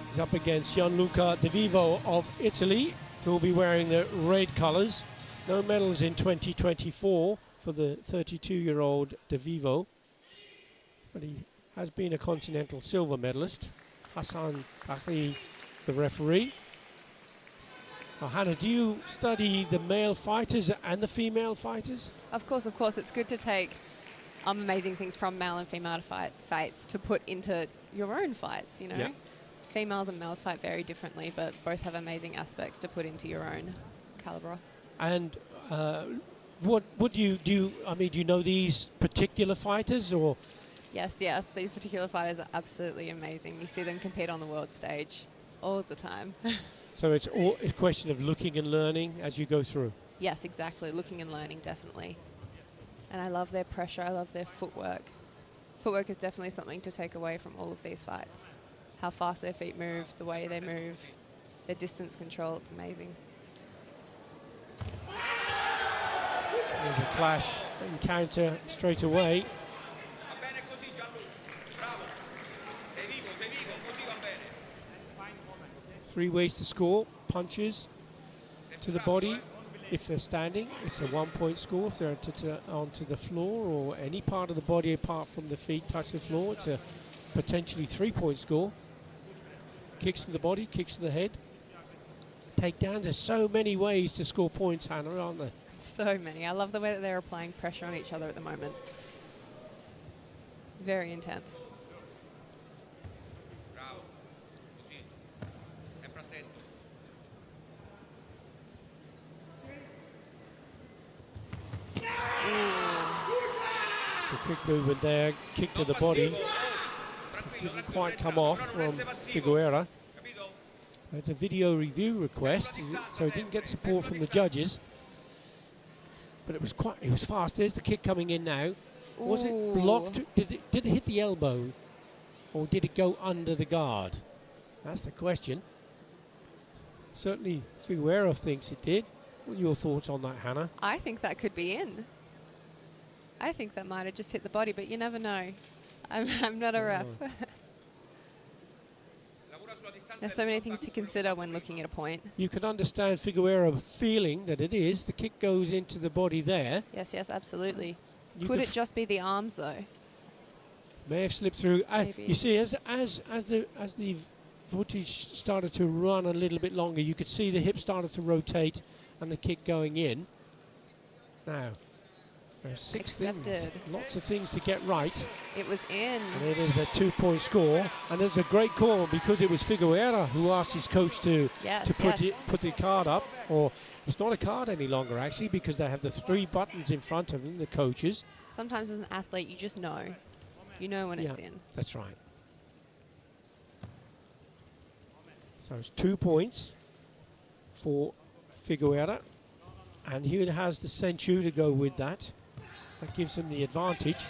He's up against Gianluca De Vivo of Italy, who will be wearing the red colours. No medals in 2024 for the 32-year-old De Vivo, but he has been a continental silver medalist. Hassan Bakri, the referee. Now, Hannah, do you study the male fighters and the female fighters? Of course. It's good to take amazing things from male and female fights to put into your own fights, you know? Yeah. Females and males fight very differently, but both have amazing aspects to put into your own calibre. And what do you I mean, do you know these particular fighters, or? Yes, these particular fighters are absolutely amazing. You see them compete on the world stage all the time. So it's a question of looking and learning as you go through. Yes, exactly. Looking and learning, definitely. And I love their pressure. I love their footwork. Footwork is definitely something to take away from all of these fights. How fast their feet move, the way they move, their distance control. It's amazing. There's a clash encounter straight away. 3 ways to score: punches to the body. If they're standing, it's a 1-point score. If they're onto the floor or any part of the body apart from the feet touch the floor, it's a potentially 3-point score. Kicks to the body, kicks to the head. Takedowns. There's so many ways to score points, Hannah, aren't there? So many. I love the way that they're applying pressure on each other at the moment. Very intense. The quick movement there, kick to the body. Didn't quite come off from Figueira. It's a video review request, so he didn't get support from the judges. But it was fast. There's the kick coming in now. Was it blocked? Did it hit the elbow, or did it go under the guard? That's the question. Certainly Figueira thinks it did. What are your thoughts on that, Hannah? I think that could be in. I think that might have just hit the body, but you never know. I'm not a ref. There's so many things to consider when looking at a point. You can understand Figueira feeling that it is. The kick goes into the body there. Yes, absolutely. You Could it just be the arms, though? May have slipped through. You see, as the footage started to run a little bit longer, you could see the hip started to rotate and the kick going in. Now, there's 6 things, lots of things to get right. It was in. And it is a 2-point score. And it's a great call because it was Figueira who asked his coach to put the card up. Or it's not a card any longer, actually, because they have the 3 buttons in front of them, the coaches. Sometimes as an athlete, you just know. You know when it's in. That's right. So it's 2 points for Figueira. And he has the senchu to go with that. That gives him the advantage.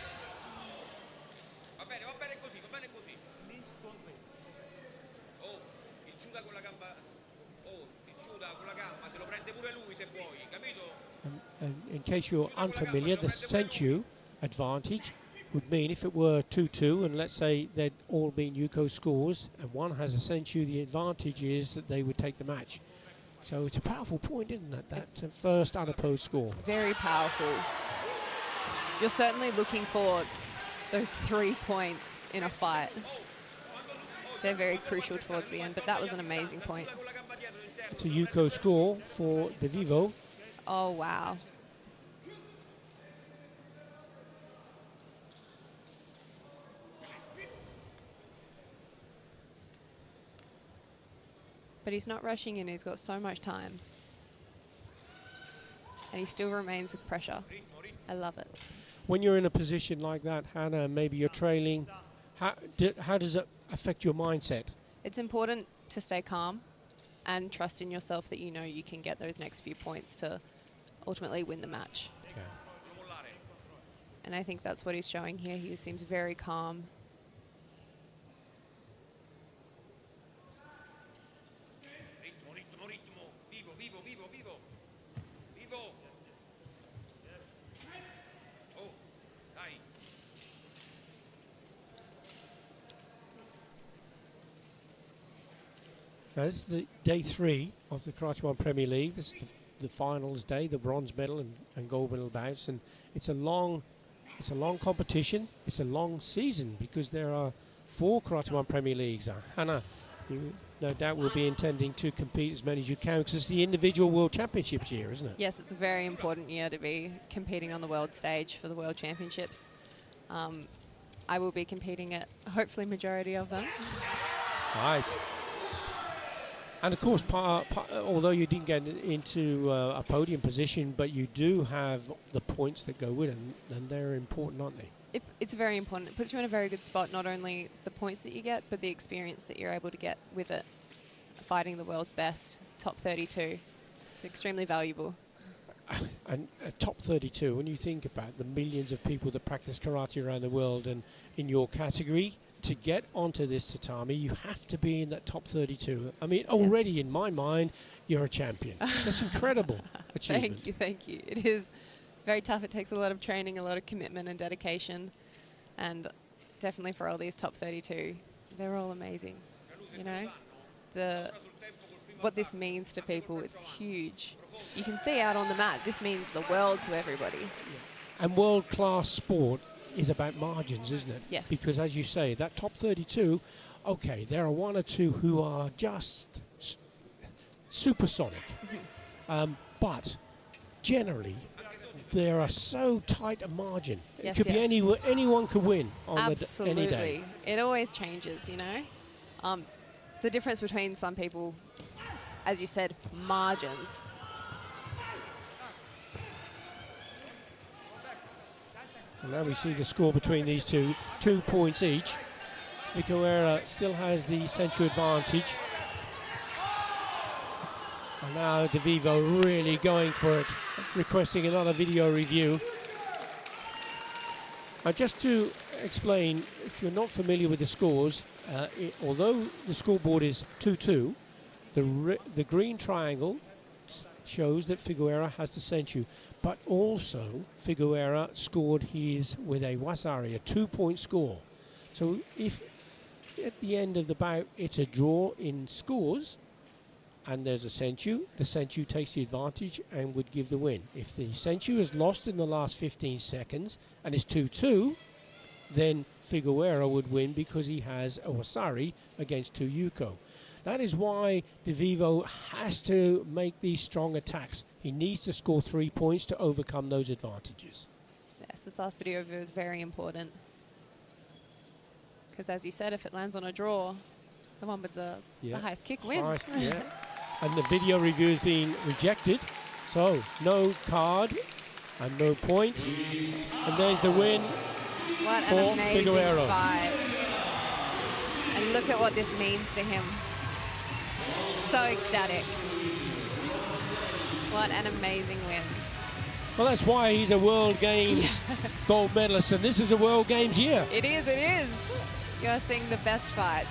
And in case you're unfamiliar, the senchu advantage would mean if it were 2-2 and let's say they'd all been Yuko scores and one has a senchu, the advantage is that they would take the match. So it's a powerful point, isn't it? That first unopposed score. Very powerful. You're certainly looking for those 3 points in a fight. They're very crucial towards the end, but that was an amazing point. It's a Yuko score for De Vivo. Oh, wow. But he's not rushing in. He's got so much time. And he still remains with pressure. I love it. When you're in a position like that, Hannah, maybe you're trailing, how does it affect your mindset? It's important to stay calm and trust in yourself that you know you can get those next few points to ultimately win the match. Okay. And I think that's what he's showing here. He seems very calm. Now, this is the day 3 of the Karate1 Premier League. This is the finals day, the bronze medal and gold medal bouts, and it's a long competition. It's a long season because there are 4 Karate1 Premier Leagues. Hannah, you no doubt will be intending to compete as many as you can because it's the individual world championships year, isn't it? Yes, it's a very important year to be competing on the world stage for the world championships. I will be competing at hopefully majority of them. Right. And of course, although you didn't get into a podium position, but you do have the points that go with it, and they're important, aren't they? It's very important. It puts you in a very good spot, not only the points that you get, but the experience that you're able to get with it. Fighting the world's best, top 32. It's extremely valuable. And top 32, when you think about the millions of people that practice karate around the world, and in your category, to get onto this tatami, you have to be in that top 32. I mean, already in my mind, you're a champion. That's incredible achievement. Thank you. It is very tough. It takes a lot of training, a lot of commitment and dedication. And definitely for all these top 32, they're all amazing. You know, what this means to people, it's huge. You can see out on the mat, this means the world to everybody. Yeah. And world-class sport is about margins, isn't it? Yes. Because as you say, that top 32, okay, there are 1 or 2 who are just supersonic. But generally, there are so tight a margin. Yes, it could be anyone could win on Absolutely. any day. It always changes, you know. The difference between some people, as you said, margins. And now we see the score between these two, 2 points each. Figueroa still has the central advantage. And now De Vivo really going for it, requesting another video review. Now just to explain, if you're not familiar with the scores, although the scoreboard is 2-2, the green triangle shows that Figueroa has the senchu, but also Figueroa scored his with a wasari, a 2-point score. So if at the end of the bout it's a draw in scores and there's a senchu, the senchu takes the advantage and would give the win. If the senchu is lost in the last 15 seconds and it's 2-2, then Figueroa would win because he has a wasari against 2 Yuko. That is why De Vivo has to make these strong attacks. He needs to score 3 points to overcome those advantages. Yes, this last video review is very important. Because as you said, if it lands on a draw, the one with the highest kick wins. Yeah. And the video review is being rejected. So no card and no point. And there's the win what for an amazing Figueroa. fight. And look at what this means to him. So ecstatic. What an amazing win. Well, that's why he's a World Games gold medalist, and this is a World Games year. It is, it is. You're seeing the best fights.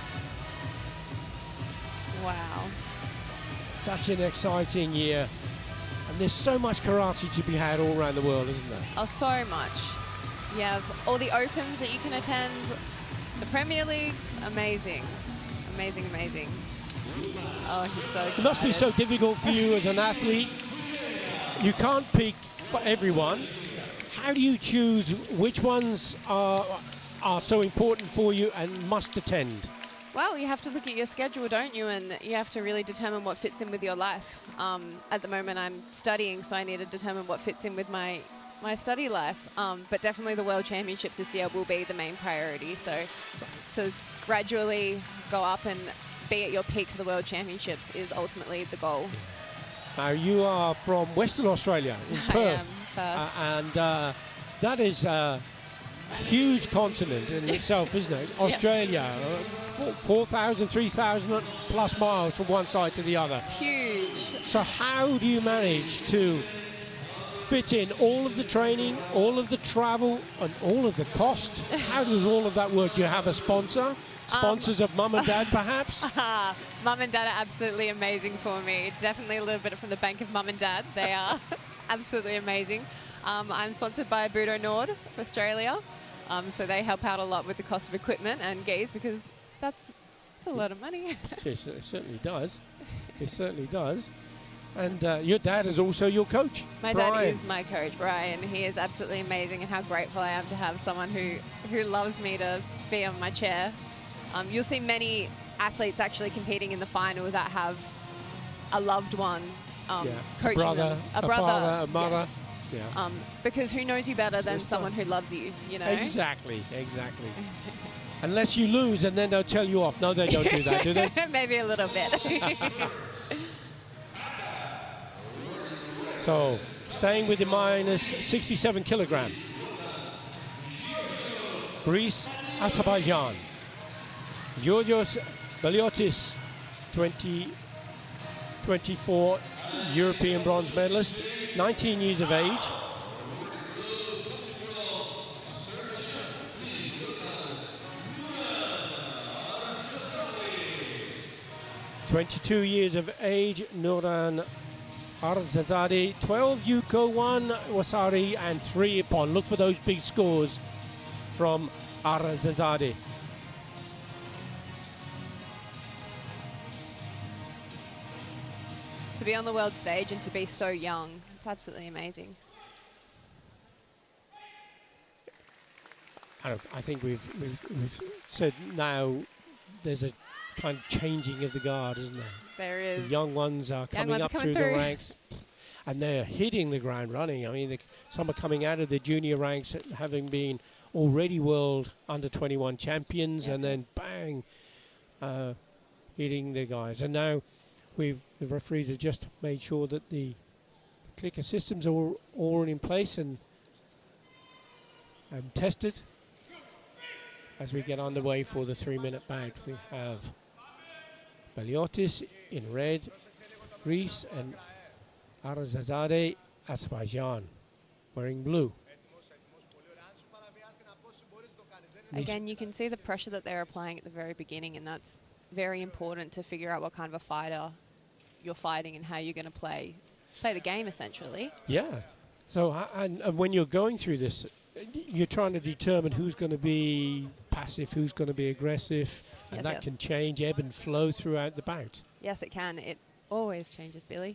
Wow. Such an exciting year. And there's so much karate to be had all around the world, isn't there? Oh, so much. You have all the opens that you can attend, the Premier Leagues, amazing. Amazing, amazing. Oh, he's so excited. It must be so difficult for you as an athlete. You can't peak for everyone. How do you choose which ones are so important for you and must attend? Well, you have to look at your schedule, don't you? And you have to really determine what fits in with your life. At the moment, I'm studying, so I need to determine what fits in with my study life. But definitely the World Championships this year will be the main priority. So to gradually go up and be at your peak for the World Championships is ultimately the goal. Now, you are from Western Australia, in Perth. I am, Perth. And that is a huge continent in itself, isn't it? Australia, 4,000, 3,000 plus miles from one side to the other. Huge. So how do you manage to fit in all of the training, all of the travel, and all of the cost? How does all of that work? Do you have a sponsor? Sponsors of mum and dad, perhaps? Mum and dad are absolutely amazing for me. Definitely a little bit from the bank of mum and dad. They are absolutely amazing. I'm sponsored by Budo Nord for Australia. So they help out a lot with the cost of equipment and geese because that's a lot of money. Yes, it certainly does. It certainly does. And your dad is also your coach, My Brian. dad is my coach, Brian. He is absolutely amazing, and how grateful I am to have someone who loves me to be on my chair. You'll see many athletes actually competing in the final that have a loved one coaching them. A father, a mother. Yes. Yeah. Because who knows you better than Sister. someone who loves you, you know? Exactly. Unless you lose and then they'll tell you off. No, they don't do that, do they? Maybe a little bit. So, staying with the minus 67 kilogram. Greece, Azerbaijan. Georgios Baliotis, 2024 European bronze medalist, 19 years of age. (22 years of age), Nuran Arzazade, 12 Yuko, 1 Wasari, and 3 Ippon. Look for those big scores from Arzazade. To be on the world stage and to be so young, it's absolutely amazing. I think we've said now there's a kind of changing of the guard, isn't there? There The is. young ones are coming up through the ranks, and they're hitting the ground running. I mean, some are coming out of the junior ranks having been already world under-21 champions, Yes, and then bang, hitting the guys. And now the referees have just made sure that the clicker systems are all in place and tested. As we get underway for the 3-minute bout, we have Baliotis in red, Greece, and Arzazade, Azerbaijan, wearing blue. Again, you can see the pressure that they're applying at the very beginning, and that's very important to figure out what kind of a fighter you're fighting and how you're going to play the game, essentially. Yeah. So, and when you're going through this, you're trying to determine who's going to be passive, who's going to be aggressive, and Yes, that yes. can change, ebb and flow throughout the bout. Yes, it can. It always changes, Billy.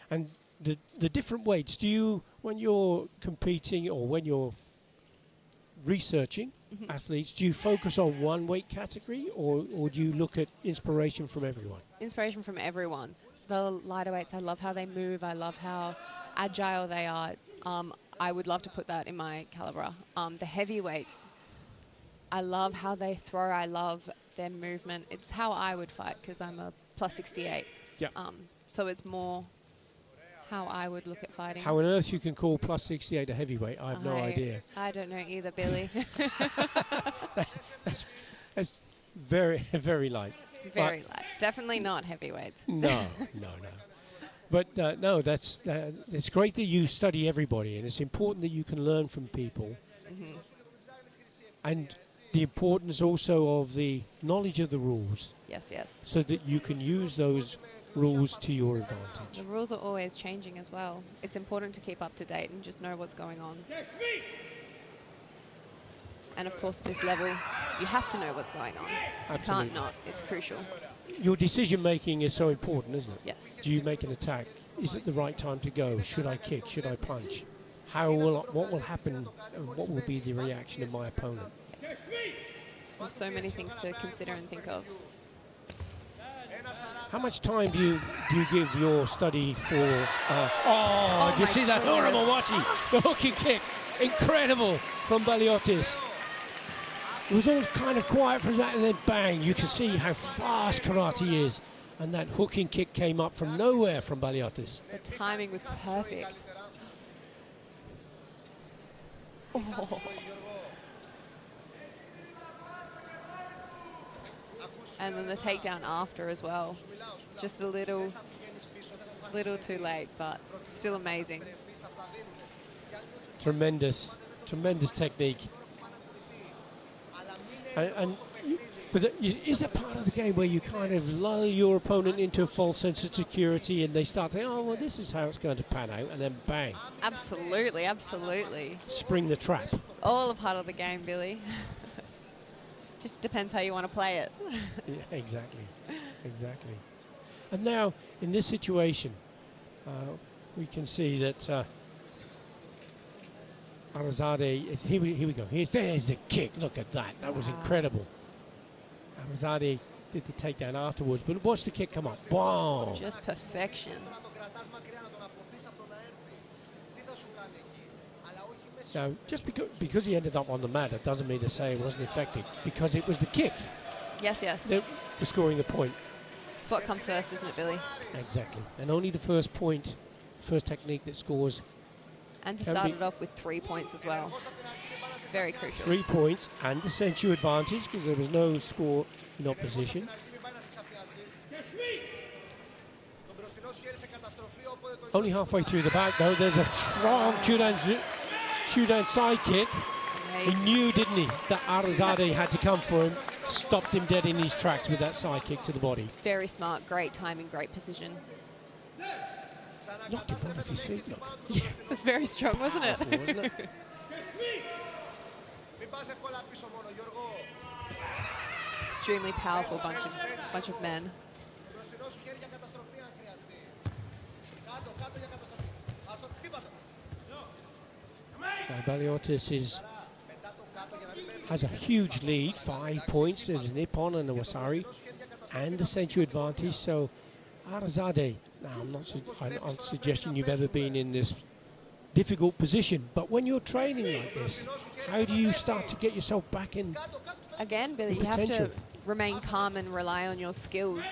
And the different weights, do you, when you're competing or when you're researching athletes, do you focus on one weight category or do you look at inspiration from everyone? Inspiration from everyone. The lighter weights, I love how they move. I love how agile they are. I would love to put that in my caliber. The heavyweights, I love how they throw. I love their movement. It's how I would fight because I'm a plus 68. Yeah. So it's more how I would look at fighting. How on earth you can call plus 68 a heavyweight, I have no idea. I don't know either, Billy. That's very, very light. Very light. Definitely not heavyweights. No. But no, it's great that you study everybody, and it's important that you can learn from people. And the importance also of the knowledge of the rules, Yes. so that you can use those rules to your advantage. The rules are always changing as well. It's important to keep up to date and just know what's going on. And of course, at this level, you have to know what's going on. Absolutely. You can't not. It's crucial. Your decision making is so important, isn't it? Yes. Do you make an attack? Is it the right time to go? Should I kick? Should I punch? What will happen? And what will be the reaction of my opponent? There's so many things to consider and think of. How much time do you give your study for? Did you my see that goodness. horrible watching? The hooking kick, incredible from Baliotis. It was all kind of quiet for that, and then bang! You can see how fast karate is, and that hooking kick came up from nowhere from Baliotis. The timing was perfect. Oh. And then the takedown after as well. Just a little too late, but still amazing. Tremendous technique. But is there part of the game where you kind of lull your opponent into a false sense of security and they start saying, oh, well, this is how it's going to pan out, and then bang. Absolutely, absolutely. Spring the trap. It's all a part of the game, Billy. Just depends how you want to play it. Yeah, exactly. And now, in this situation, we can see that Arazade is, here we go. There's the kick. Look at that. That was incredible. Arazade did the takedown afterwards, but watch the kick come up. Wow. Just perfection. Now, just because he ended up on the mat, it doesn't mean to say it wasn't effective, because it was the kick Yes. that was scoring the point. It's what comes first, isn't it, Billy? Exactly. And only the first technique that scores. And to Can start be- it off with 3 points as well. Very crucial. 3 points and the Sensu advantage, because there was no score in opposition. Only halfway through the back, though, there's a strong Chudan side kick. He Amazing. knew, didn't he, that Arazade had to come for him, stopped him dead in his tracks with that side kick to the body. Very smart, great timing, great precision. Knocked him out of his feet, look. It was very strong, wasn't it? Powerful, wasn't it? Extremely powerful bunch of men. Now Baliotis has a huge lead, 5 points. There's Nippon and the Wasari, and the Sensu advantage. So Arazade, now I'm not suggesting you've ever been in this difficult position, but when you're training like this, how do you start to get yourself back in? Again, Billy, The you have to potential. remain calm and rely on your skills,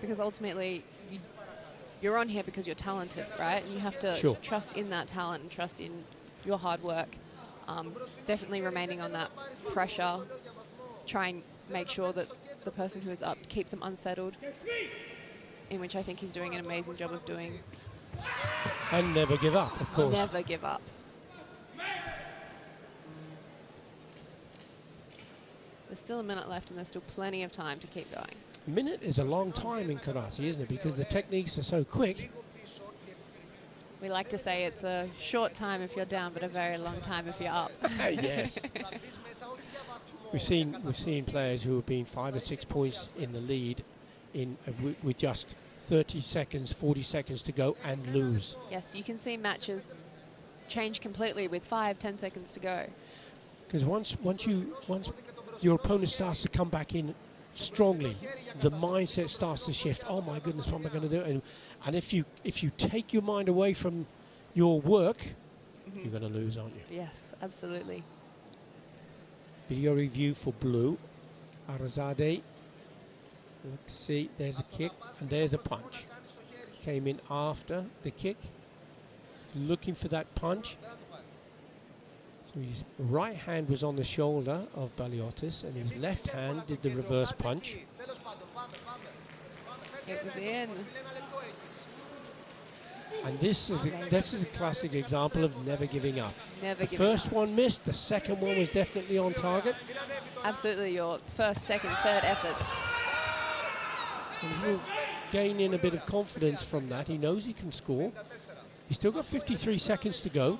because ultimately you're on here because you're talented, right? And you have to Sure. trust in that talent and trust in your hard work. Definitely remaining on that pressure. Try and make sure that the person who is up, keep them unsettled, in which I think he's doing an amazing job of doing. And never give up, of course. Never give up. There's still a minute left and there's still plenty of time to keep going. A minute is a long time in karate, isn't it? Because the techniques are so quick. We like to say it's a short time if you're down, but a very long time if you're up. Yes. We've seen players who have been 5 or 6 points in the lead with just 30 seconds, 40 seconds to go and lose. Yes, you can see matches change completely with 5-10 seconds to go. Because once your opponent starts to come back in strongly, the mindset starts to shift. Oh my goodness, what am I going to do? And if you take your mind away from your work, you're going to lose, aren't you? Yes, absolutely. Video review for blue. Arazade. Look to see, there's a kick and there's a punch. Came in after the kick. Looking for that punch. So his right hand was on the shoulder of Baliotis and his left hand did the reverse punch. It was in. And this is a classic example of never giving up. Never The giving first up. one missed, the second one was definitely on target. Absolutely, your first, second, third efforts. And gaining a bit of confidence from that. He knows he can score. He's still got 53 seconds to go.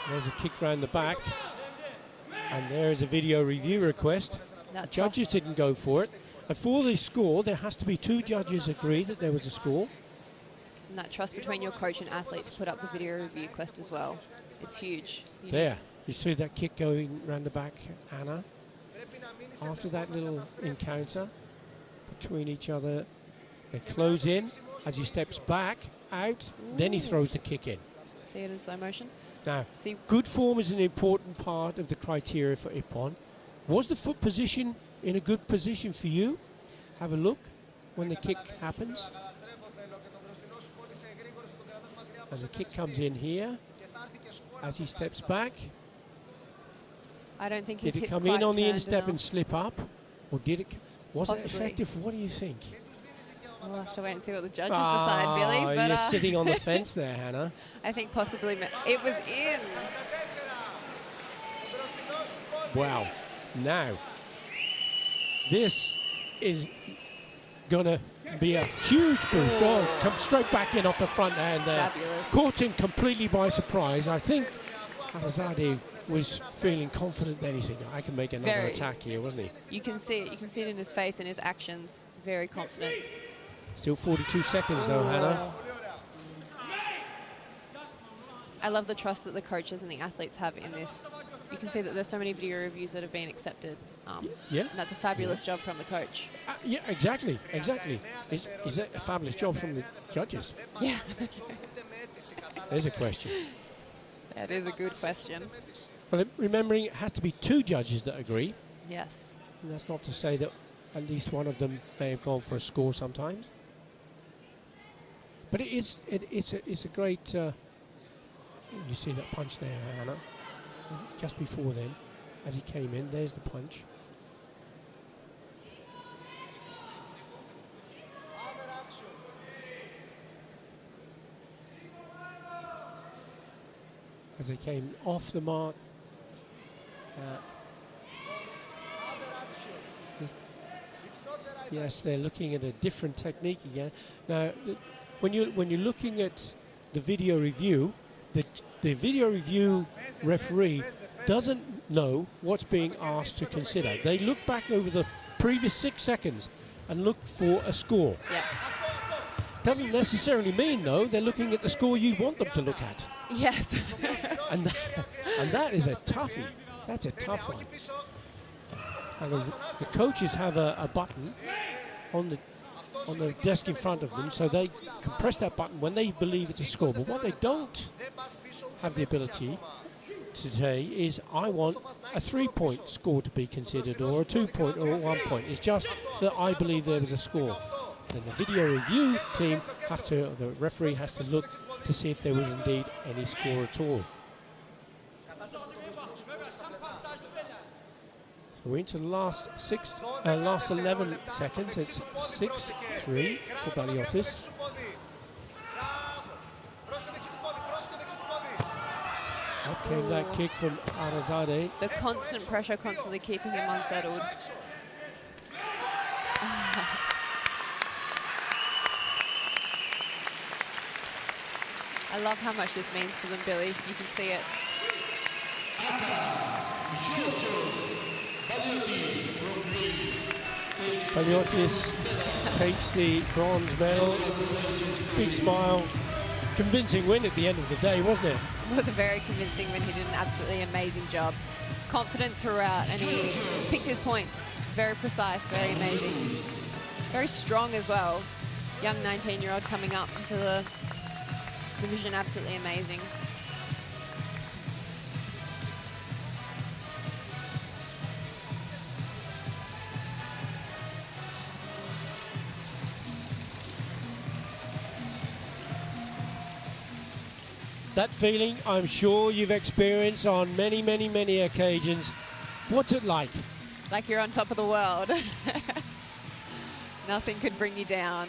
There's a kick round the back. And there's a video review request. The judges didn't go for it. And for the score, there has to be 2 judges agree that there was a score. And that trust between your coach and athlete to put up the video review request as well. It's huge. There. You see that kick going round the back, Anna. After that little encounter between each other, they close in as he steps back, out, then he throws the kick in. See it in slow motion? Now, See, good form is an important part of the criteria for Ippon. Was the foot position in a good position for you? Have a look when the kick happens. And the kick comes in here as he steps back. I don't think his Did it hips come quite in on the turned instep enough. and slip up? Or did it? Was it Possibly. effective? What do you think? We'll have to wait and see what the judges decide, Billy. But You're sitting on the fence there, Hannah. I think possibly it was in. Wow. Now, this is going to be a huge boost. Oh, come straight back in off the front hand there. Fabulous. Caught him completely by surprise. I think Arazade was feeling confident then. He said, I can make another Very. attack here, wasn't he? You can see it. You can see it in his face and his actions. Very confident. Still 42 seconds though, Hannah. I love the trust that the coaches and the athletes have in this. You can see that there's so many video reviews that have been accepted. Yeah. And that's a fabulous job from the coach. Yeah, exactly. Is that a fabulous job from the judges? Yeah. There's a question. That is a good question. Well, remembering it has to be 2 judges that agree. Yes. And that's not to say that at least one of them may have gone for a score sometimes. But it's a great. You see that punch there, Anna? Just before then, as he came in, there's the punch. As they came off the mark. Yes, they're looking at a different technique again. Now, when you're looking at the video review, the video review referee doesn't know what's being asked to consider. They look back over the previous 6 seconds and look for a score. Yes. Doesn't necessarily mean, though, they're looking at the score you want them to look at. Yes. And that is a toughie. That's a tough one. And the coaches have a button on the desk in front of them, so they can press that button when they believe it's a score. But what they don't have the ability to say is, I want a 3-point score to be considered, or a 2-point, or a 1 point. It's just that I believe there was a score. Then the video review team the referee has to look to see if there was indeed any score at all. So we're into the last 11 seconds. It's 6-3 for Baliotis. Up came that kick from Arazade. The constant pressure, constantly keeping him unsettled. I love how much this means to them, Billy. You can see it. Baliotis takes the bronze medal. Big smile. Convincing win at the end of the day, wasn't it? It was a very convincing win. He did an absolutely amazing job. Confident throughout, and he picked his points. Very precise, very amazing. Very strong as well. Young 19-year-old coming up into the division, absolutely amazing. That feeling, I'm sure you've experienced on many, many, many occasions. What's it like? Like you're on top of the world. Nothing could bring you down.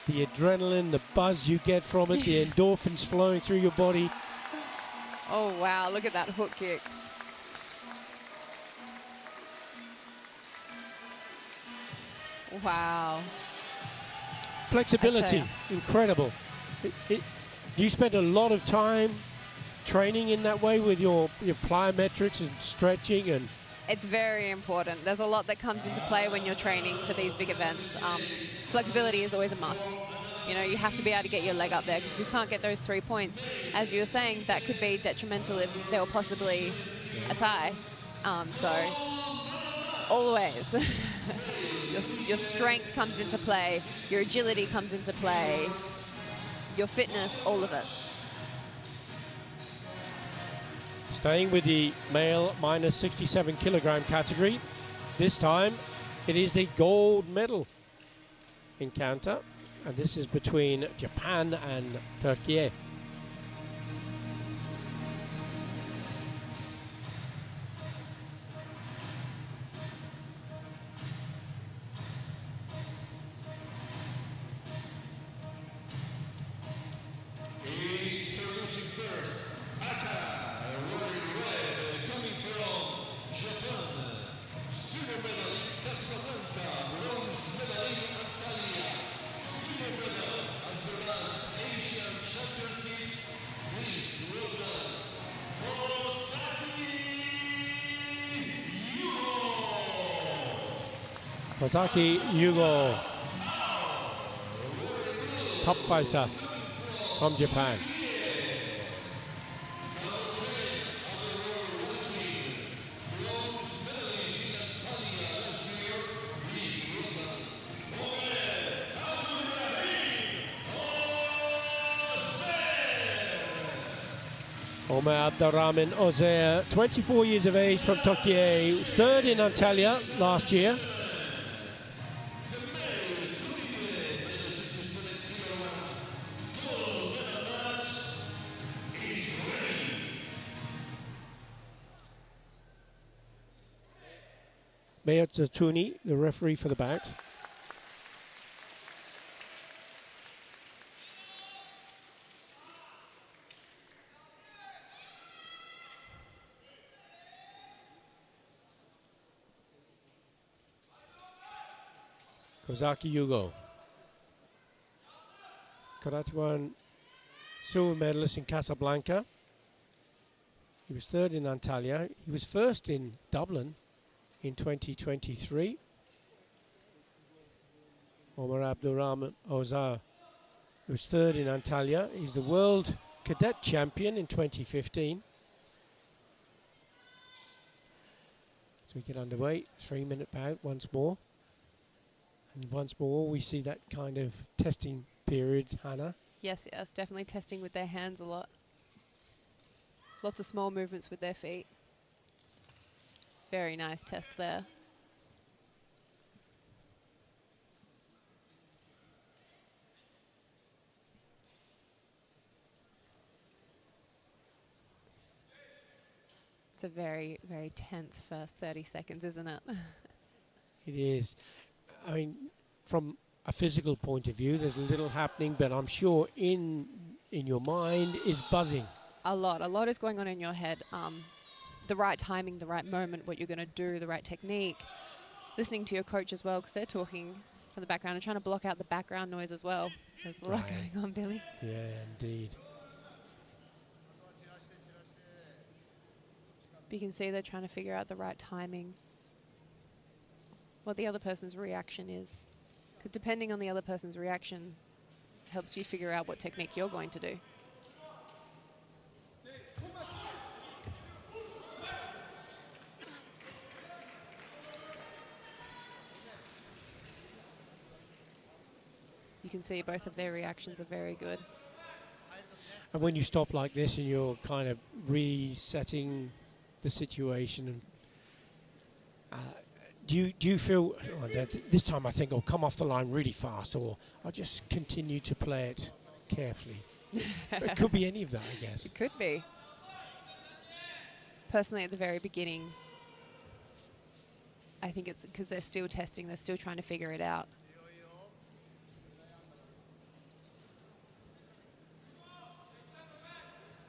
The adrenaline, the buzz you get from it, the endorphins flowing through your body. Oh, wow, look at that hook kick. Wow. Flexibility, incredible. You spend a lot of time training in that way with your plyometrics and stretching and... It's very important. There's a lot that comes into play when you're training for these big events. Flexibility is always a must. You know, you have to be able to get your leg up there, because if you can't get those 3 points, as you were saying, that could be detrimental if there were possibly a tie. So always, your strength comes into play, your agility comes into play, your fitness, all of it. Staying with the male minus 67 kilogram category, this time it is the gold medal encounter, and this is between Japan and Turkey. Kozaki Yugo, top fighter from Japan. Omer Abdurrahman Ozair, 24 years of age from Tokyo, he was third in Antalya last year. Mayotsutuni, the referee for the bout. Kozaki Yugo, Karate1 silver medalist in Casablanca. He was third in Antalya. He was first in Dublin in 2023. Omer Abdurrahman Ozair was third in Antalya. He's the world cadet champion in 2015. So we get underway, 3-minute bout once more. And once more we see that kind of testing period, Hannah. Yes, yes, definitely testing with their hands a lot. Lots of small movements with their feet. Very nice test there. It's a very, very tense first 30 seconds, isn't it? It is. I mean, from a physical point of view, there's a little happening, but I'm sure in your mind is buzzing. A lot is going on in your head. The right timing, the right moment, what you're going to do, the right technique. Listening to your coach as well, because they're talking from the background and trying to block out the background noise as well. There's a lot going on, Billy. Yeah, indeed. But you can see they're trying to figure out the right timing, what the other person's reaction is. Because depending on the other person's reaction, helps you figure out what technique you're going to do. You can see both of their reactions are very good. And when you stop like this and you're kind of resetting the situation, do you feel, oh, that this time I think I'll come off the line really fast, or I'll just continue to play it carefully? It could be any of that, I guess. It could be. Personally, at the very beginning, I think it's because they're still testing, they're still trying to figure it out.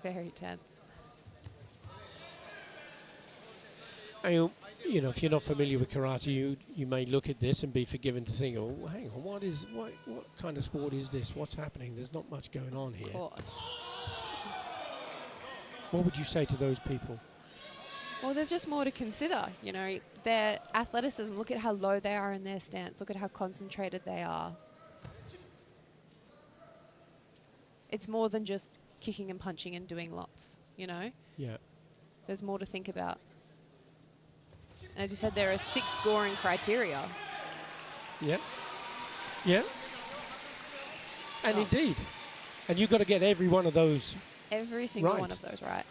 Very tense. And, you know, if you're not familiar with karate, you may look at this and be forgiven to think, oh, hang on, what kind of sport is this? What's happening? There's not much going on here. Of course. What would you say to those people? Well, there's just more to consider. You know, their athleticism, look at how low they are in their stance. Look at how concentrated they are. It's more than just kicking and punching and doing lots, you know? Yeah. There's more to think about. And as you said, there are 6 scoring criteria. Yeah. Yeah. And indeed. And you've got to get every one of those Every single right one of those, right?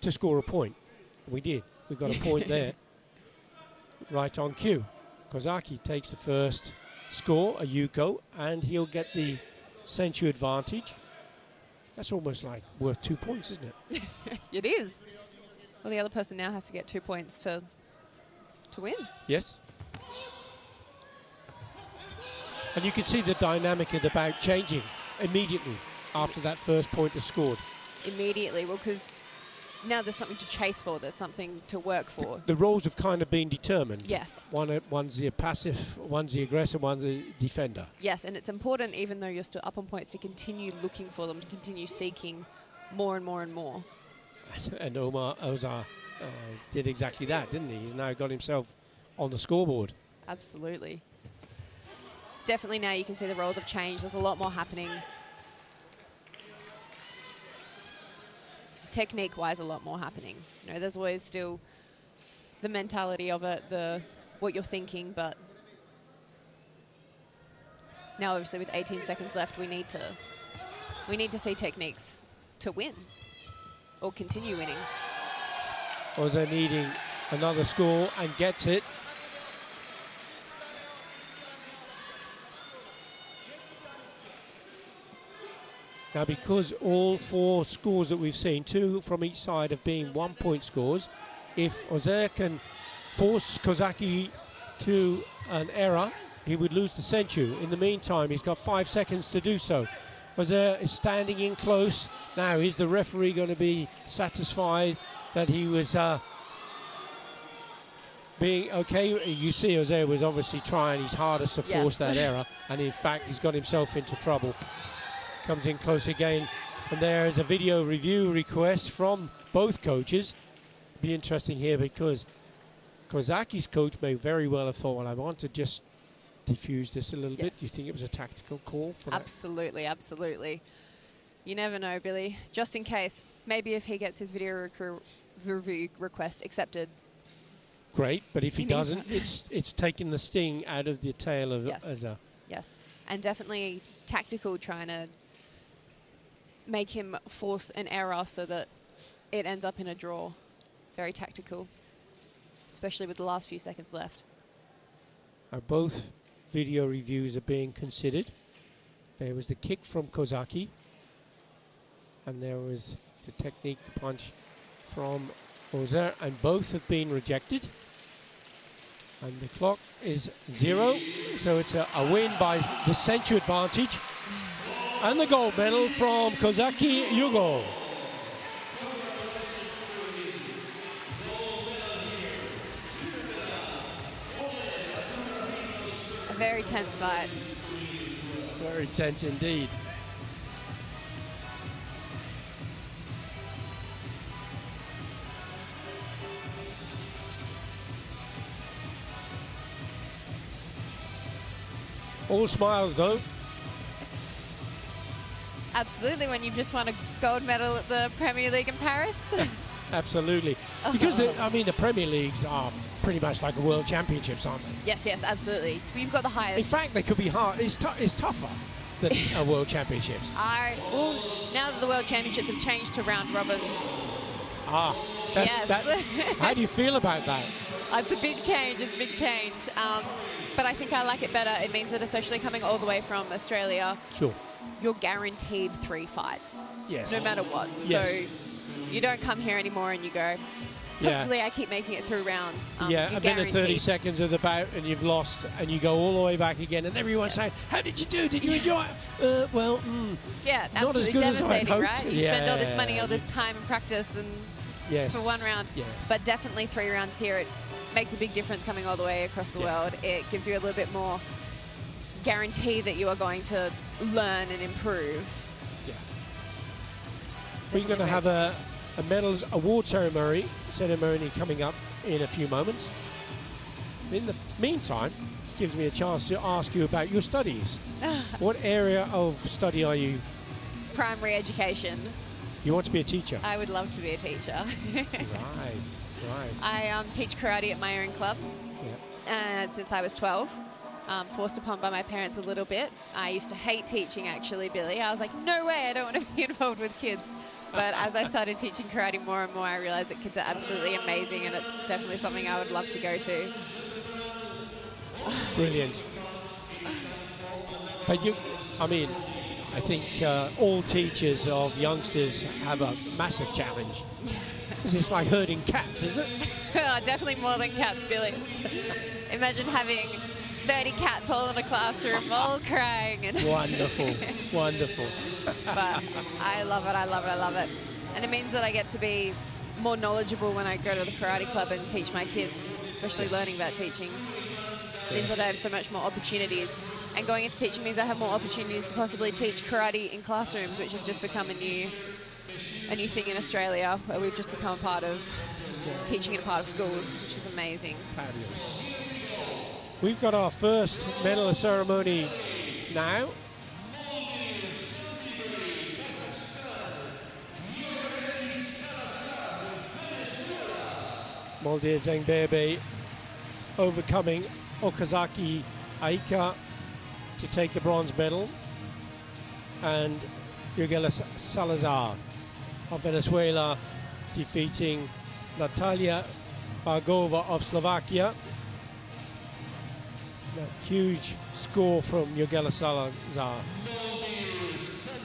to score a point. We did. We got a point there. Right on cue. Kozaki takes the first score, a Yuko, and he'll get the Senchu advantage. That's almost like worth 2 points, isn't it? It is. Well, the other person now has to get 2 points to win. Yes. And you can see the dynamic of the bout changing immediately after that first point is scored. Immediately, well, because now there's something to chase for. There's something to work for. The roles have kind of been determined. Yes. One's the passive, one's the aggressor, one's the defender. Yes, and it's important, even though you're still up on points, to continue looking for them, to continue seeking more and more and more. And Ozar did exactly that, didn't he? He's now got himself on the scoreboard. Absolutely. Definitely now you can see the roles have changed. There's a lot more happening. Technique-wise, a lot more happening. You know, there's always still the mentality of it, what you're thinking, but now obviously with 18 seconds left, we need to see techniques to win or continue winning. Ozar needing another score and gets it. Now, because all 4 scores that we've seen, 2 from each side, have been 1 point scores, if Ozar can force Kozaki to an error, he would lose the Senchu. In the meantime, he's got 5 seconds to do so. Ozar is standing in close. Now, is the referee going to be satisfied that he was being okay? You see Ozar was obviously trying his hardest to force that error, and in fact, he's got himself into trouble. Comes in close again, and there is a video review request from both coaches. Be interesting here because Kozaki's coach may very well have thought, well, I want to just diffuse this a little bit. Do you think it was a tactical call? Absolutely, absolutely. You never know, Billy. Just in case, maybe if he gets his video review request accepted. Great, but if he doesn't, it's taking the sting out of the tail of Ozar. Yes, and definitely tactical, trying to make him force an error so that it ends up in a draw. Very tactical, especially with the last few seconds left. Both video reviews are being considered. There was the kick from Kozaki, and there was the technique punch from Ozar, and both have been rejected. And the clock is 0, so it's a win by the Senchu advantage. And the gold medal from Kozaki Yugo. A very tense fight. Very tense indeed. All smiles though. Absolutely, when you've just won a gold medal at the Premier League in Paris. Absolutely. Because, the Premier Leagues are pretty much like a World Championships, aren't they? Yes, absolutely. We've got the highest. In fact, they could be hard. It's tougher than a World Championships. Well, now that the World Championships have changed to round robin. Yes. How do you feel about that? It's a big change. But I think I like it better. It means that, especially coming all the way from Australia, sure, you're guaranteed 3 fights. Yes. No matter what. Yes. So you don't come here anymore and you go, hopefully I keep making it through rounds. A minute 30 seconds of the bout and you've lost, and you go all the way back again, and everyone's saying, how did you do? Did you enjoy it? Yeah, not absolutely as good devastating, as I hoped. right? You spend all this money, all this time and practice, and Yes. for 1 round. Yes. But definitely 3 rounds here. It makes a big difference coming all the way across the world. It gives you a little bit more guarantee that you are going to learn and improve. Yeah. We're going to have a medals award ceremony coming up in a few moments. In the meantime, gives me a chance to ask you about your studies. What area of study are you? Primary education. You want to be a teacher? I would love to be a teacher. Right. I teach karate at my own club Yeah. since I was 12. Forced upon by my parents a little bit. I used to hate teaching, actually, Billy. I was like, no way, I don't want to be involved with kids. But as I started teaching karate more and more, I realized that kids are absolutely amazing, and it's definitely something I would love to go to. Brilliant. But I think all teachers of youngsters have a massive challenge. It's like herding cats, isn't it? Definitely more than cats, Billy. Imagine having 30 cats all in a classroom, all crying. And Wonderful, wonderful. But I love it. And it means that I get to be more knowledgeable when I go to the karate club and teach my kids, especially learning about teaching. It means that I have so much more opportunities. And going into teaching means I have more opportunities to possibly teach karate in classrooms, which has just become a new thing in Australia, where we've just become a part of teaching in a part of schools, which is amazing. Fabulous. We've got our first medal ceremony now. Molde Zengbebe overcoming Okazaki Aika to take the bronze medal, and Yugela Salazar of Venezuela defeating Natalia Bargova of Slovakia. A huge score from Yugela Salazar.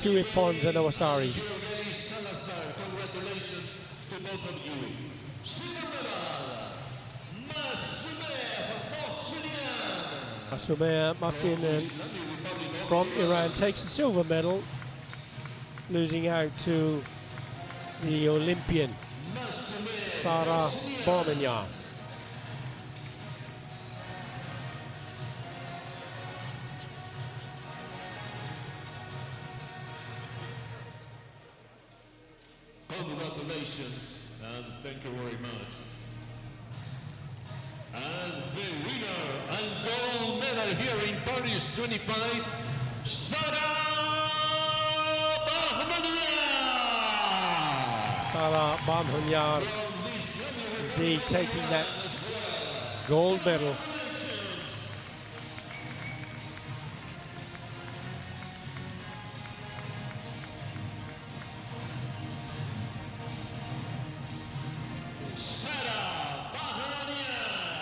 2 ippons and Awasari. Masumea Mafin from Iran takes the silver medal, losing out to the Olympian Sarah Bomenya. Congratulations and thank you very much. And the winner and gold medal here in Paris 25, Sarah Bahmanyar indeed taking that gold medal.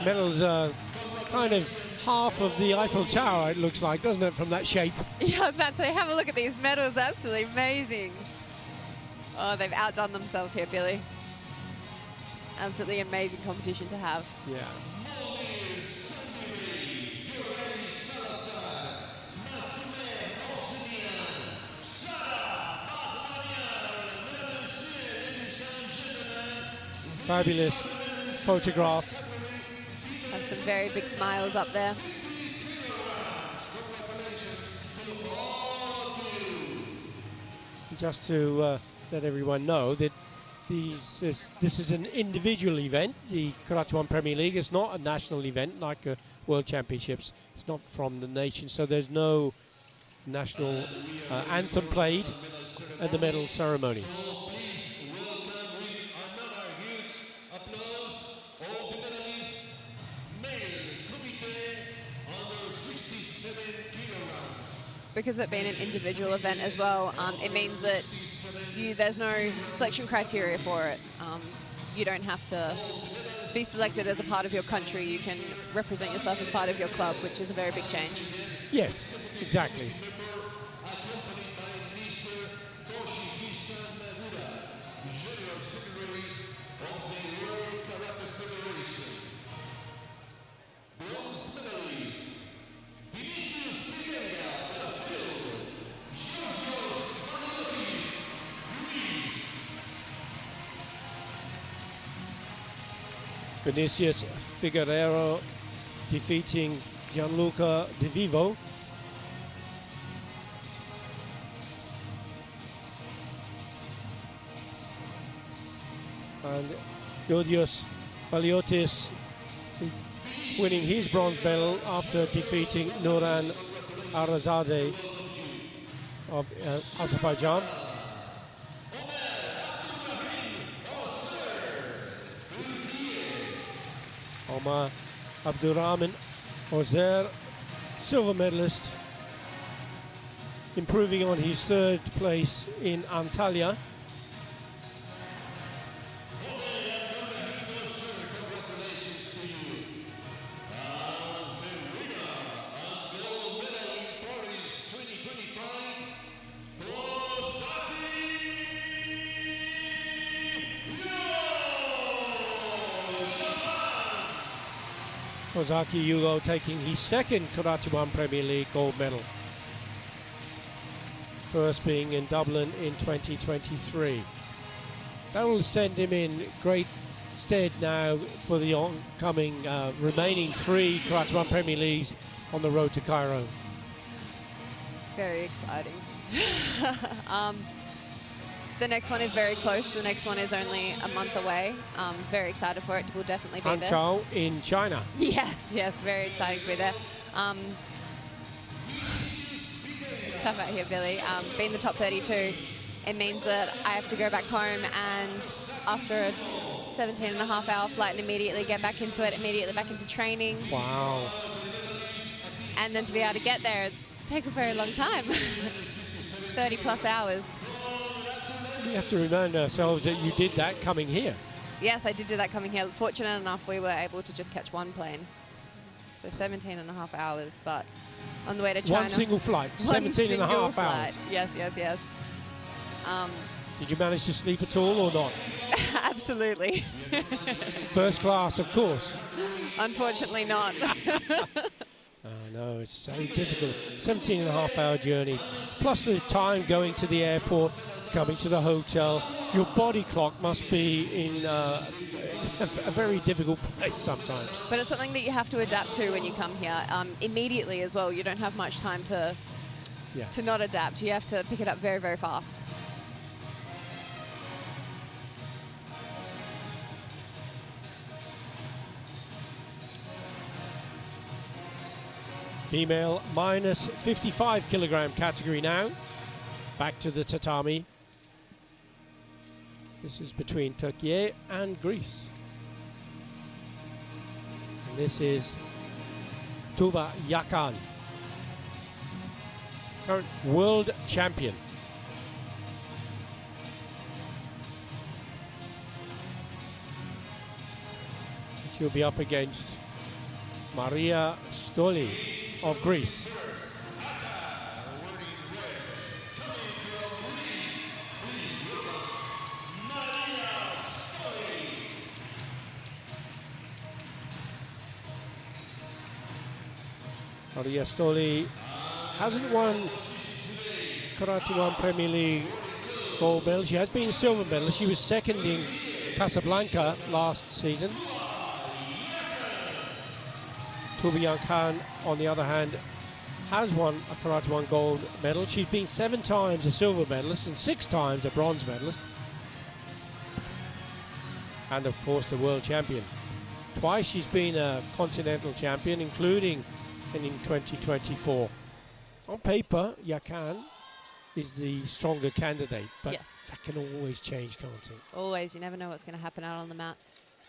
Medals are kind of half of the Eiffel Tower, it looks like, doesn't it, from that shape? Yeah, I was about to say, have a look at these medals. Absolutely amazing. Oh, they've outdone themselves here, Billy. Absolutely amazing competition to have. Yeah. Fabulous photograph. Have some very big smiles up there. Just to let everyone know that this is an individual event, the Karate1 Premier League. It's not a national event like World Championships. It's not from the nation, so there's no national anthem played at the medal ceremony. Because of it being an individual event as well, it means that there's no selection criteria for it. You don't have to be selected as a part of your country. You can represent yourself as part of your club, which is a very big change. Yes, exactly. Vinicius Figueiredo defeating Gianluca De Vivo. And Georgios Paliotis winning his bronze medal after defeating Nuran Arazadeh of Azerbaijan. Omar Abdurrahman Ozer, silver medalist, improving on his third place in Antalya. Ozaki Yugo taking his second Karate1 Premier League gold medal. First being in Dublin in 2023. That will send him in great stead now for the oncoming remaining 3 Karate1 Premier Leagues on the road to Cairo. Very exciting. The next one is very close. The next one is only a month away. Very excited for it. We'll definitely be there. Hangzhou in China. Yes, yes, very exciting to be there. It's tough out here, Billy. Being the top 32, it means that I have to go back home and after a 17.5-hour flight and immediately get back into it, immediately back into training. Wow. And then to be able to get there, it takes a very long time. 30 plus hours. We have to remind ourselves that you did that coming here. Yes, I did do that coming here. Fortunate enough, we were able to just catch one plane. So 17.5 hours, but on the way to China. One single flight, 17.5 hours. Yes, yes, yes. Did you manage to sleep at all or not? Absolutely. First class, of course. Unfortunately not. No, it's so difficult. 17.5-hour journey, plus the time going to the airport, coming to the hotel. Your body clock must be in a very difficult place sometimes. But it's something that you have to adapt to when you come here. Immediately as well, you don't have much time to not adapt. You have to pick it up very, very fast. Female minus 55 kilogram category now. Back to the tatami. This is between Turkey and Greece. And this is Tuba Yakan, current world champion. She'll be up against Maria Stoli of Greece. Maria Stoli hasn't won Karate1 Premier League gold medal. She has been silver medalist. She was second in Casablanca last season. Tuba Khan, on the other hand, has won a Karate1 gold medal. She's been 7 times a silver medalist and 6 times a bronze medalist. And of course the world champion. Twice she's been a continental champion, including in 2024. On paper, Yakan is the stronger candidate, but that can always change, can't it? Always. You never know what's going to happen out on the mat.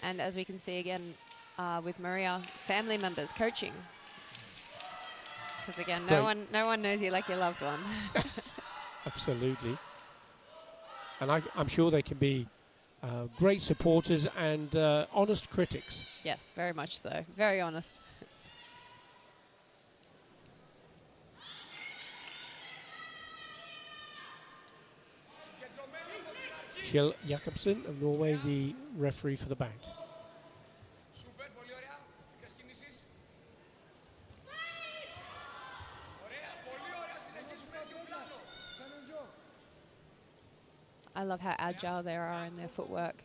And as we can see again with Maria, family members coaching. Because again, no one knows you like your loved one. Absolutely. And I'm sure they can be great supporters and honest critics. Yes, very much so. Very honest. Kjell Jakobsen of Norway, the referee for the bout. I love how agile they are in their footwork.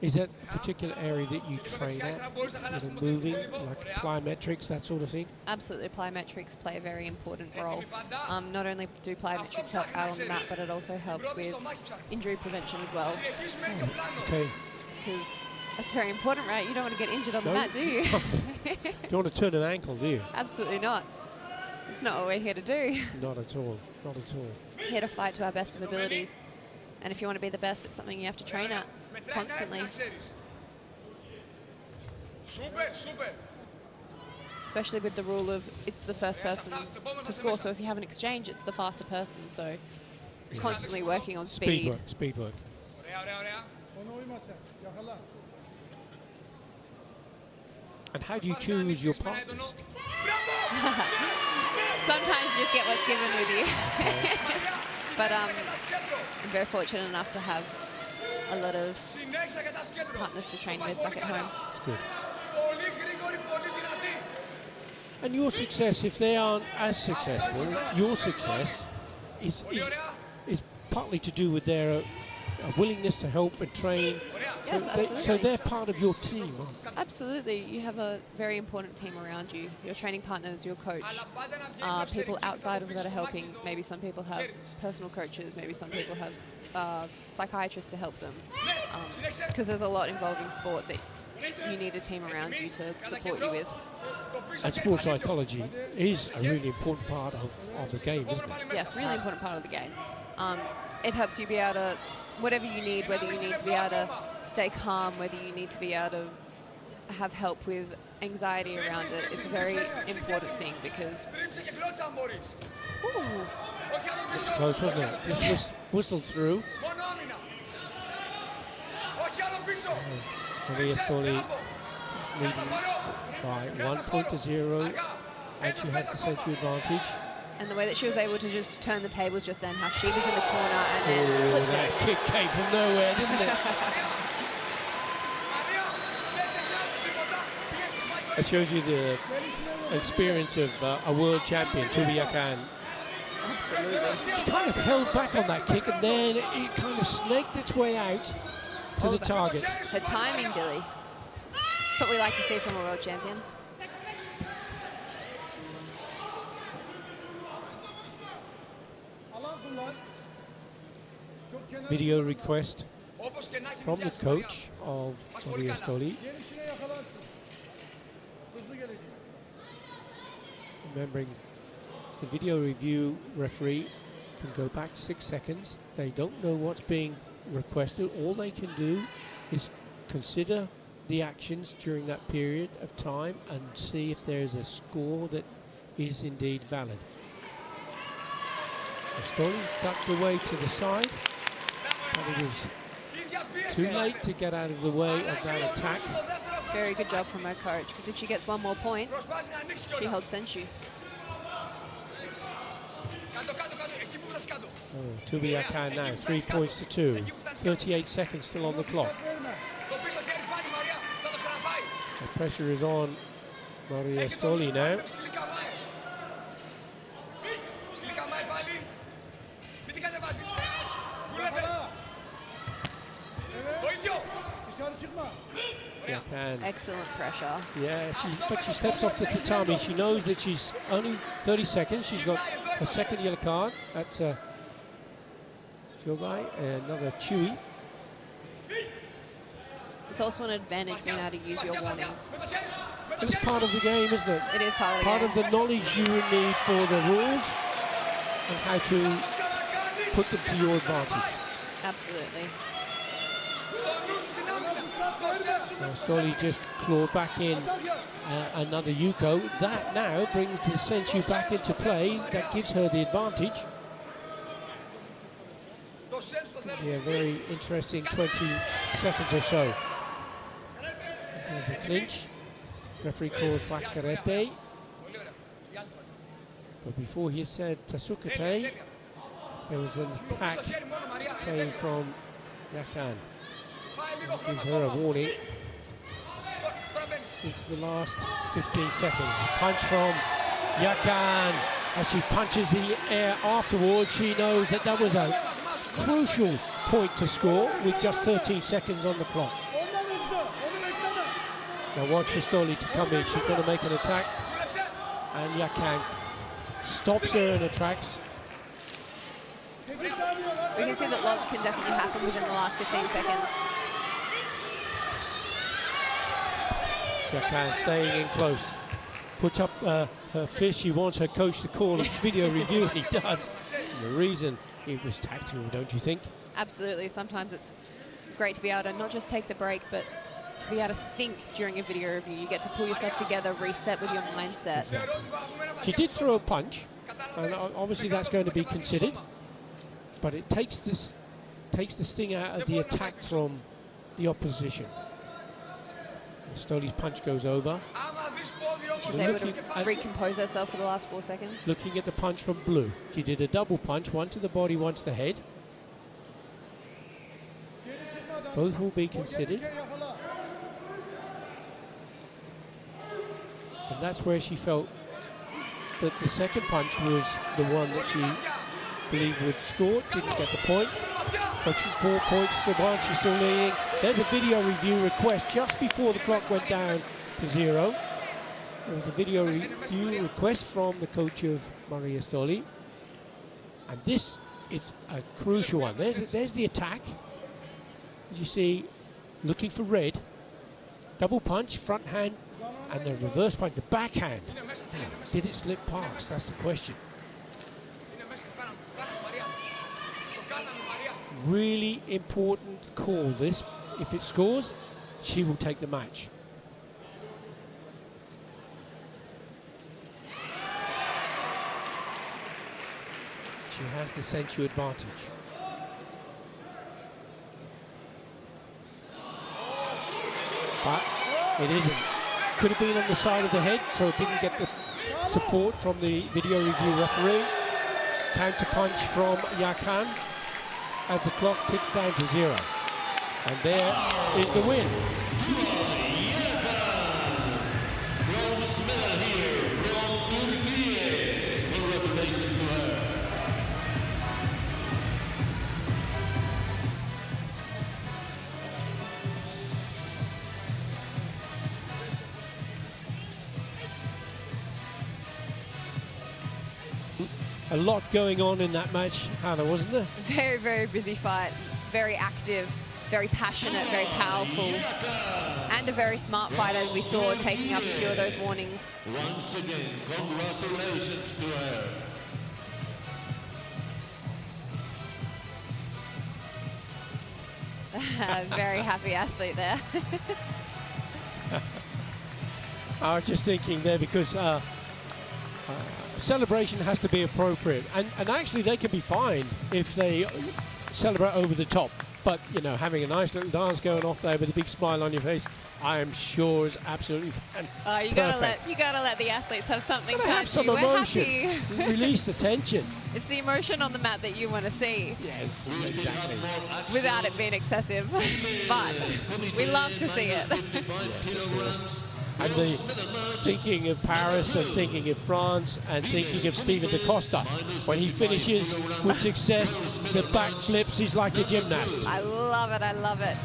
Is that a particular area that you train at? Moving, like plyometrics, that sort of thing? Absolutely, plyometrics play a very important role. Not only do plyometrics help out on the mat, but it also helps with injury prevention as well. Okay. Because that's very important, right? You don't want to get injured on the No. mat, do you? Don't want to turn an ankle, do you? Absolutely not. It's not what we're here to do. Not at all. Not at all. Here to fight to our best of abilities. And if you want to be the best, it's something you have to train at constantly. Especially with the rule of it's the first person to score, so if you have an exchange, it's the faster person. So constantly working on speed. Speed work. And how do you choose your partners? Sometimes you just get what's given with you. But I'm very fortunate enough to have a lot of partners to train with back at home. That's good. And your success, if they aren't as successful, your success is partly to do with their willingness to help and train. Yes, absolutely. So they're part of your team, aren't they? Absolutely. You have a very important team around you. Your training partners, your coach, people outside of that are helping. Maybe some people have personal coaches. Maybe some people have psychiatrists to help them. Because there's a lot involving sport that you need a team around you to support you with. And sports psychology is a really important part of the game, isn't it? Yes, really important part of the game. It helps you be able to, whatever you need, whether you need to be able to stay calm, whether you need to be able to have help with anxiety around it, it's a very important thing because... Ooh. It's close, wasn't it? Just whistled through. Maria Stoli leading by 1-0, and she has the century advantage. And the way that she was able to just turn the tables just then, how she was in the corner and then flipped that it. kick came from nowhere, didn't it? It shows you the experience of a world champion, Tulia Khan. Absolutely. She kind of held back on that kick, and then it kind of snaked its way out to the target. Her timing, Billy. That's what we like to see from a world champion. Video request from the coach of Maria Stoli. Remembering the video review referee can go back 6 seconds. They don't know what's being requested. All they can do is consider the actions during that period of time and see if there's a score that is indeed valid. Stoli ducked away to the side. And it was too late to get out of the way of that attack. Very good job from her coach, because if she gets one more point, she holds Sensu. Oh, Tulia Khan now, 3 points to 2. 38 seconds still on the clock. The pressure is on Maria Stoli now. Excellent pressure. Yeah, but she steps off the tatami. She knows that she's only 30 seconds. She's got a second yellow card. That's Jogai, another Chewy. It's also an advantage being able to use your warnings. It's part of the game, isn't it? It is part of the part game. of the knowledge you will need for the rules and how to put them to your advantage. Absolutely. Stoli just clawed back in another Yuko. That now brings the Sensu back into play. That gives her the advantage. Yeah, very interesting 20 seconds or so. There's a clinch. Referee calls Wakarete. But before he said Tasukate, there was an attack came from Yakan. Gives her a warning into the last 15 seconds. Punch from Yakan. as she punches the air afterwards, she knows that that was a crucial point to score with just 13 seconds on the clock. Now watch for Stoli to come in. She's going to make an attack, and Yakan stops her in her tracks. We can see that lots can definitely happen within the last 15 seconds. Yakan staying in close. Puts up her fist. She wants her coach to call a video review, and he does. The reason it was tactical, don't you think? Absolutely. Sometimes it's great to be able to not just take the break, but to be able to think during a video review. You get to pull yourself together, reset with your mindset. Exactly. She did throw a punch, and obviously that's going to be considered, but it takes the sting out of the attack from the opposition. Stoli's punch goes over. She's able to recompose herself for the last 4 seconds. Looking at the punch from Blue. She did a double punch, one to the body, one to the head. Both will be considered. And that's where she felt that the second punch was the one that she believed would score. Didn't get the point. But 4 points to 1, she's still leading. There's a video review request just before the clock went down to 0. There was a video review request from the coach of Maria Stoli. And this is a crucial one. There's the attack. As you see, looking for red. Double punch, front hand, and the reverse punch, the backhand. Did it slip past? That's the question. Really important call this. If it scores, she will take the match. She has the sensu advantage. But it isn't. Could have been on the side of the head, so it didn't get the support from the video review referee. Counter punch from Yakan as the clock ticked down to 0. And there is the win. Bronze medal here from Turkey. Congratulations to her. A lot going on in that match, Hannah, wasn't there? Very, very busy fight. Very active, very passionate, very powerful. And a very smart fight, as we saw, taking up a few of those warnings. Once again, congratulations to her. Very happy athlete there. I was just thinking there because celebration has to be appropriate, and actually they can be fined if they celebrate over the top. But you know, having a nice little dance going off there with a big smile on your face, I am sure is absolutely fantastic. You gotta let the athletes have something Gotta have some catchy. We're emotion. happy. Release the tension. It's the emotion on the mat that you want to see, Yes, exactly. without it being excessive. But we love to see it. And the thinking of Paris and thinking of France and thinking of Steven da Costa. When he finishes with success, the back flips, he's like a gymnast. I love it, I love it.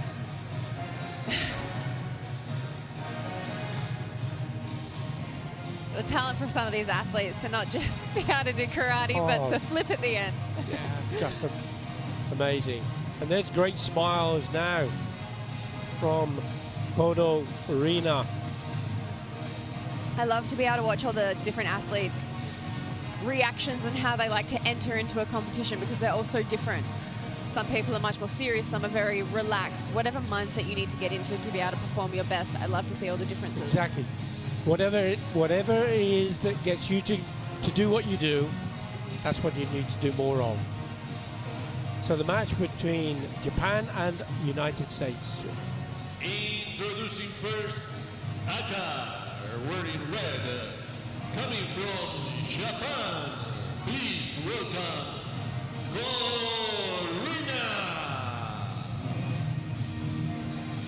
The talent from some of these athletes to not just be able to do karate, but to flip at the end. Yeah, just amazing. And there's great smiles now from Kodo Arena. I love to be able to watch all the different athletes' reactions and how they like to enter into a competition, because they're all so different. Some people are much more serious, some are very relaxed. Whatever mindset you need to get into to be able to perform your best, I love to see all the differences. Exactly. Whatever it is that gets you to do what you do, that's what you need to do more of. So the match between Japan and United States. Introducing first, Aka, wearing red, coming from Japan. Please welcome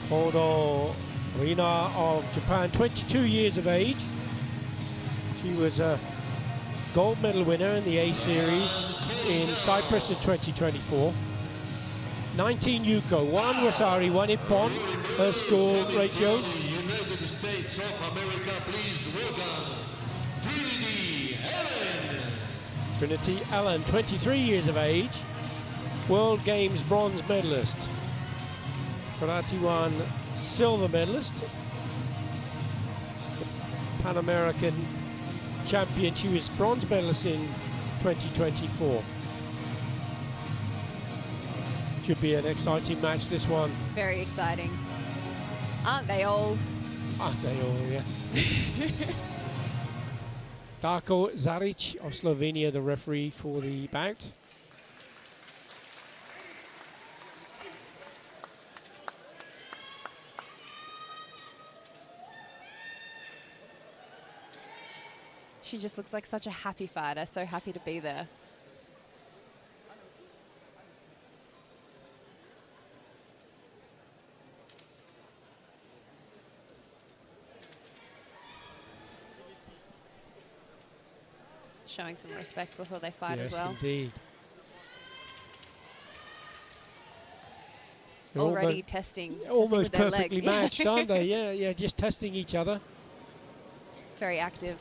Kodo Rina of Japan, 22 years of age. She was gold medal winner in the A Series in Cyprus in 2024. 19 Yuko, 1 Rosari, 1 Ippon. Her score ratios. United States of America, please welcome Trinity Allen, 23 years of age. World Games bronze medalist. Karate1 silver medalist. Pan American champion. She was bronze medalist in 2024. Should be an exciting match, this one. Very exciting. Aren't they all? Aren't they all, yeah. Darko Zaric of Slovenia, the referee for the bout. She just looks like such a happy fighter, so happy to be there. Showing some respect before they fight as well. Yes, indeed. They're Already testing almost with their perfectly legs. matched, aren't they? Yeah, yeah, just testing each other. Very active.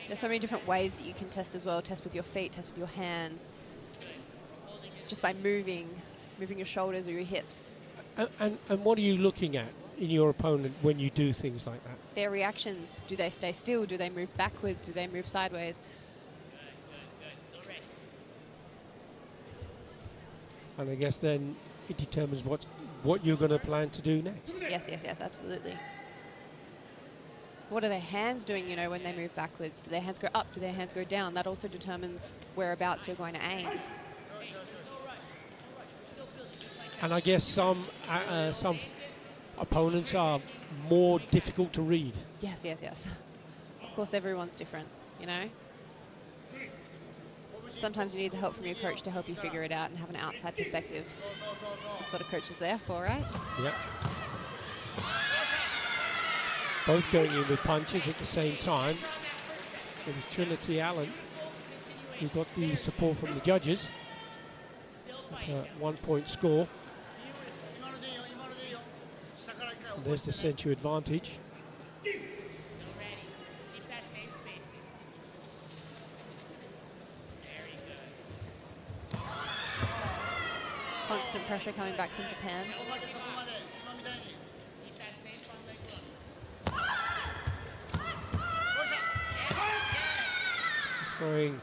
There's so many different ways that you can test as well. Test with your feet, test with your hands. Just by moving your shoulders or your hips. And what are you looking at in your opponent when you do things like that? Their reactions. Do they stay still? Do they move backwards? Do they move sideways? And I guess then it determines what you're going to plan to do next. Yes, yes, yes, absolutely. What are their hands doing, you know, when they move backwards? Do their hands go up? Do their hands go down? That also determines whereabouts you're going to aim. And I guess some opponents are more difficult to read. Yes, yes, yes. Of course, everyone's different, you know? Sometimes you need the help from your coach to help you figure it out and have an outside perspective. That's what a coach is there for, right? Yep. Both going in with punches at the same time. It was Trinity Allen who got the support from the judges. It's a 1-point score. And there's the center advantage. Constant pressure coming back from Japan. Throwing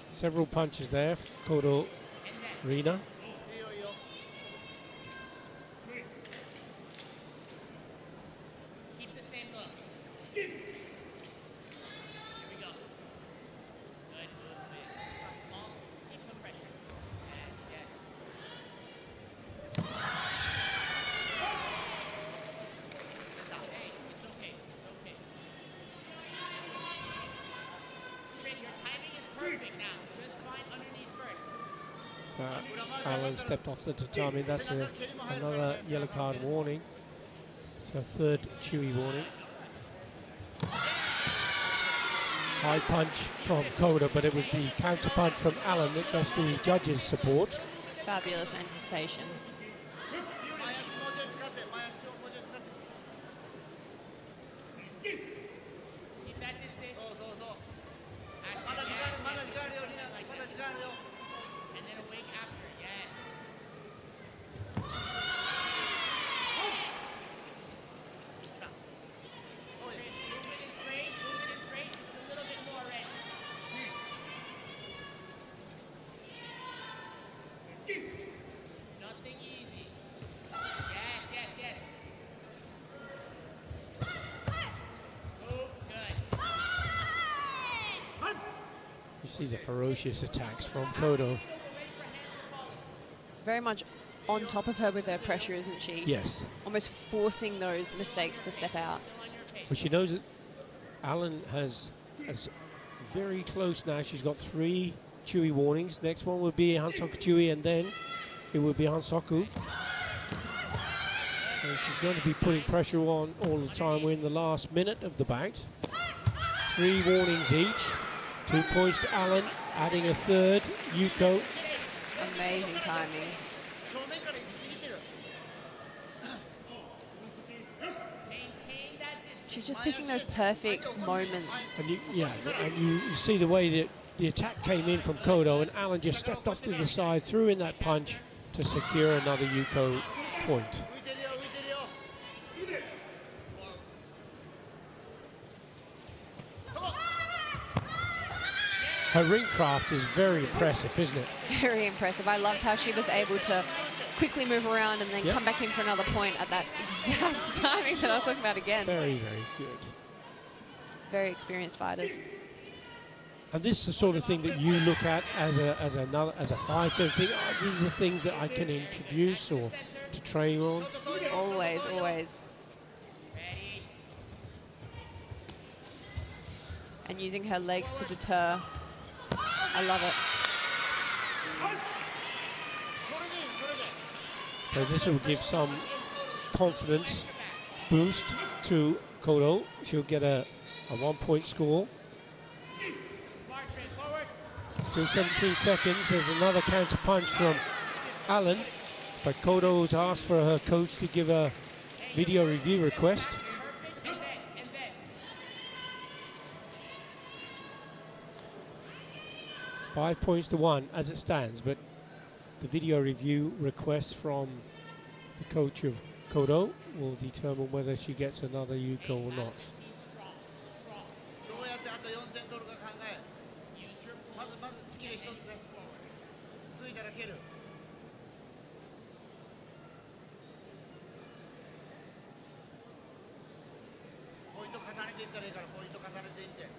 several punches there for Kodo Rina. Keep the same look. Here we go. Good movement. Small. Keep some pressure. Yes, yes. Hey, it's okay. It's okay. Trin, your timing is perfect now. Just find underneath first. So Allen stepped off the tatami. That's another yellow card warning. So third Chewy warning. High punch from Koda, but it was the counter punch from Allen that got the judges' support. Fabulous anticipation. Keep that distance. And then awake after. Yes. Movement is great. Movement is great. Just a little bit more ready. Nothing easy. Yes, yes, yes. Move. Good. You see the ferocious attacks from Kodo. Very much on top of her with her pressure, isn't she? Yes. Almost forcing those mistakes to step out. But she knows that Allen has very close now. She's got 3 Chewy warnings. Next one would be Hansoku Chewy, and then it would be Hansoku. And she's going to be putting pressure on all the time. We're in the last minute of the bout. 3 warnings each. 2 points to Allen, adding a third. Yuko. Amazing timing. She's just picking those perfect moments. And you see the way that the attack came in from Kodo, and Allen just stepped off to the side, threw in that punch to secure another Yuko point. Her ring craft is very impressive, isn't it? Very impressive. I loved how she was able to quickly move around and then Yep. come back in for another point at that exact timing that I was talking about again. Very, very good. Very experienced fighters. And this is the sort of thing that you look at as a fighter. Think, oh, these are things that I can introduce or to train on. Always, always. And using her legs to deter. I love it. So this will give some confidence boost to Kodo. She'll get a 1-point score. Still 17 seconds. There's another counter punch from Allen, but Kodo's asked for her coach to give a video review request. Five points to 1 as it stands, but the video review request from the coach of Kodo will determine whether she gets another Yuko or not.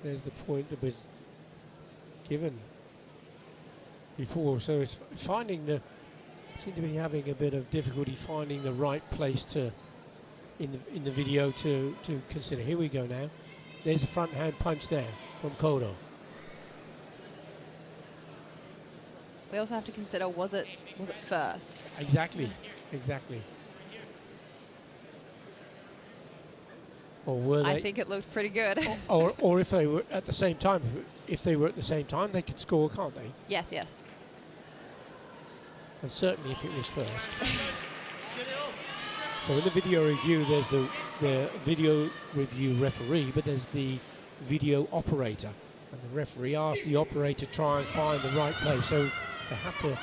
There's the point that was given before, so it's seem to be having a bit of difficulty finding the right place to in the video to consider. Here we go now. There's the front hand punch there from Kodo. We also have to consider, was it first? Exactly. Or were they? I think it looked pretty good. or if they were at the same time. If they were at the same time, they could score, can't they? Yes, yes. And certainly if it was first. So in the video review, there's the video review referee, but there's the video operator. And the referee asks the operator to try and find the right place. So they have to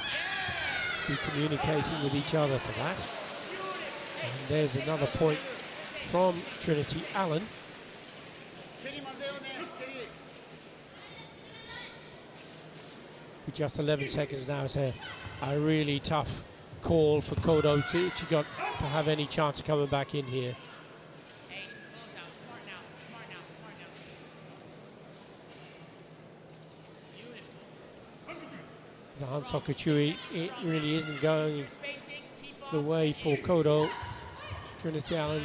be communicating with each other for that. And there's another point from Trinity Allen. With just 11 seconds now, it's a really tough call for Kodo if she got to have any chance of coming back in here. The Hansoku Chui, it really isn't going the way for Kodo. Trinity Allen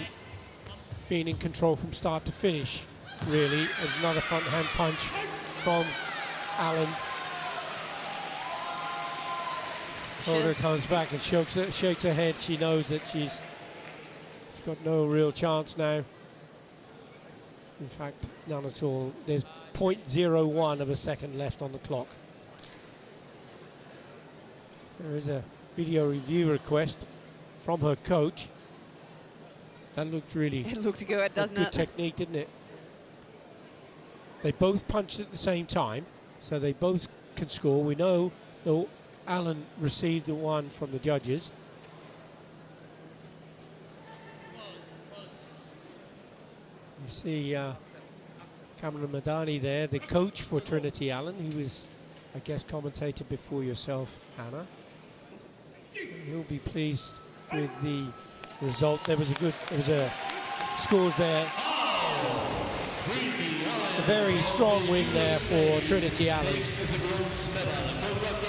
being in control from start to finish, really. There's another front hand punch from Allen. Kodo comes back and shakes her head. She knows that she's got no real chance now. In fact, none at all. There's 0.01 of a second left on the clock. There is a video review request from her coach. That looked really... It looked good, doesn't it? Good technique, didn't it? They both punched at the same time, so they both can score. We know though Allen received the one from the judges. You see Cameron Madani there, the coach for Trinity Allen. He was, I guess, commentator before yourself, Hannah. He'll be pleased with the result. There was a scores there. A very strong win there for Trinity Allen.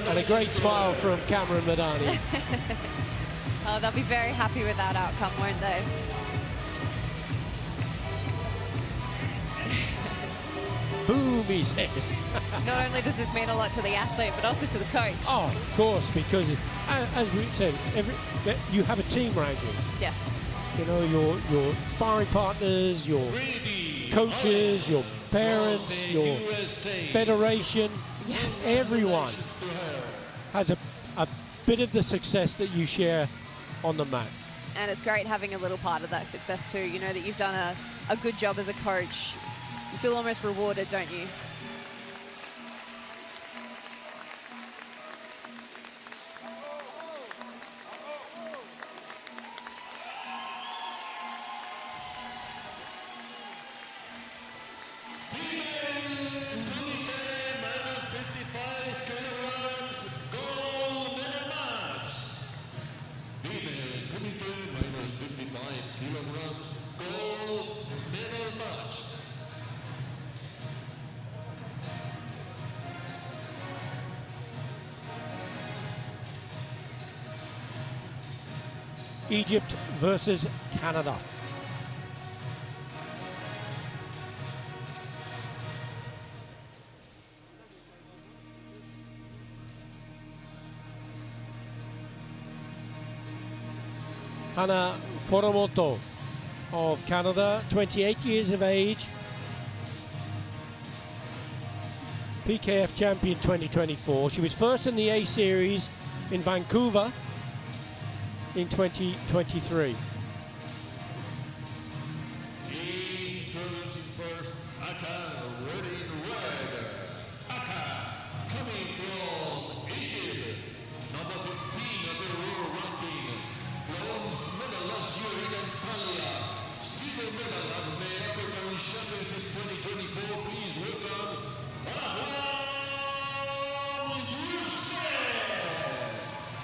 And a great smile from Cameron Madani. Oh, they'll be very happy with that outcome, won't they? Boom, he says. Not only does this mean a lot to the athlete, but also to the coach. Oh, of course, because as we said, you have a team ranking. Yes. you know, your sparring partners, your coaches, your parents, your federation, everyone has a bit of the success that you share on the mat. And it's great having a little part of that success too. You know that you've done a good job as a coach. You feel almost rewarded, don't you? Egypt versus Canada. Hana Foromoto of Canada, 28 years of age, PKF champion 2024. She was first in the A series in Vancouver in 2023. Introducing first, Aka, ready in red. Aka, coming from Egypt, number 15 of the world ranking, bronze medal last year in Antalya, silver medal at the African Championship 2024. Please welcome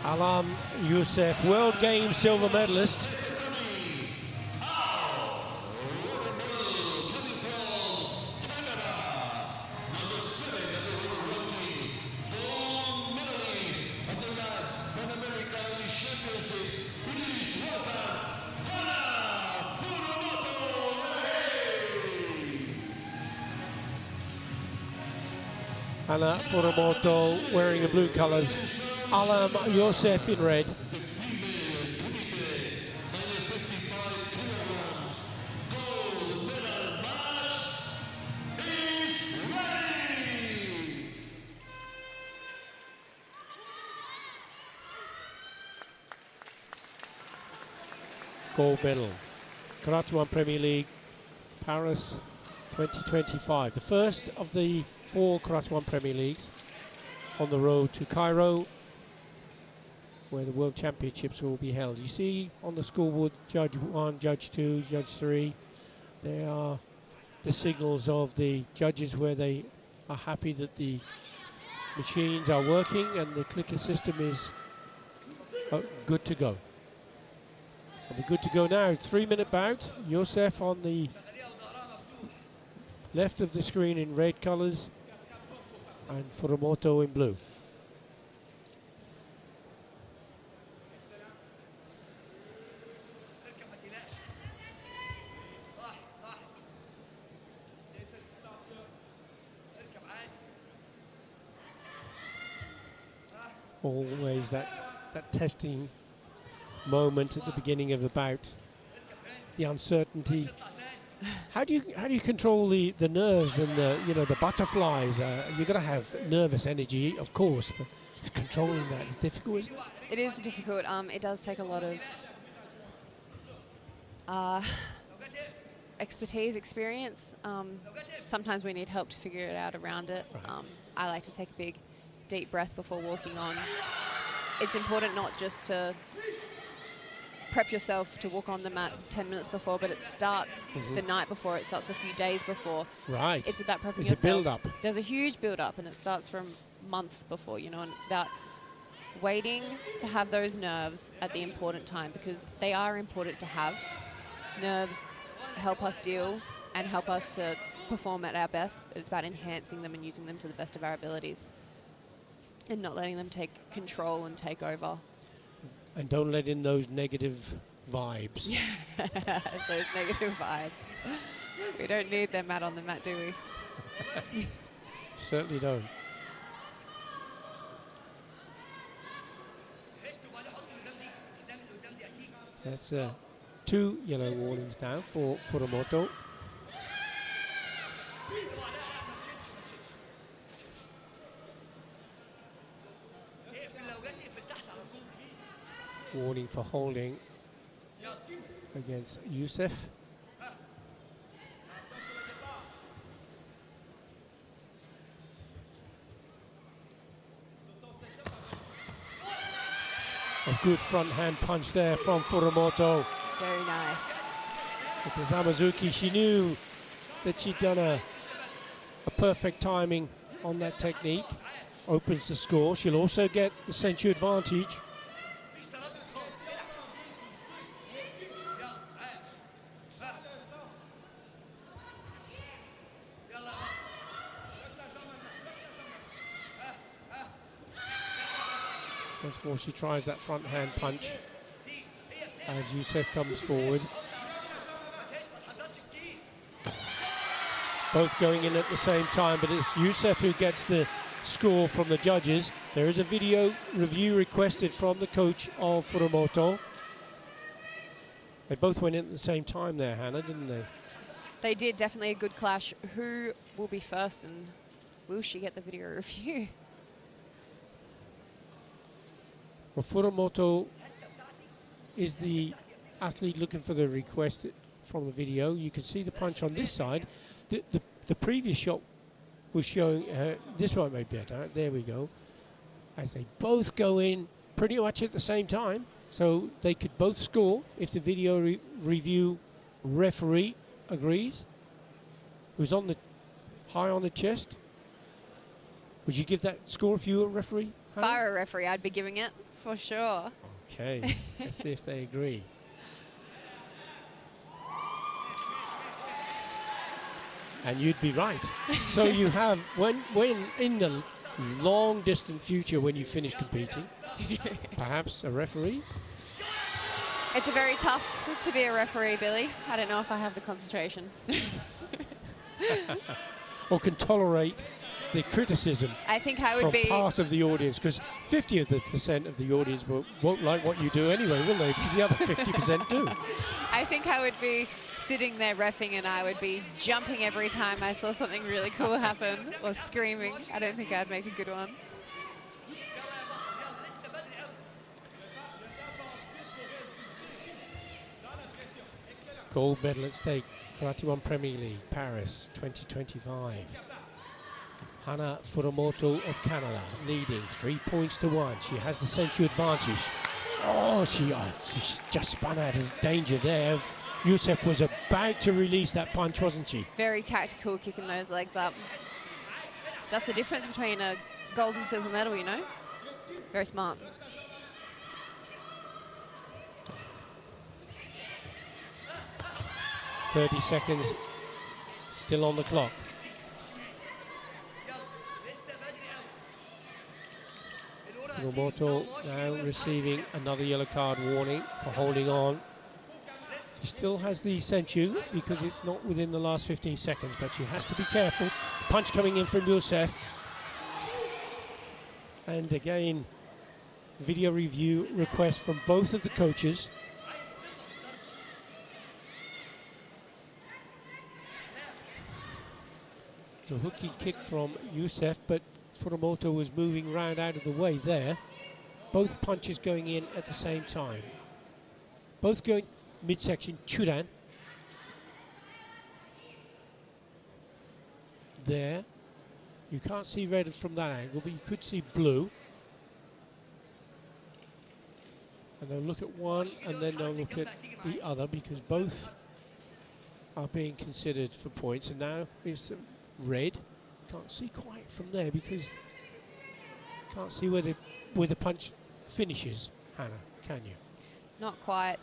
Alam Youssef, World Games silver medalist. Hana Foromoto wearing the blue colours. Alam Youssef in red. Gold medal. Karate1 Premier League, Paris 2025. The first of the 4 Karate1 Premier Leagues on the road to Cairo, where the World Championships will be held. You see on the scoreboard, Judge 1, Judge 2, Judge 3. They are the signals of the judges where they are happy that the machines are working and the clicker system is good to go. It'll be good to go now. 3-minute bout. Youssef on the left of the screen in red colours and Foromoto in blue. Always that testing moment at the beginning of the bout, the uncertainty. How do you control the nerves and the butterflies? You've got to have nervous energy, of course, but controlling that is difficult, isn't it? It is difficult. It does take a lot of expertise, experience. Sometimes we need help to figure it out around it. Right. I like to take a big, deep breath before walking on. It's important not just to prep yourself to walk on the mat 10 minutes before, but it starts the night before. It starts a few days before. Right. It's about prepping There's yourself. a build-up. There's a huge build-up, and it starts from months before, and it's about waiting to have those nerves at the important time, because they are important to have. Nerves help us deal and help us to perform at our best, but it's about enhancing them and using them to the best of our abilities and not letting them take control and take over. And don't let in those negative vibes. Those negative vibes. We don't need them out on the mat, do we? Certainly don't. That's 2 yellow warnings now for Furumoto. Warning for holding against Youssef. A good front hand punch there from Furumoto. Very nice. With the Zamazuki, she knew that she'd done a perfect timing on that technique. Opens the score. She'll also get the Senchu advantage. Once more, she tries that front hand punch as Youssef comes forward. Both going in at the same time, but it's Youssef who gets the score from the judges. There is a video review requested from the coach of Furumoto. They both went in at the same time there, Hannah, didn't they? They did, definitely a good clash. Who will be first, and will she get the video review? Well, Furumoto is the athlete looking for the request from the video. You can see the punch on this side. The previous shot was showing her, this one may be better, there we go, as they both go in pretty much at the same time, so they could both score if the video review referee agrees. Who's on the high on the chest? Would you give that score if you were a referee? Hannah? If I were a referee, I'd be giving it for sure. Okay, let's see if they agree. And you'd be right. So you have, when in the long distant future when you finish competing, perhaps a referee? It's a very tough to be a referee, Billy. I don't know if I have the concentration. Or can tolerate the criticism I think I would from be part of the audience, because 50% of the audience won't like what you do anyway, will they? Because the other 50% do. I think I would be sitting there reffing and I would be jumping every time I saw something really cool happen, or screaming. I don't think I'd make a good one. Gold medal at stake, Karate1 Premier League, Paris 2025. Hana Furumoto of Canada leading 3 points to 1. She has the Senchu advantage. Oh, she just spun out of danger there. Youssef was about to release that punch, wasn't she? Very tactical, kicking those legs up. That's the difference between a gold and silver medal, you know? Very smart. .30 seconds still on the clock. Furumoto now receiving another yellow card warning for holding on. She still has the Senchu because it's not within the last 15 seconds, but she has to be careful. Punch coming in from Youssef. And again, video review request from both of the coaches. It's a hooky kick from Youssef, but Furumoto was moving round out of the way there. Both punches going in at the same time. Both going midsection, Churan. There. You can't see red from that angle, but you could see blue. And they'll look at one and then they'll look at the other, because both are being considered for points. And now is red. Can't see quite from there because can't see where the punch finishes, Hannah, can you? Not quite.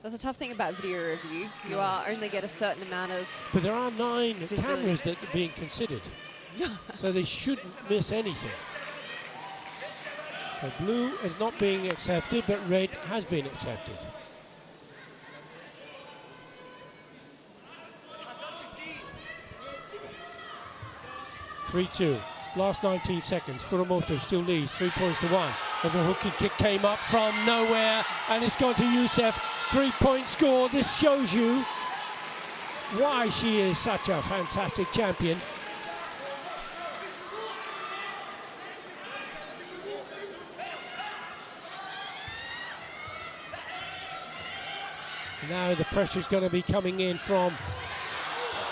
That's a tough thing about video review. You only get a certain amount of... But there are 9 visibility. cameras that are being considered, so they shouldn't miss anything. So blue is not being accepted, but red has been accepted. 3-2. Last 19 seconds. Furumoto still leads 3 points to 1. As a hooky kick came up from nowhere, and it's gone to Youssef. 3-point score. This shows you why she is such a fantastic champion. Now the pressure's going to be coming in from,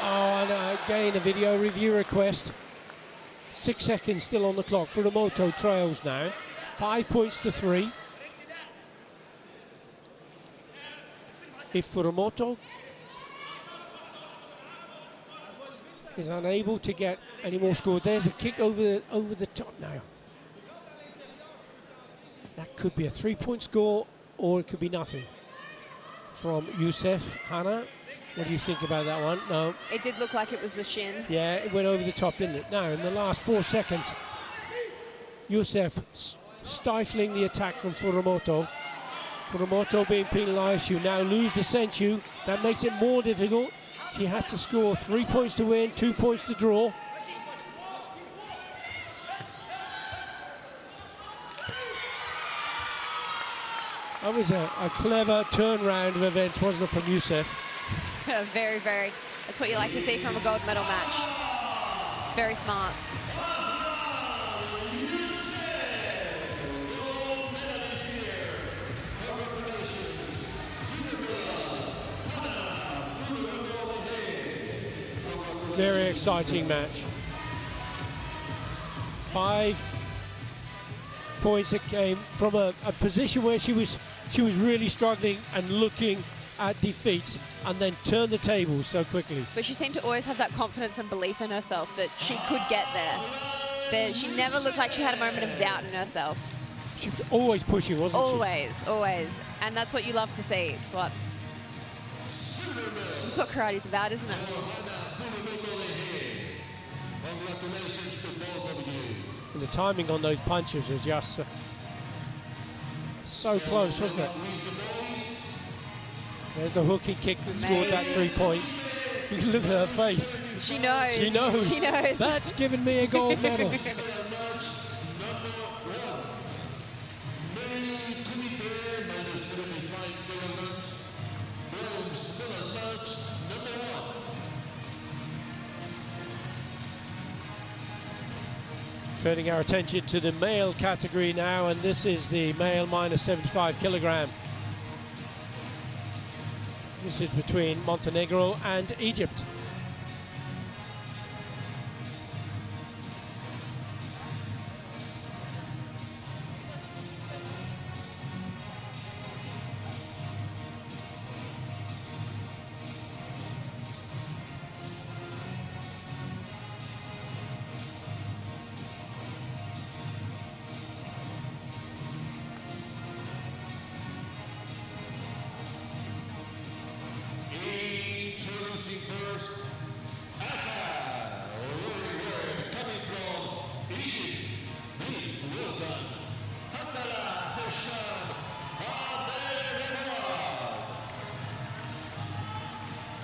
and again a video review request. 6 seconds still on the clock. Furumoto trails now, 5 points to 3. If Furumoto is unable to get any more score, there's a kick over the top now. That could be a 3-point score, or it could be nothing. From Youssef. Hannah, what do you think about that one? No. It did look like it was the shin. Yeah, it went over the top, didn't it? Now, in the last 4 seconds, Youssef stifling the attack from Furumoto. Furumoto being penalised. You now lose the senchu. That makes it more difficult. She has to score 3 points to win, 2 points to draw. That was a clever turnaround of events, wasn't it, from Youssef? Very, very. That's what you like to see from a gold medal match. Very smart. Very exciting match. 5 points that came from a position where she was really struggling and looking at defeat, and then turned the tables so quickly. But she seemed to always have that confidence and belief in herself that she could get there. She never looked like she had a moment of doubt in herself. She was always pushing, wasn't she? Always, always. And that's what you love to see. It's what karate's about, isn't it? And the timing on those punches was just so close, wasn't it? There's the hooking kick that scored that 3 points. You can look at her face. She knows. She knows. She knows. That's given me a gold medal. Turning our attention to the male category now, and this is the male minus 75 kilogram. This is between Montenegro and Egypt.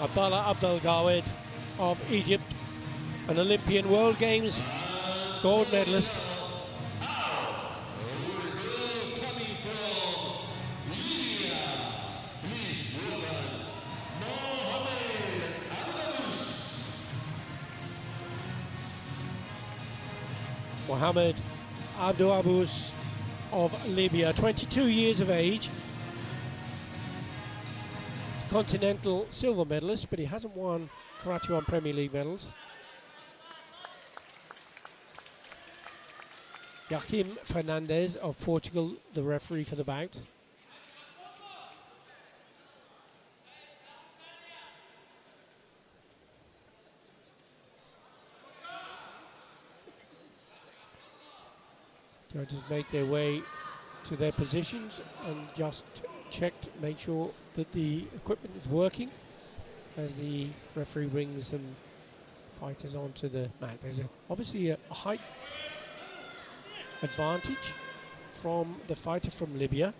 Abdallah Abdelgawed of Egypt, an Olympian World Games gold medalist. Mohamed Abdouabous of Libya, 22 years of age. Continental silver medalist, but he hasn't won Karate1 Premier League medals. Joaquim Fernandez of Portugal, the referee for the bout. Judges make their way to their positions and just checked, make sure that the equipment is working as the referee brings some fighters onto the mat. There's obviously a height advantage from the fighter from Libya.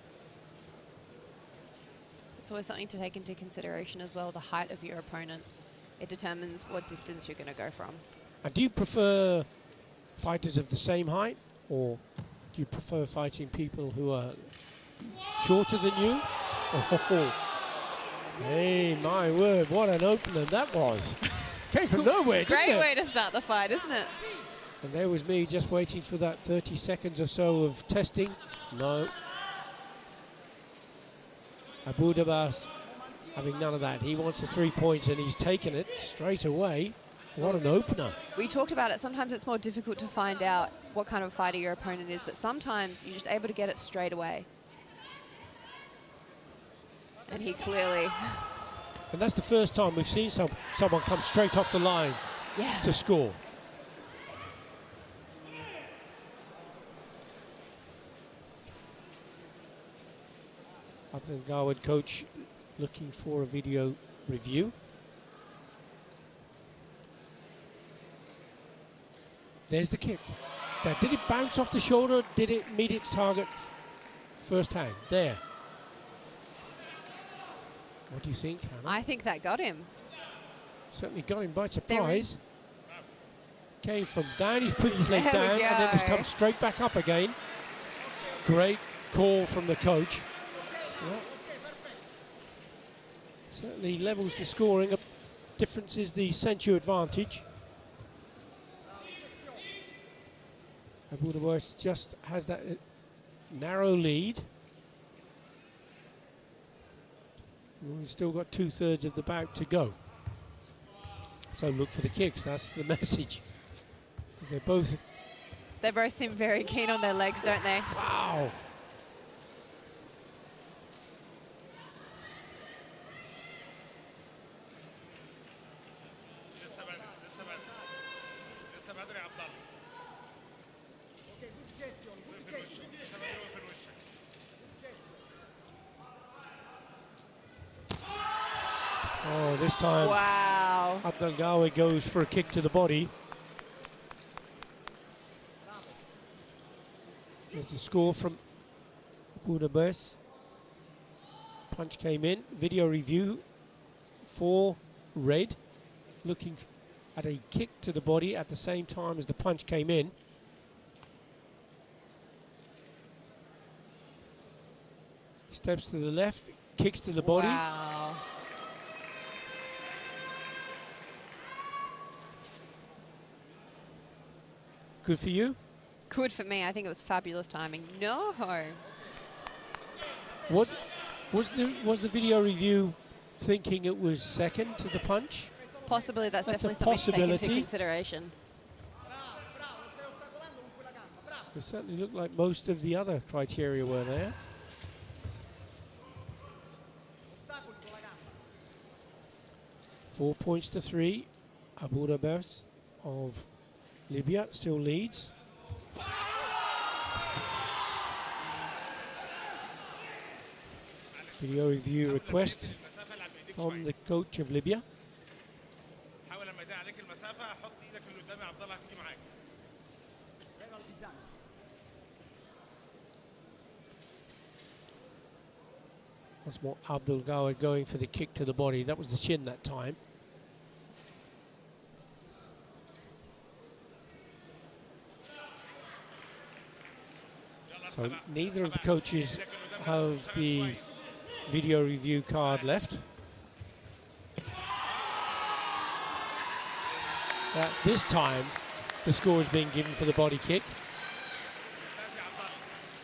It's always something to take into consideration as well, the height of your opponent. It determines what distance you're going to go from. And do you prefer fighters of the same height, or do you prefer fighting people who are shorter than you? Oh, Hey, my word, what an opener that was. Came from nowhere, didn't Great it? way to start the fight, isn't it? And there was me just waiting for that 30 seconds or so of testing. No. Abu Dabas having none of that. He wants the 3 points and he's taken it straight away. What an opener. We talked about it. Sometimes it's more difficult to find out what kind of fighter your opponent is, but sometimes you're just able to get it straight away. And he clearly... And that's the first time we've seen someone come straight off the line to score. Abdul Gawad coach looking for a video review. There's the kick. Now, did it bounce off the shoulder? Did it meet its target first hand? There. What do you think, Hannah? I think that got him. Certainly got him by surprise. Came from down, he's put his leg down and then just comes straight back up again. Great call from the coach. Yeah. Certainly levels the scoring. Difference is the Senchu advantage. Abu Dabas just has that narrow lead. We've still got 2/3 of the bout to go. So look for the kicks, that's the message. They both seem very keen on their legs, don't they? Wow. Oh, this time Abdul Gawad goes for a kick to the body. There's the score from Abu Dabas. Punch came in. Video review for red. Looking at a kick to the body at the same time as the punch came in. Steps to the left, kicks to the body. Wow. Good for you? Good for me. I think it was fabulous timing. No. What was the video review thinking it was second to the punch? Possibly. That's definitely a something to take into possibility. consideration. It certainly looked like most of the other criteria were there. Four points to 3. Abu Dabas of Libya still leads. Video review request from the coach of Libya. That's more Abdul Gawad going for the kick to the body. That was the shin that time. So neither of the coaches have the video review card left. This time, the score is being given for the body kick.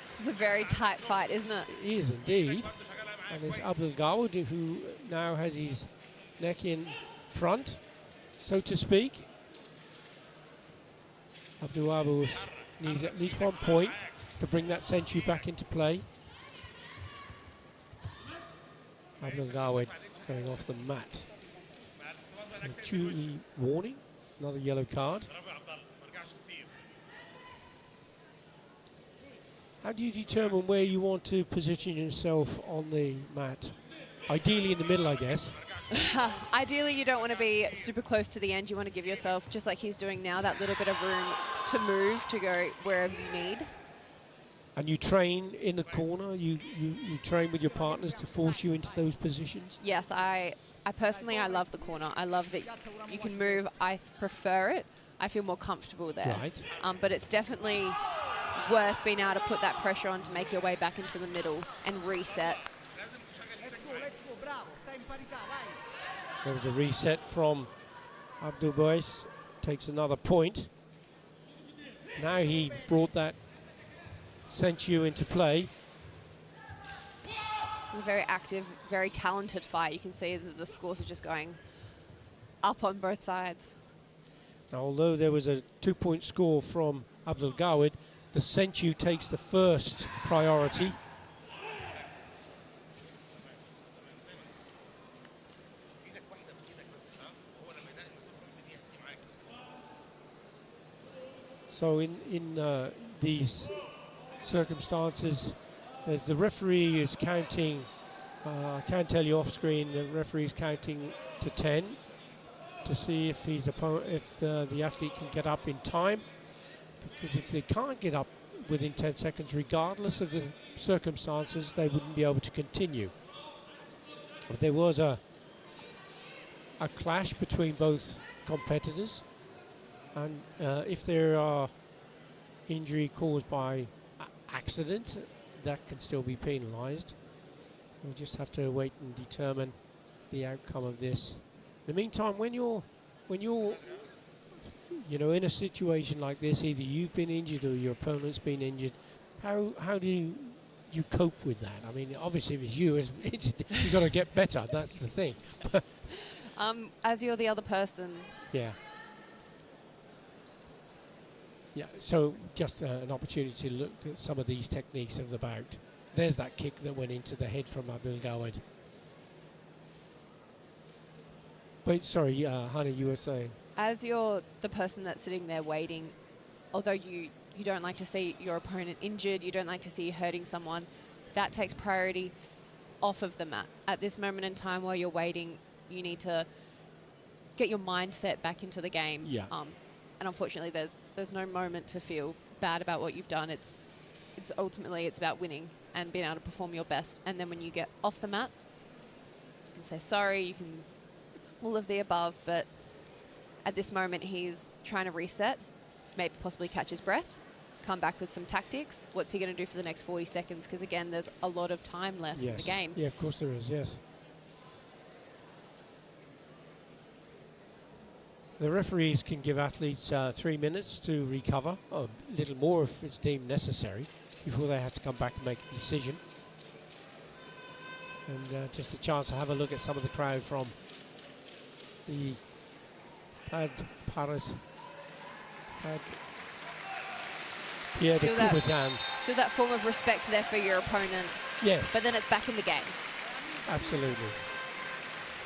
This is a very tight fight, isn't it? It is indeed. And it's Abdul Gawad who now has his neck in front, so to speak. Abdul Gawad needs at least 1 point to bring that century back into play. Abdul Gawad going off the mat. So Chewy warning, another yellow card. How do you determine where you want to position yourself on the mat? Ideally in the middle, I guess. Ideally, you don't want to be super close to the end. You want to give yourself, just like he's doing now, that little bit of room to move, to go wherever you need. And you train in the corner? You train with your partners to force you into those positions? Yes, I personally, I love the corner. I love that you can move. I prefer it. I feel more comfortable there. Right. But it's definitely worth being able to put that pressure on to make your way back into the middle and reset. There was a reset from Abdul Bois, takes another point. Now he brought that Senchu into play. This is a very active, very talented fight. You can see that the scores are just going up on both sides. Now, although there was a 2-point score from Abdul Gawid, the Senchu takes the first priority. So in these circumstances, as the referee is counting, I can't tell you off screen, the referee is counting to 10 to see if the athlete can get up in time, because if they can't get up within 10 seconds, regardless of the circumstances, they wouldn't be able to continue. But there was a clash between both competitors, and if there are injury caused by accident, that can still be penalised. We'll just have to wait and determine the outcome of this. In the meantime, when you're in a situation like this, either you've been injured or your opponent's been injured, how do you cope with that? I mean, obviously if it's you, you've got to get better, that's the thing. As you're the other person. Yeah. Yeah, so just an opportunity to look at some of these techniques of the bout. There's that kick that went into the head from Abdul Gawid. Wait, sorry, Hannah, you were saying? As you're the person that's sitting there waiting, although you don't like to see your opponent injured, you don't like to see you hurting someone, that takes priority off of the mat. At this moment in time while you're waiting, you need to get your mindset back into the game. Yeah. And unfortunately, there's no moment to feel bad about what you've done. It's ultimately it's about winning and being able to perform your best. And then when you get off the mat, you can say sorry, you can all of the above, but at this moment he's trying to reset, maybe possibly catch his breath, come back with some tactics. What's he going to do for the next 40 seconds? Because again, there's a lot of time left in the game. Yeah, of course there is, yes. The referees can give athletes 3 minutes to recover, or a little more if it's deemed necessary, before they have to come back and make a decision. And just a chance to have a look at some of the crowd from the Stade Paris, Pierre de Coubertin. Still that form of respect there for your opponent. Yes. But then it's back in the game. Absolutely.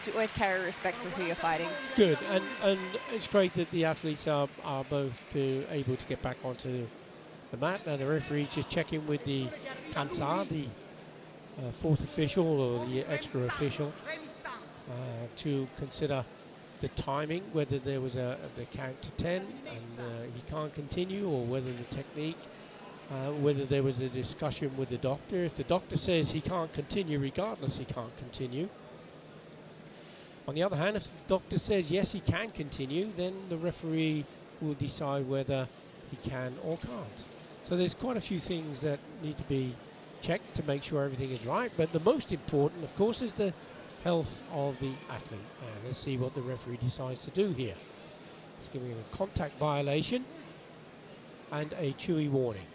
So you always carry respect for who you're fighting. Good, and it's great that the athletes are both able to get back onto the mat, and the referees just check in with the Kansar, the fourth official or the extra official, to consider the timing, whether there was the count to 10 and he can't continue, or whether the technique, whether there was a discussion with the doctor. If the doctor says he can't continue, regardless, he can't continue. On the other hand, if the doctor says yes, he can continue, then the referee will decide whether he can or can't. So there's quite a few things that need to be checked to make sure everything is right, but the most important, of course, is the health of the athlete. Let's see what the referee decides to do here. He's giving a contact violation and a chewy warning.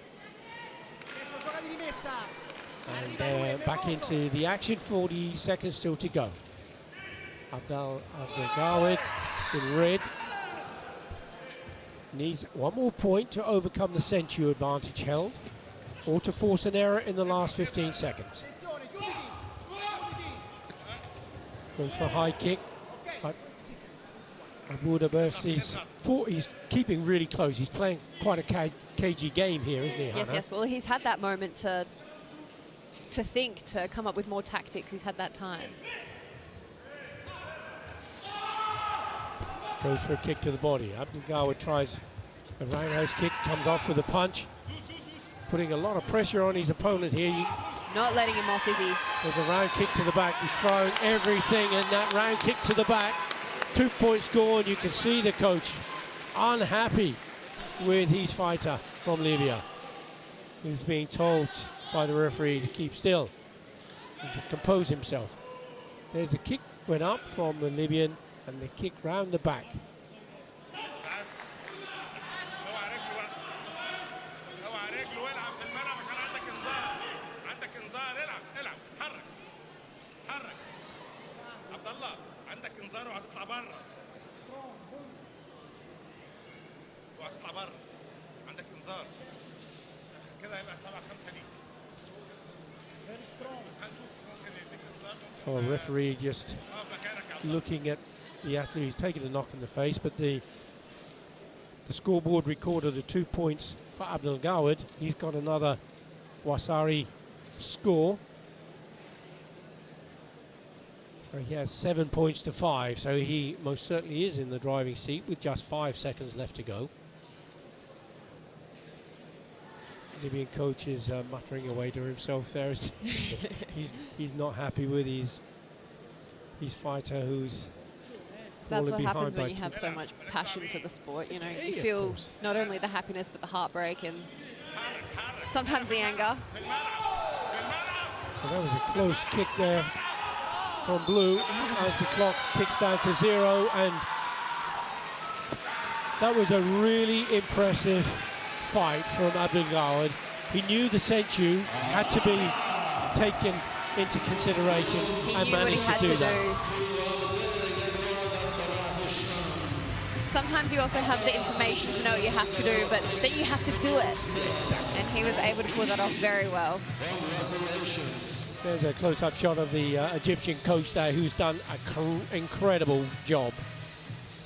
And back into the action, 40 seconds still to go. Abdul Gawid in red needs one more point to overcome the Senchu advantage held, or to force an error in the last 15 seconds. Goes for a high kick, but Abu Dabas he's keeping really close. He's playing quite a cagey game here, isn't he, Hannah? Yes, yes. Well, he's had that moment to think, to come up with more tactics. He's had that time. Goes for a kick to the body. Abdul Gawid tries a roundhouse kick, comes off with a punch, putting a lot of pressure on his opponent here. Not letting him off, is he? There's a round kick to the back. He's throwing everything in that round kick to the back. 2-point score, and you can see the coach unhappy with his fighter from Libya, who's being told by the referee to keep still and to compose himself. There's the kick went up from the Libyan and the kick round the back. بس اوعى رجله بقى اوعى رجله والعب في الملعب عشان عندك انذار عندك انذار العب العب حرك حرك عبد الله عندك انذار وهتطلع بره وهتطلع بره عندك انذار كده هيبقى 7-5 ليك هنشوف ممكن يديك انذار So a referee just اقف مكانك يا عبد الله looking at the athlete who's taken a knock in the face, but the scoreboard recorded the 2 points for Abdul Gawad. He's got another Wasari score. So he has 7 points to 5, so he most certainly is in the driving seat with just 5 seconds left to go. Libyan coach is muttering away to himself there. he's not happy with his fighter who's That's fallen what behind happens by when you 2. have so much passion for the sport. You know, you Yeah, of feel course. not only the happiness but the heartbreak and sometimes the anger. Well, that was a close kick there from Blue as the clock ticks down to 0, and that was a really impressive fight from Abdul Gawad. He knew the century had to be taken into consideration He and knew what he managed had to to do that. do. Sometimes you also have the information to know what you have to do, but then you have to do it. And he was able to pull that off very well. There's a close-up shot of the Egyptian coach there, who's done an incredible job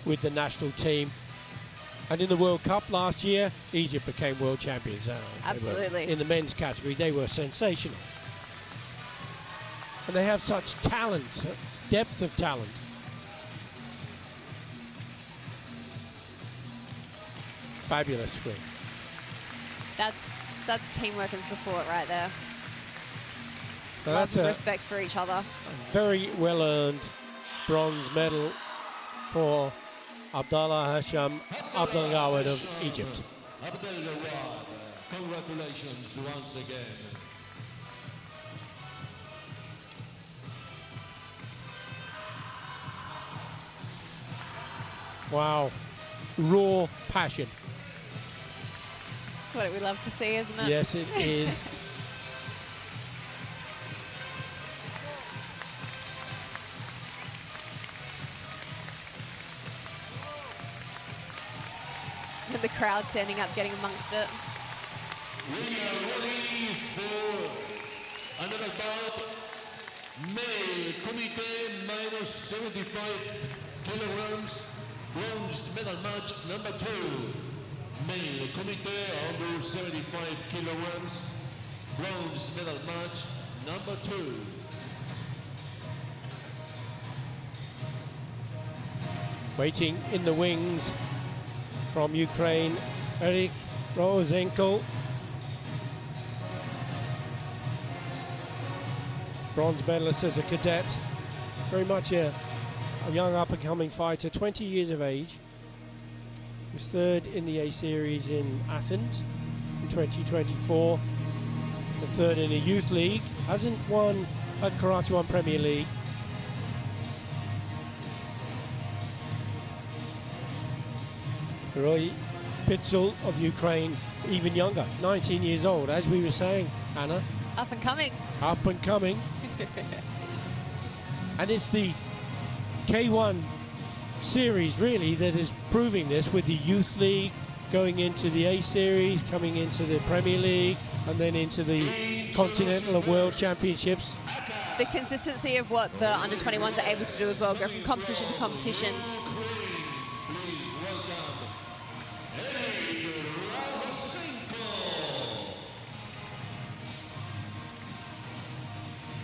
with the national team. And in the World Cup last year, Egypt became world champions. They were Absolutely. in the men's category, they were sensational. And they have such talent, depth of talent. Fabulous swing. That's teamwork and support right there. So Love that's and a respect for each other. very well-earned bronze medal for Abdallah Hasham Abdul Gawad of Egypt. Abdel Gawad, congratulations once again. Wow, raw passion. That's what we love to see, isn't it? Yes, it is. And the crowd standing up, getting amongst it. We are ready for another bout. Male Comité minus 75 kilograms. Bronze medal match number 2. Male Comité under 75 kilograms. Bronze medal match number 2. Waiting in the wings from Ukraine, Eric Rozenko. Bronze medalist as a cadet. Very much a young up-and-coming fighter, 20 years of age. Was third in the A Series in Athens in 2024. The third in the Youth League. Hasn't won at Karate1 Premier League. Roy Pitzel of Ukraine, even younger, 19 years old, as we were saying, Anna. Up and coming. Up and coming. And it's the K1 series, really, that is proving this, with the Youth League going into the A Series, coming into the Premier League, and then into the Continental and World Championships. The consistency of what the under-21s are able to do as well, go from competition to competition.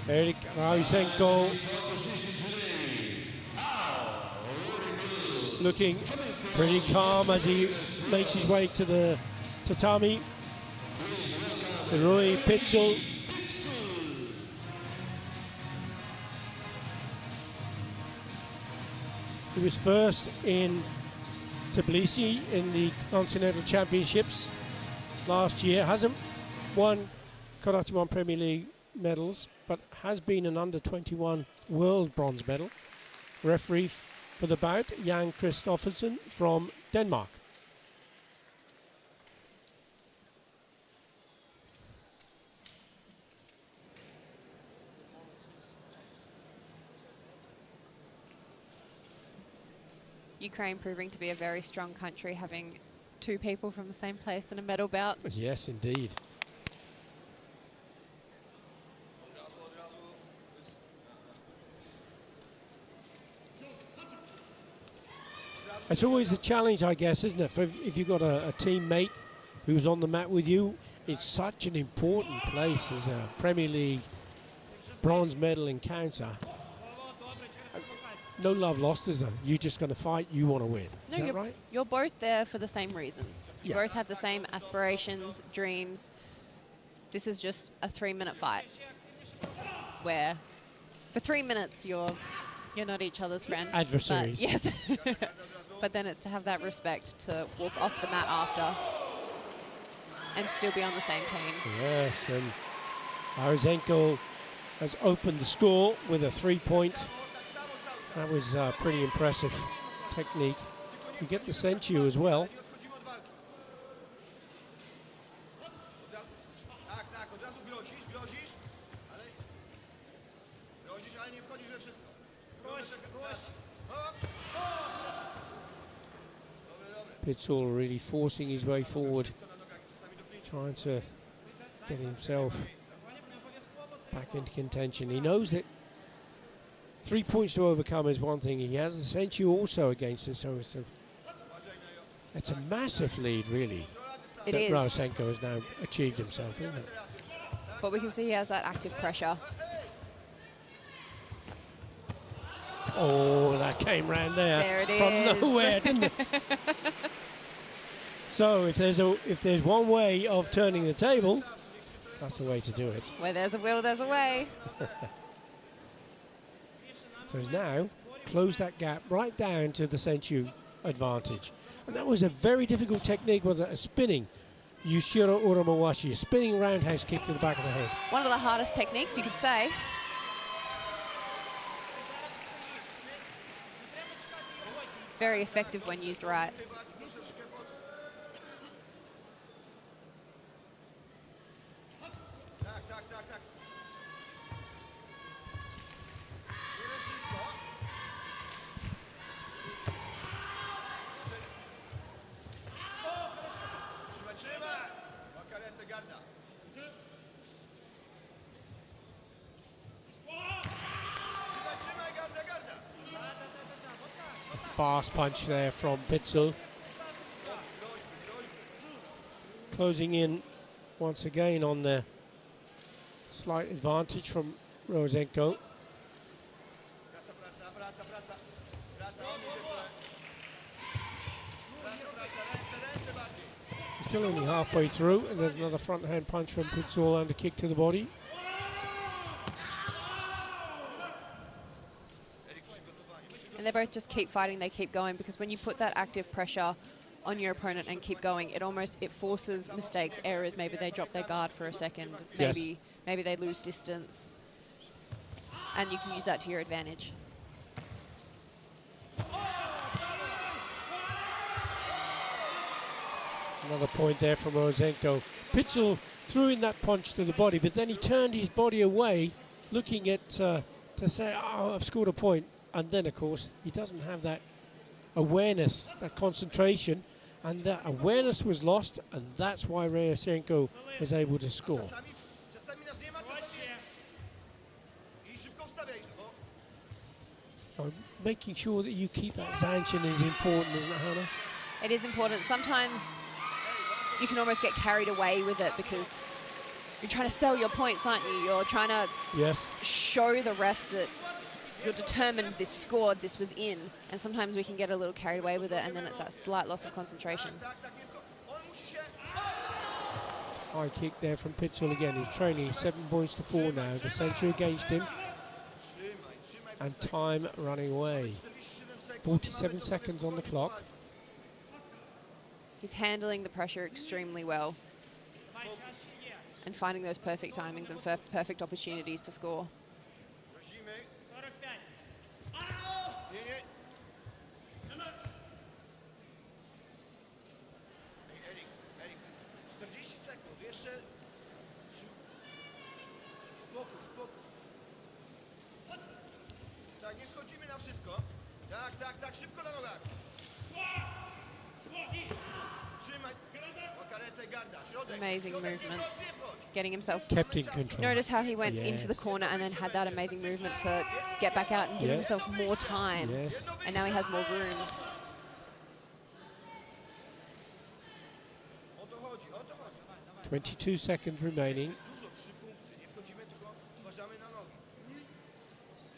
Eric Rausenko looking pretty calm as he makes his way to the tatami. Roy Pitzel. He was first in Tbilisi in the Continental Championships last year. Hasn't won Karate1 Premier League medals, but has been an under-21 world bronze medal. Referee for the bout, Jan Kristoffersen from Denmark. Ukraine proving to be a very strong country, having two people from the same place in a medal bout. Yes, indeed. It's always a challenge, I guess, isn't it? For if you've got a teammate who's on the mat with you, it's such an important place as a Premier League bronze medal encounter. No love lost, is there? You're just going to fight, you want to win. No, Is that you're, right? you're both there for the same reason. You Yeah. both have the same aspirations, dreams. This is just a 3-minute fight where for 3 minutes you're not each other's friend. Adversaries. But yes. But then it's to have that respect to walk off the mat after and still be on the same team. Yes, and Arozenko has opened the score with a 3-point. That was pretty impressive technique. You get the Senchu as well. Pitsul really forcing his way forward, trying to get himself back into contention. He knows that 3 points to overcome is one thing. He has the Senchu also against us, so it's a massive lead, really. It that is. Rasenko has now achieved himself, isn't it? But we can see he has that active pressure. Oh, that came round there. There it from is. nowhere, didn't it? So if there's one way of turning the table, that's the way to do it. Where there's a will, there's a way. So he's now closed that gap right down to the Senchu advantage. And that was a very difficult technique, was it? A spinning Yushiro Uramawashi, a spinning roundhouse kick to the back of the head. One of the hardest techniques, you could say. Very effective when used right. Fast punch there from Pitsul. Closing in once again on the slight advantage from Rosenko. Still only halfway through, and there's another front hand punch from Pitsul and a kick to the body. And they both just keep fighting, they keep going, because when you put that active pressure on your opponent and keep going, it forces mistakes, errors. Maybe they drop their guard for a second. Maybe they lose distance. And you can use that to your advantage. Another point there from Rosenko. Pitsul threw in that punch to the body, but then he turned his body away, looking at to say, "Oh, I've scored a point." And then, of course, he doesn't have that awareness, that concentration, and that awareness was lost, and that's why Rosenko was able to score. Making sure that you keep that Zanshin is important, isn't it, Hannah? It is important. Sometimes you can almost get carried away with it because you're trying to sell your points, aren't you? You're trying to show the refs that you're determined this scored, this was in. And sometimes we can get a little carried away with it, and then it's that slight loss of concentration. High kick there from Pitsul again. He's trailing 7 points to 4 now. The century against him. And time running away. 47 seconds on the clock. He's handling the pressure extremely well. and finding those perfect timings and perfect opportunities to score. Prosimy. 45. Nie, nie. Ej, Erik, 40 sekund, jeszcze... Spokój, spokój. Tak, nie wchodzimy na wszystko. Tak, szybko na nogach. Trzymaj. Karetę, garda, środek. Amazing środek, movement. nie wchodź. Getting himself. Kept in control. Notice how he went into the Yes. corner and then had that amazing movement to get back out and give Yeah. himself more time. Yes. And now he has more room. O to chodzi, o to chodzi. 22 seconds remaining. Jest dużo, 3 punkty. Nie wchodzimy, tylko uważamy na nogi.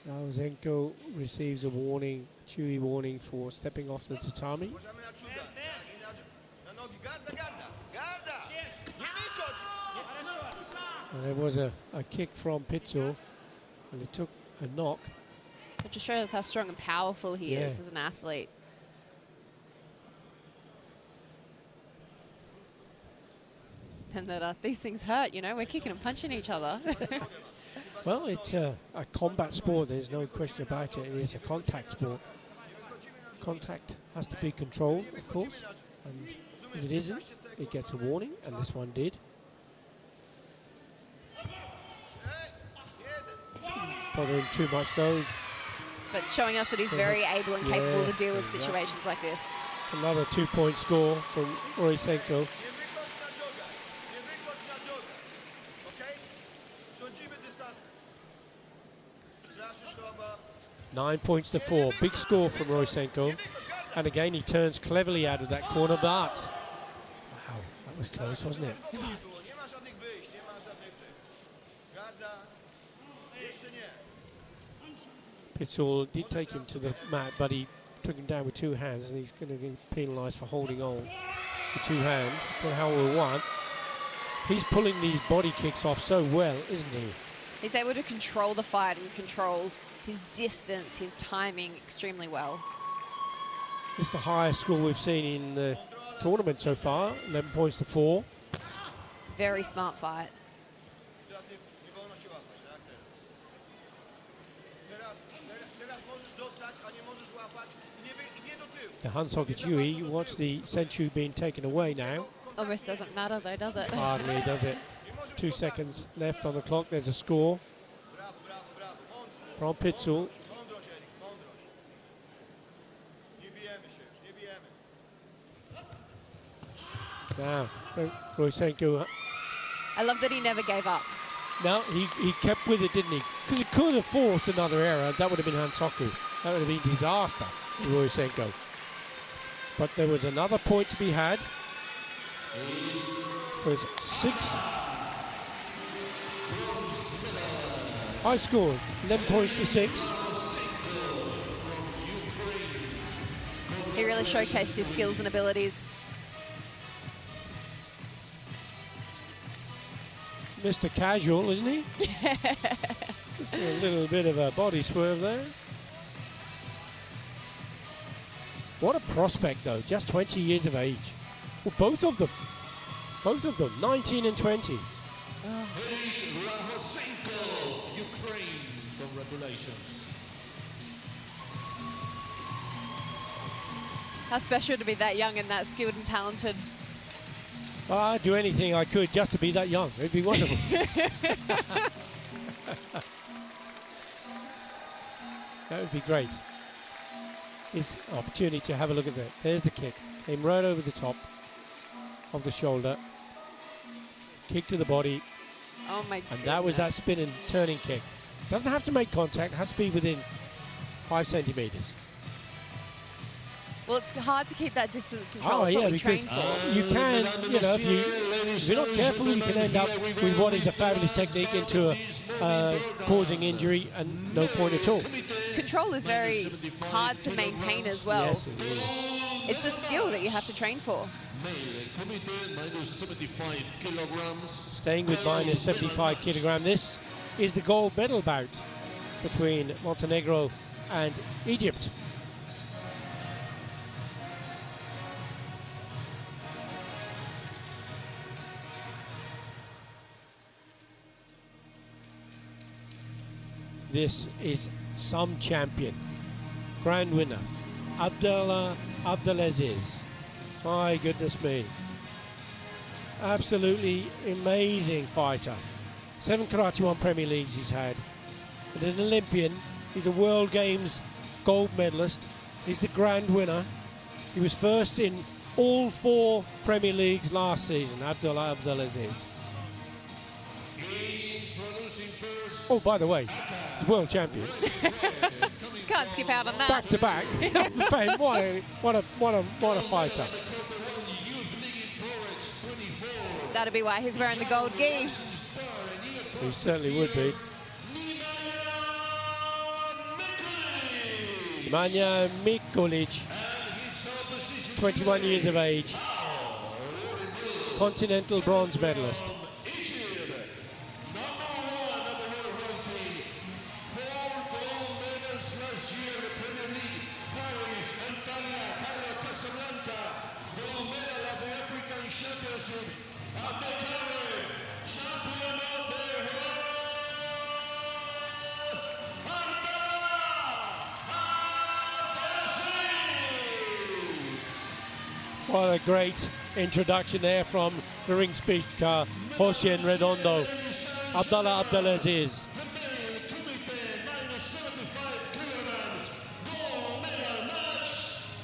Raozenko receives a warning, chewy warning for stepping off the tatami. Uważamy na czuda. Tak, i na nogi. Garda, garda. Garda! Nie wychodź! And there was a kick from Pitzel, and it took a knock. It just shows how strong and powerful he Yeah. is as an athlete. And that these things hurt, you know, we're kicking and punching each other. Well, it's a combat sport, there's no question about it. It is a contact sport. Contact has to be controlled, of course, and if it isn't, it gets a warning, and this one did. Bothering too much those. But showing us that he's very able and capable to deal with exactly. situations like this. Another 2-point score from Roysenko. Nie wychodź na jogach. Nie wychodź na jogach. Okej? Sądzimy dystansem. Straszysz to oba. 9 points to 4. Big score from Roysenko. And again, he turns cleverly out of that corner, but wow, that was close, wasn't it? Nie ma żadnych wyjść, nie ma żadnych tych. Garda. Jeszcze nie. Pitzel did take him to the mat, but he took him down with 2 hands, and he's going to be penalised for holding on with 2 hands. To Howell 1. He's pulling these body kicks off so well, isn't he? He's able to control the fight and control his distance, his timing extremely well. This is the highest score we've seen in the tournament so far, 11 points to 4. Very smart fight. Teraz nie wolno się łapać, tak? Teraz możesz dostać, a nie możesz łapać i nie do tyłu. The Hansoka Chewy, you watch the Senchu being taken away now. Almost doesn't matter though, does it? Hardly does it. 2 seconds left on the clock, there's a score Brawo, brawo, brawo. Mądrze. from Pitzel. Mądrość, Erik, mądrość. Nie bijemy się już, nie bijemy. Now, Roysenko, I love that he never gave up. no, he kept with it, didn't he? Because he could have forced another error. That would have been Hansoku. That would have been disaster for Roysenko. But there was another point to be had. So it's 6. High score, 11 points to 6. He really showcased his skills and abilities. Mr. Casual, isn't he? Just a little bit of a body swerve there. What a prospect, though. Just 20 years of age. Well, both of them. 19 and 20. Rahosenko, Ukraine. Congratulations. How special to be that young and that skilled and talented. Well, I'd do anything I could just to be that young. It'd be wonderful. That would be great. It's an opportunity to have a look at that. There's the kick. Came right over the top of the shoulder. Kick to the body. Oh my And that was that goodness. spin and turning kick. Doesn't have to make contact. Has to be within 5 centimetres. Well, it's hard to keep that distance control. Oh, It's yeah, what we because train for. you can, if you're not careful, you can end up with what is a fabulous technique into causing injury and no point at all. Control is very hard to maintain as well. Yes, it is. It's a skill that you have to train for. Minus 75 kilograms. Staying with minus 75 kilogram. This is the gold medal bout between Montenegro and Egypt. this is some champion. Grand winner, Abdullah Abdelaziz. My goodness me. Absolutely amazing fighter. 7 Karate1 Premier Leagues he's had. He's an Olympian. He's a World Games gold medalist. He's the grand winner. He was first in all 4 Premier Leagues last season, Abdullah Abdelaziz. Oh, by the way, he's world champion. Can't skip out on that. Back to back. What a fighter. That'll be why he's wearing the gold gi. He certainly would be. Nemanja Mikulic, 21 years of age, continental bronze medalist. What a great introduction there from the ring speaker, Hossein Redondo. Abdullah Abdelaziz.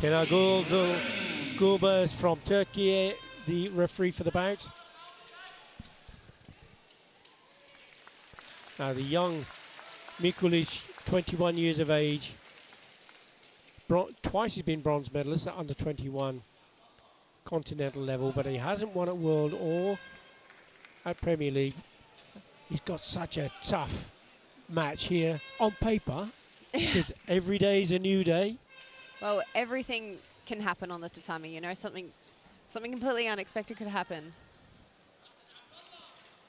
Pinagul Gulbers from Turkey, the referee for the bout. Now the young Mikulic, 21 years of age. Twice he's been bronze medalist at under 21 continental level, but he hasn't won at World or at Premier League. He's got such a tough match here on paper because every day is a new day. Well, everything can happen on the tatami, you know, something completely unexpected could happen.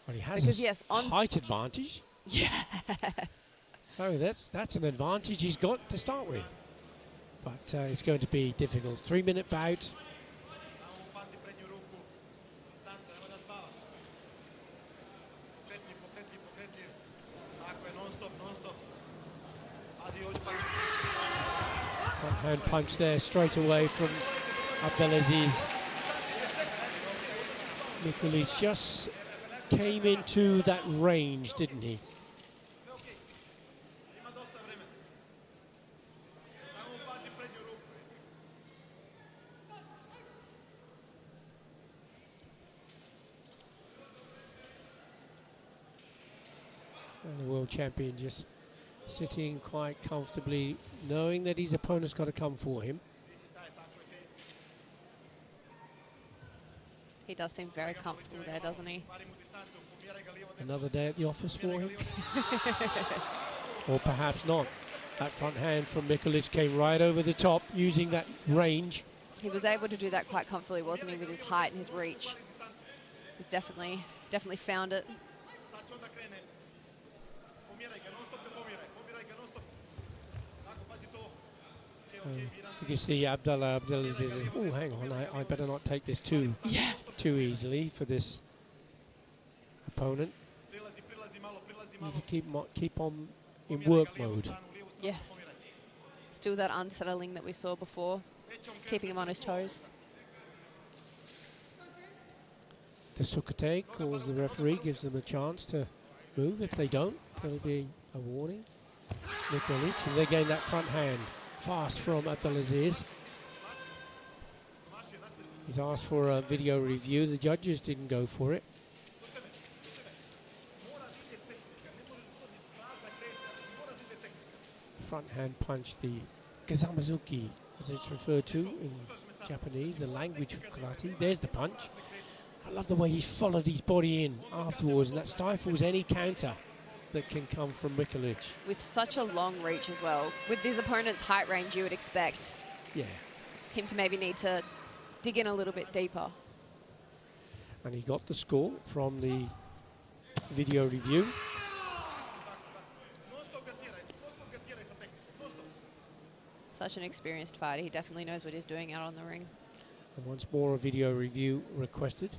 Well, he has Because, a yes, on height advantage. Yes. So that's an advantage he's got to start with. But it's going to be difficult. 3-minute bout. Front hand punch there straight away from Abdelaziz. Mikulic just came into that range, didn't he? And the world champion just sitting quite comfortably, knowing that his opponent's got to come for him. He does seem very comfortable there, doesn't he? Another day at the office for him. Or perhaps not. That front hand from Mikulic came right over the top, using that range. He was able to do that quite comfortably, wasn't he, with his height and his reach. He's definitely found it. You can see Abdullah Abdelaziz. Oh, hang on, I better not take this too easily for this opponent. Need to keep on in work mode. Yes. Still that unsettling that we saw before, keeping him on his toes. The Sukate calls the referee, gives them a chance to move. If they don't, there'll be a warning. Mikulic, and they gain that front hand. Fast from Abdelaziz. He's asked for a video review. The judges didn't go for it. Front hand punch, the Gazamazuki, as it's referred to in Japanese, the language of karate. There's the punch. I love the way he's followed his body in afterwards, and that stifles any counter that can come from Mikulic. With such a long reach as well. With his opponent's height range, you would expect him to maybe need to dig in a little bit deeper. And he got the score from the video review. Such an experienced fighter. He definitely knows what he's doing out on the ring. And once more a video review requested.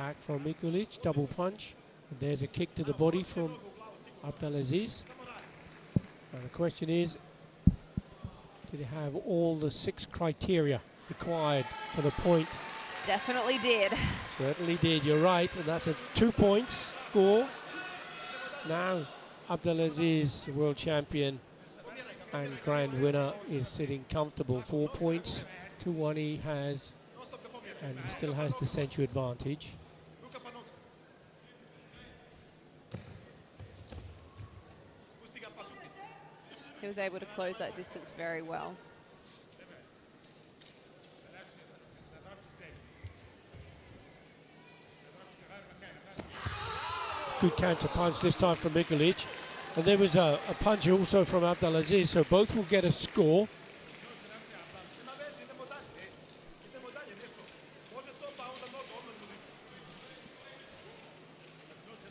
attack from Mikulic, double punch. And there's a kick to the body from Abdelaziz. And the question is, did he have all the 6 criteria required for the point? Definitely did. Certainly did, you're right, and that's a 2 points score. Now Abdelaziz, world champion and grand winner, is sitting comfortable. 4 points to 1 he has, and he still has the century advantage. He was able to close that distance very well. Good counter punch this time from Mikulic. And there was a punch also from Abdelaziz, so both will get a score.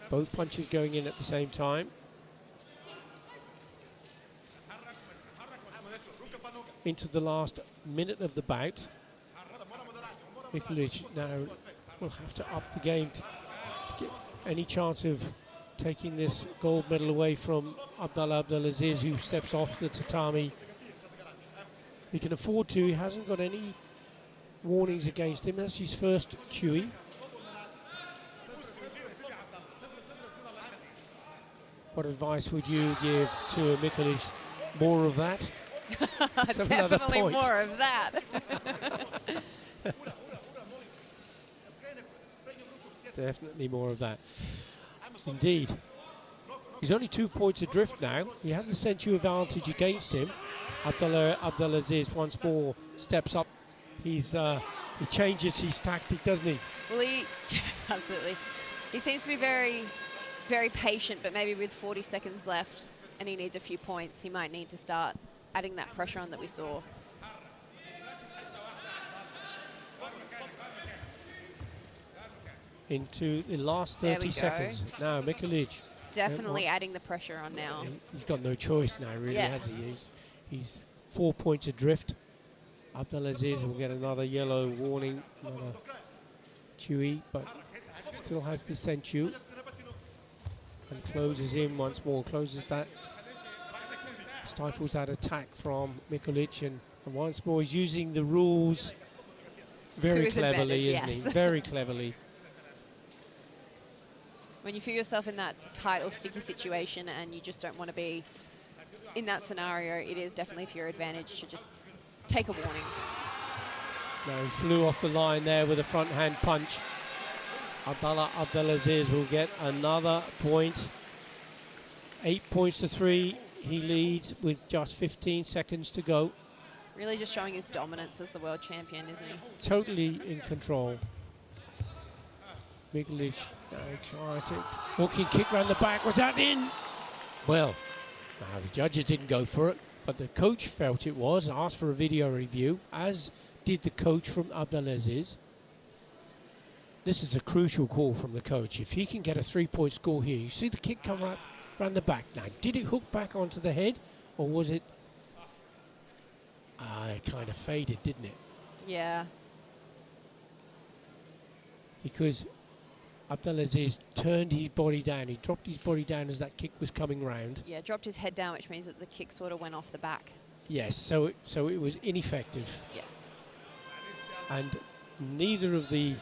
Both punches going in at the same time. Into the last minute of the bout. Mikulic now will have to up the game to get any chance of taking this gold medal away from Abdelaziz, who steps off the tatami. He can afford to. He hasn't got any warnings against him. That's his first Chewy. What advice would you give to Mikulic? More of that? Definitely more of that. Definitely more of that. Indeed. He's only 2 points adrift now. He has the century advantage against him. Abdelaziz once more steps up. He changes his tactic, doesn't he? Well, absolutely. He seems to be very, very patient, but maybe with 40 seconds left and he needs a few points, he might need to start adding that pressure on that we saw. Into the last 30 seconds. Now, Mikulic. Definitely adding the pressure on now. He's got no choice now, really, has he? He's 4 points adrift. Abdelaziz will get another yellow warning, another Chewy, but still has the Senchu. And closes in once more, closes that, stifles that attack from Mikulic, and once more he's using the rules very cleverly, isn't he? Very cleverly. When you feel yourself in that tight or sticky situation and you just don't want to be in that scenario, it is definitely to your advantage to just take a warning. Now he flew off the line there with a front hand punch. Abdelaziz will get another point. 8 points to 3. He leads with just 15 seconds to go. Really just showing his dominance as the world champion, isn't he? Totally in control. Mikulic trying to hooking kick round the back. Was that in? Well, the judges didn't go for it, but the coach felt it was, asked for a video review, as did the coach from Abdelaziz. This is a crucial call from the coach. If he can get a 3-point score here, you see the kick come right round the back. Now, did it hook back onto the head, or was it? It kind of faded, didn't it? Yeah. Because Abdelaziz turned his body down. He dropped his body down as that kick was coming round. Yeah, dropped his head down, which means that the kick sort of went off the back. Yes, so it was ineffective. Yes. And neither of the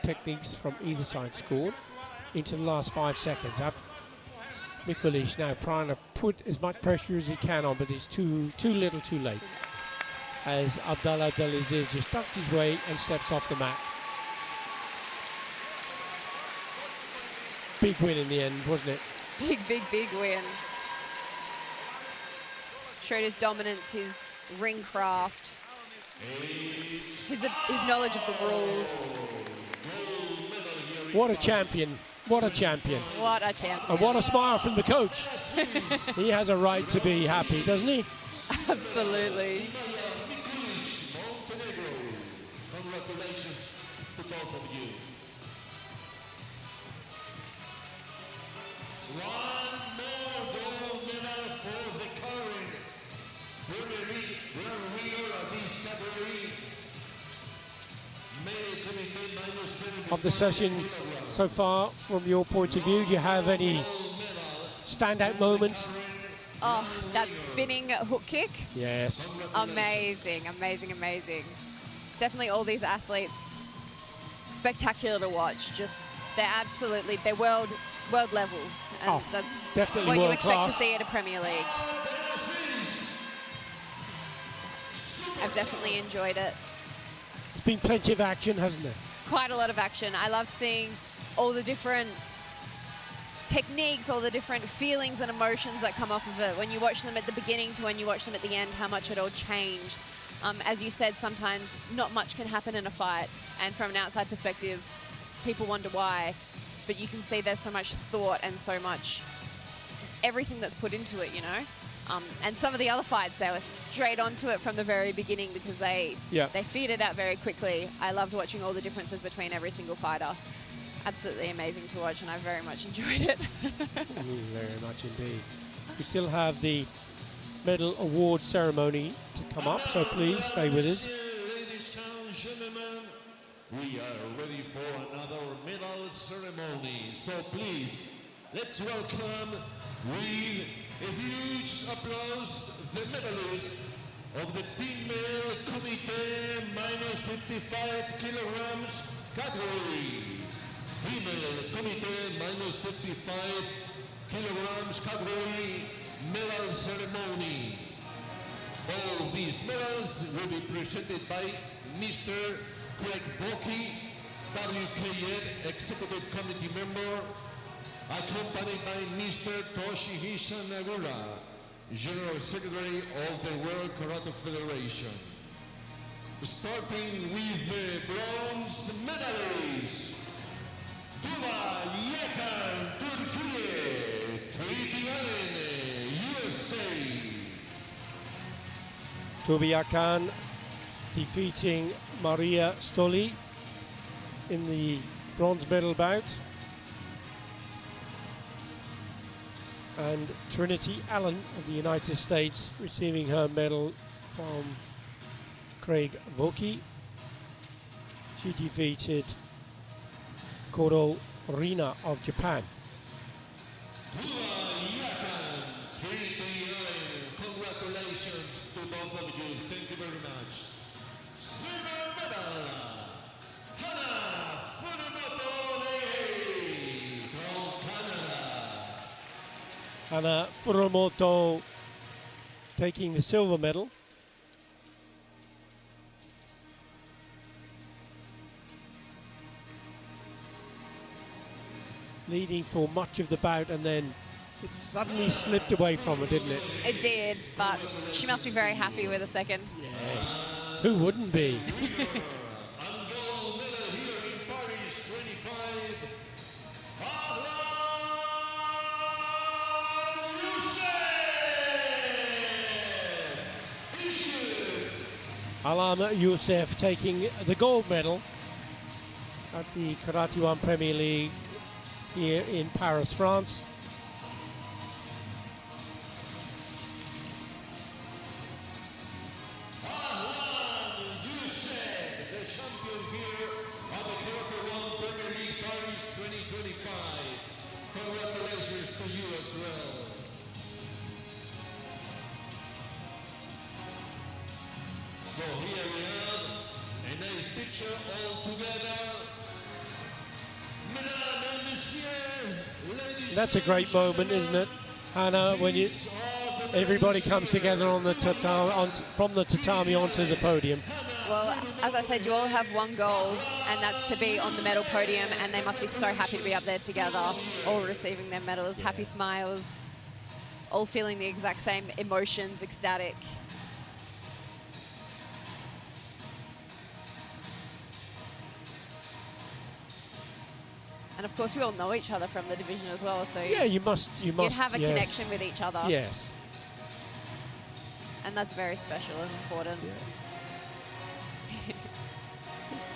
techniques from either side scored into the last 5 seconds. Mikulic now trying to put as much pressure as he can on, but it's too little too late. As Abdelaziz just ducks his way and steps off the mat. Big win in the end, wasn't it? Big win. Showed his dominance, his ring craft, his knowledge of the rules. What a champion. What a champion. What a champion. And what a smile from the coach. He has a right to be happy, doesn't he? Absolutely. Congratulations to both of you. One more gold medal for the current Premier League winner of this category. May of the session so far from your point of view? Do you have any standout moments? Oh, that spinning hook kick. Yes. Amazing, amazing, amazing. Definitely all these athletes, spectacular to watch. Just, they're world level. And Oh, that's definitely what you world expect class. to see at a Premier League. I've definitely enjoyed it. It's been plenty of action, hasn't it? Quite a lot of action. I loved seeing all the different techniques, all the different feelings and emotions that come off of it. When you watch them at the beginning to when you watch them at the end, how much it all changed. As you said, sometimes not much can happen in a fight. And from an outside perspective, people wonder why. But you can see there's so much thought and so much everything that's put into it, you know? And some of the other fights, they were straight onto it from the very beginning because they feed it out very quickly. I loved watching all the differences between every single fighter. Absolutely amazing to watch, and I very much enjoyed it. Very much indeed. We still have the medal award ceremony to come up, so please stay with us. Ladies and gentlemen, we are ready for another medal ceremony. So please, let's welcome with a huge applause the medalists of the female committee minus 55 kilograms category. Female committee minus 55 kilograms category medal ceremony. All these medals will be presented by Mr. Craig Volke, WKN Executive Committee member, accompanied by Mr. Toshihisa Nagura, General Secretary of the World Karate Federation. Starting with the bronze medalist, Tuba Yakan, Turkey, Tritiane, USA. Tuba Yakan defeating Maria Stoli in the bronze medal bout. And Trinity Allen of the United States receiving her medal from Craig Volke. She defeated Koro Rina of Japan. Congratulations to both of you. Thank you very much. Silver medal, Hana Furumoto from Canada. Hana Furumoto taking the silver medal. Leading for much of the bout, and then it suddenly slipped away from her, didn't it? It did, but she must be very happy with a second. Yes. Who wouldn't be? And gold medal here in Paris 25. Alam Youssef taking the gold medal at the Karate1 Premier League here in Paris, France. The champion here of the Karate1 Premier League Paris 2025. Congratulations to you as well. So here we have a nice picture all together. Mesdames et messieurs, ladies That's a great moment, isn't it, Hannah, when everybody comes together on the from the tatami onto the podium. Well, as I said, you all have one goal, and that's to be on the medal podium, and they must be so happy to be up there together, all receiving their medals, happy smiles, all feeling the exact same emotions, ecstatic. And of course, we all know each other from the division as well, so Yeah, you must. you'd have a yes. connection with each other. Yes. And that's very special and important.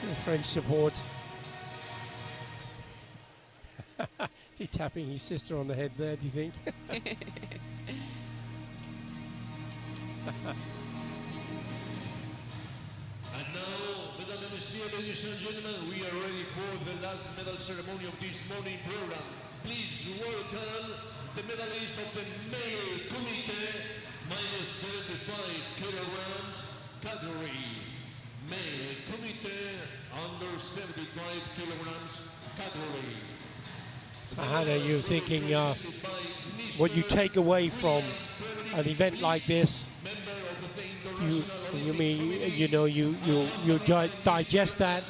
The French support. Is he tapping his sister on the head there, do you think? And now, mesdames et messieurs, messieurs, ladies and gentlemen, we are ready for the last medal ceremony of this morning program. Please welcome the medalist of the male committee, minus 75 kilograms category. Male committee, under 75 kilograms category. So Hannah, you're thinking what you take away from an event like this. You'll digest that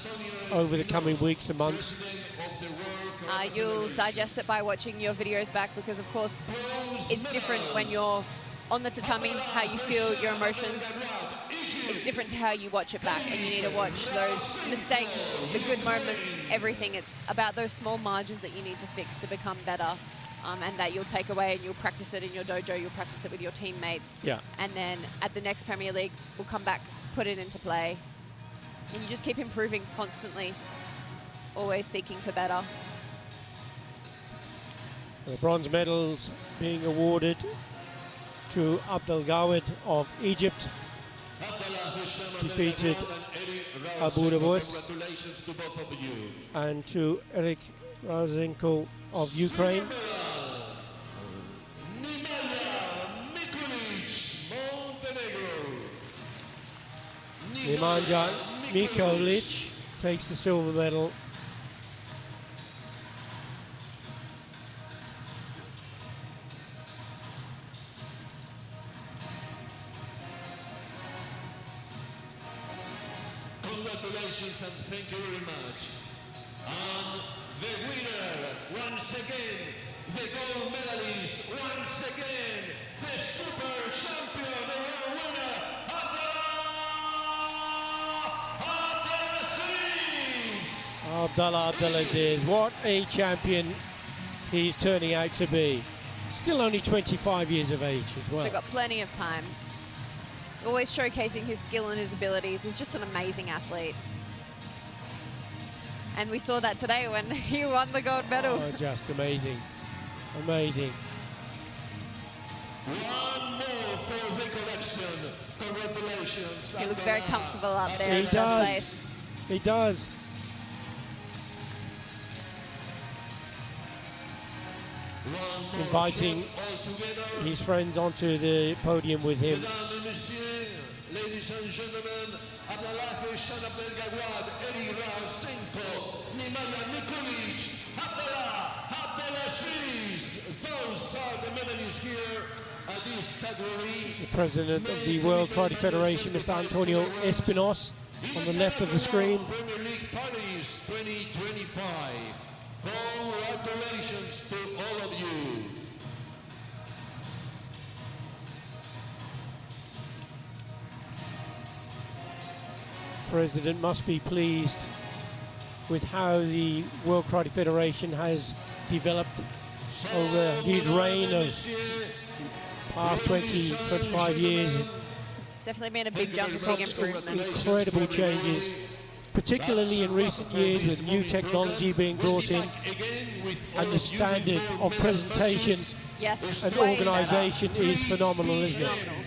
over the coming weeks and months. You'll digest it by watching your videos back, because of course it's different when you're on the tatami, how you feel, your emotions. It's different to how you watch it back, and you need to watch those mistakes, the good moments, everything. It's about those small margins that you need to fix to become better, and that you'll take away and you'll practice it in your dojo, you'll practice it with your teammates. Yeah. And then at the next Premier League, we'll come back, put it into play. And you just keep improving constantly, always seeking for better. The bronze medals being awarded to Abdelgawed of Egypt, defeated Abu Dabus, and to Eric Rosenko of Ukraine. Nemanja Mikolic takes the silver medal. Congratulations and thank you very much. And the winner, once again, the gold medalist, once again, the super champion, the world winner, Abdallah Abdelaziz. What a champion he's turning out to be. Still only 25 years of age as well. So got plenty of time. Always showcasing his skill and his abilities. He's just an amazing athlete. And we saw that today when he won the gold medal. Oh, just amazing. Amazing. One more for recollection. Congratulations. He looks very comfortable up there He in first does. place. He does. Inviting his friends onto the podium with him. Ladies and gentlemen, Abdallah Hisham Abdelgawad, Eric Rosenko, Nemanja Mikolic, Abdallah Abdelaziz. Those are the medalists here at this category. The president of the World Karate Federation, Mr. Antonio Espinos, on the left of the screen. Premier League Paris 2025. Congratulations to all of you. President must be pleased with how the World Karate Federation has developed over his reign of past 20, 25 years. It's definitely been a big jump, a big improvement. Incredible changes, particularly in recent years with new technology being brought in, and the standard of presentation Yes, and way organisation is phenomenal, isn't it? Phenomenal.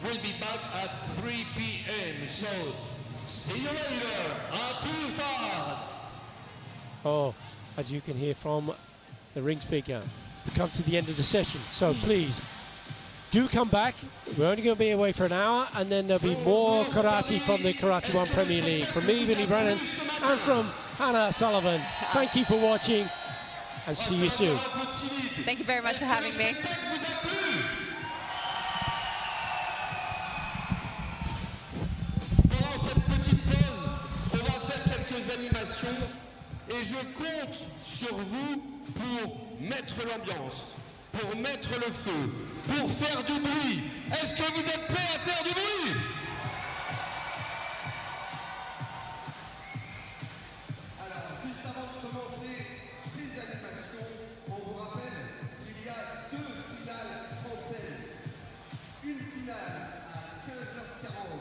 We'll be back at 3 p.m. So, see you later. À plus tard. Oh, as you can hear from the ring speaker, we come to the end of the session. So please, do come back. We're only going to be away for an hour, and then there'll be more karate from the Karate1 Premier League. From me, Vinnie Brennan, and from Hannah Sullivan. Thank you for watching, and see you soon. Thank you very much for having me. Pendant cette petite pause, on va faire quelques animations et je compte sur vous pour mettre l'ambiance, pour mettre le feu, pour faire du bruit. Est-ce que vous êtes prêts à faire du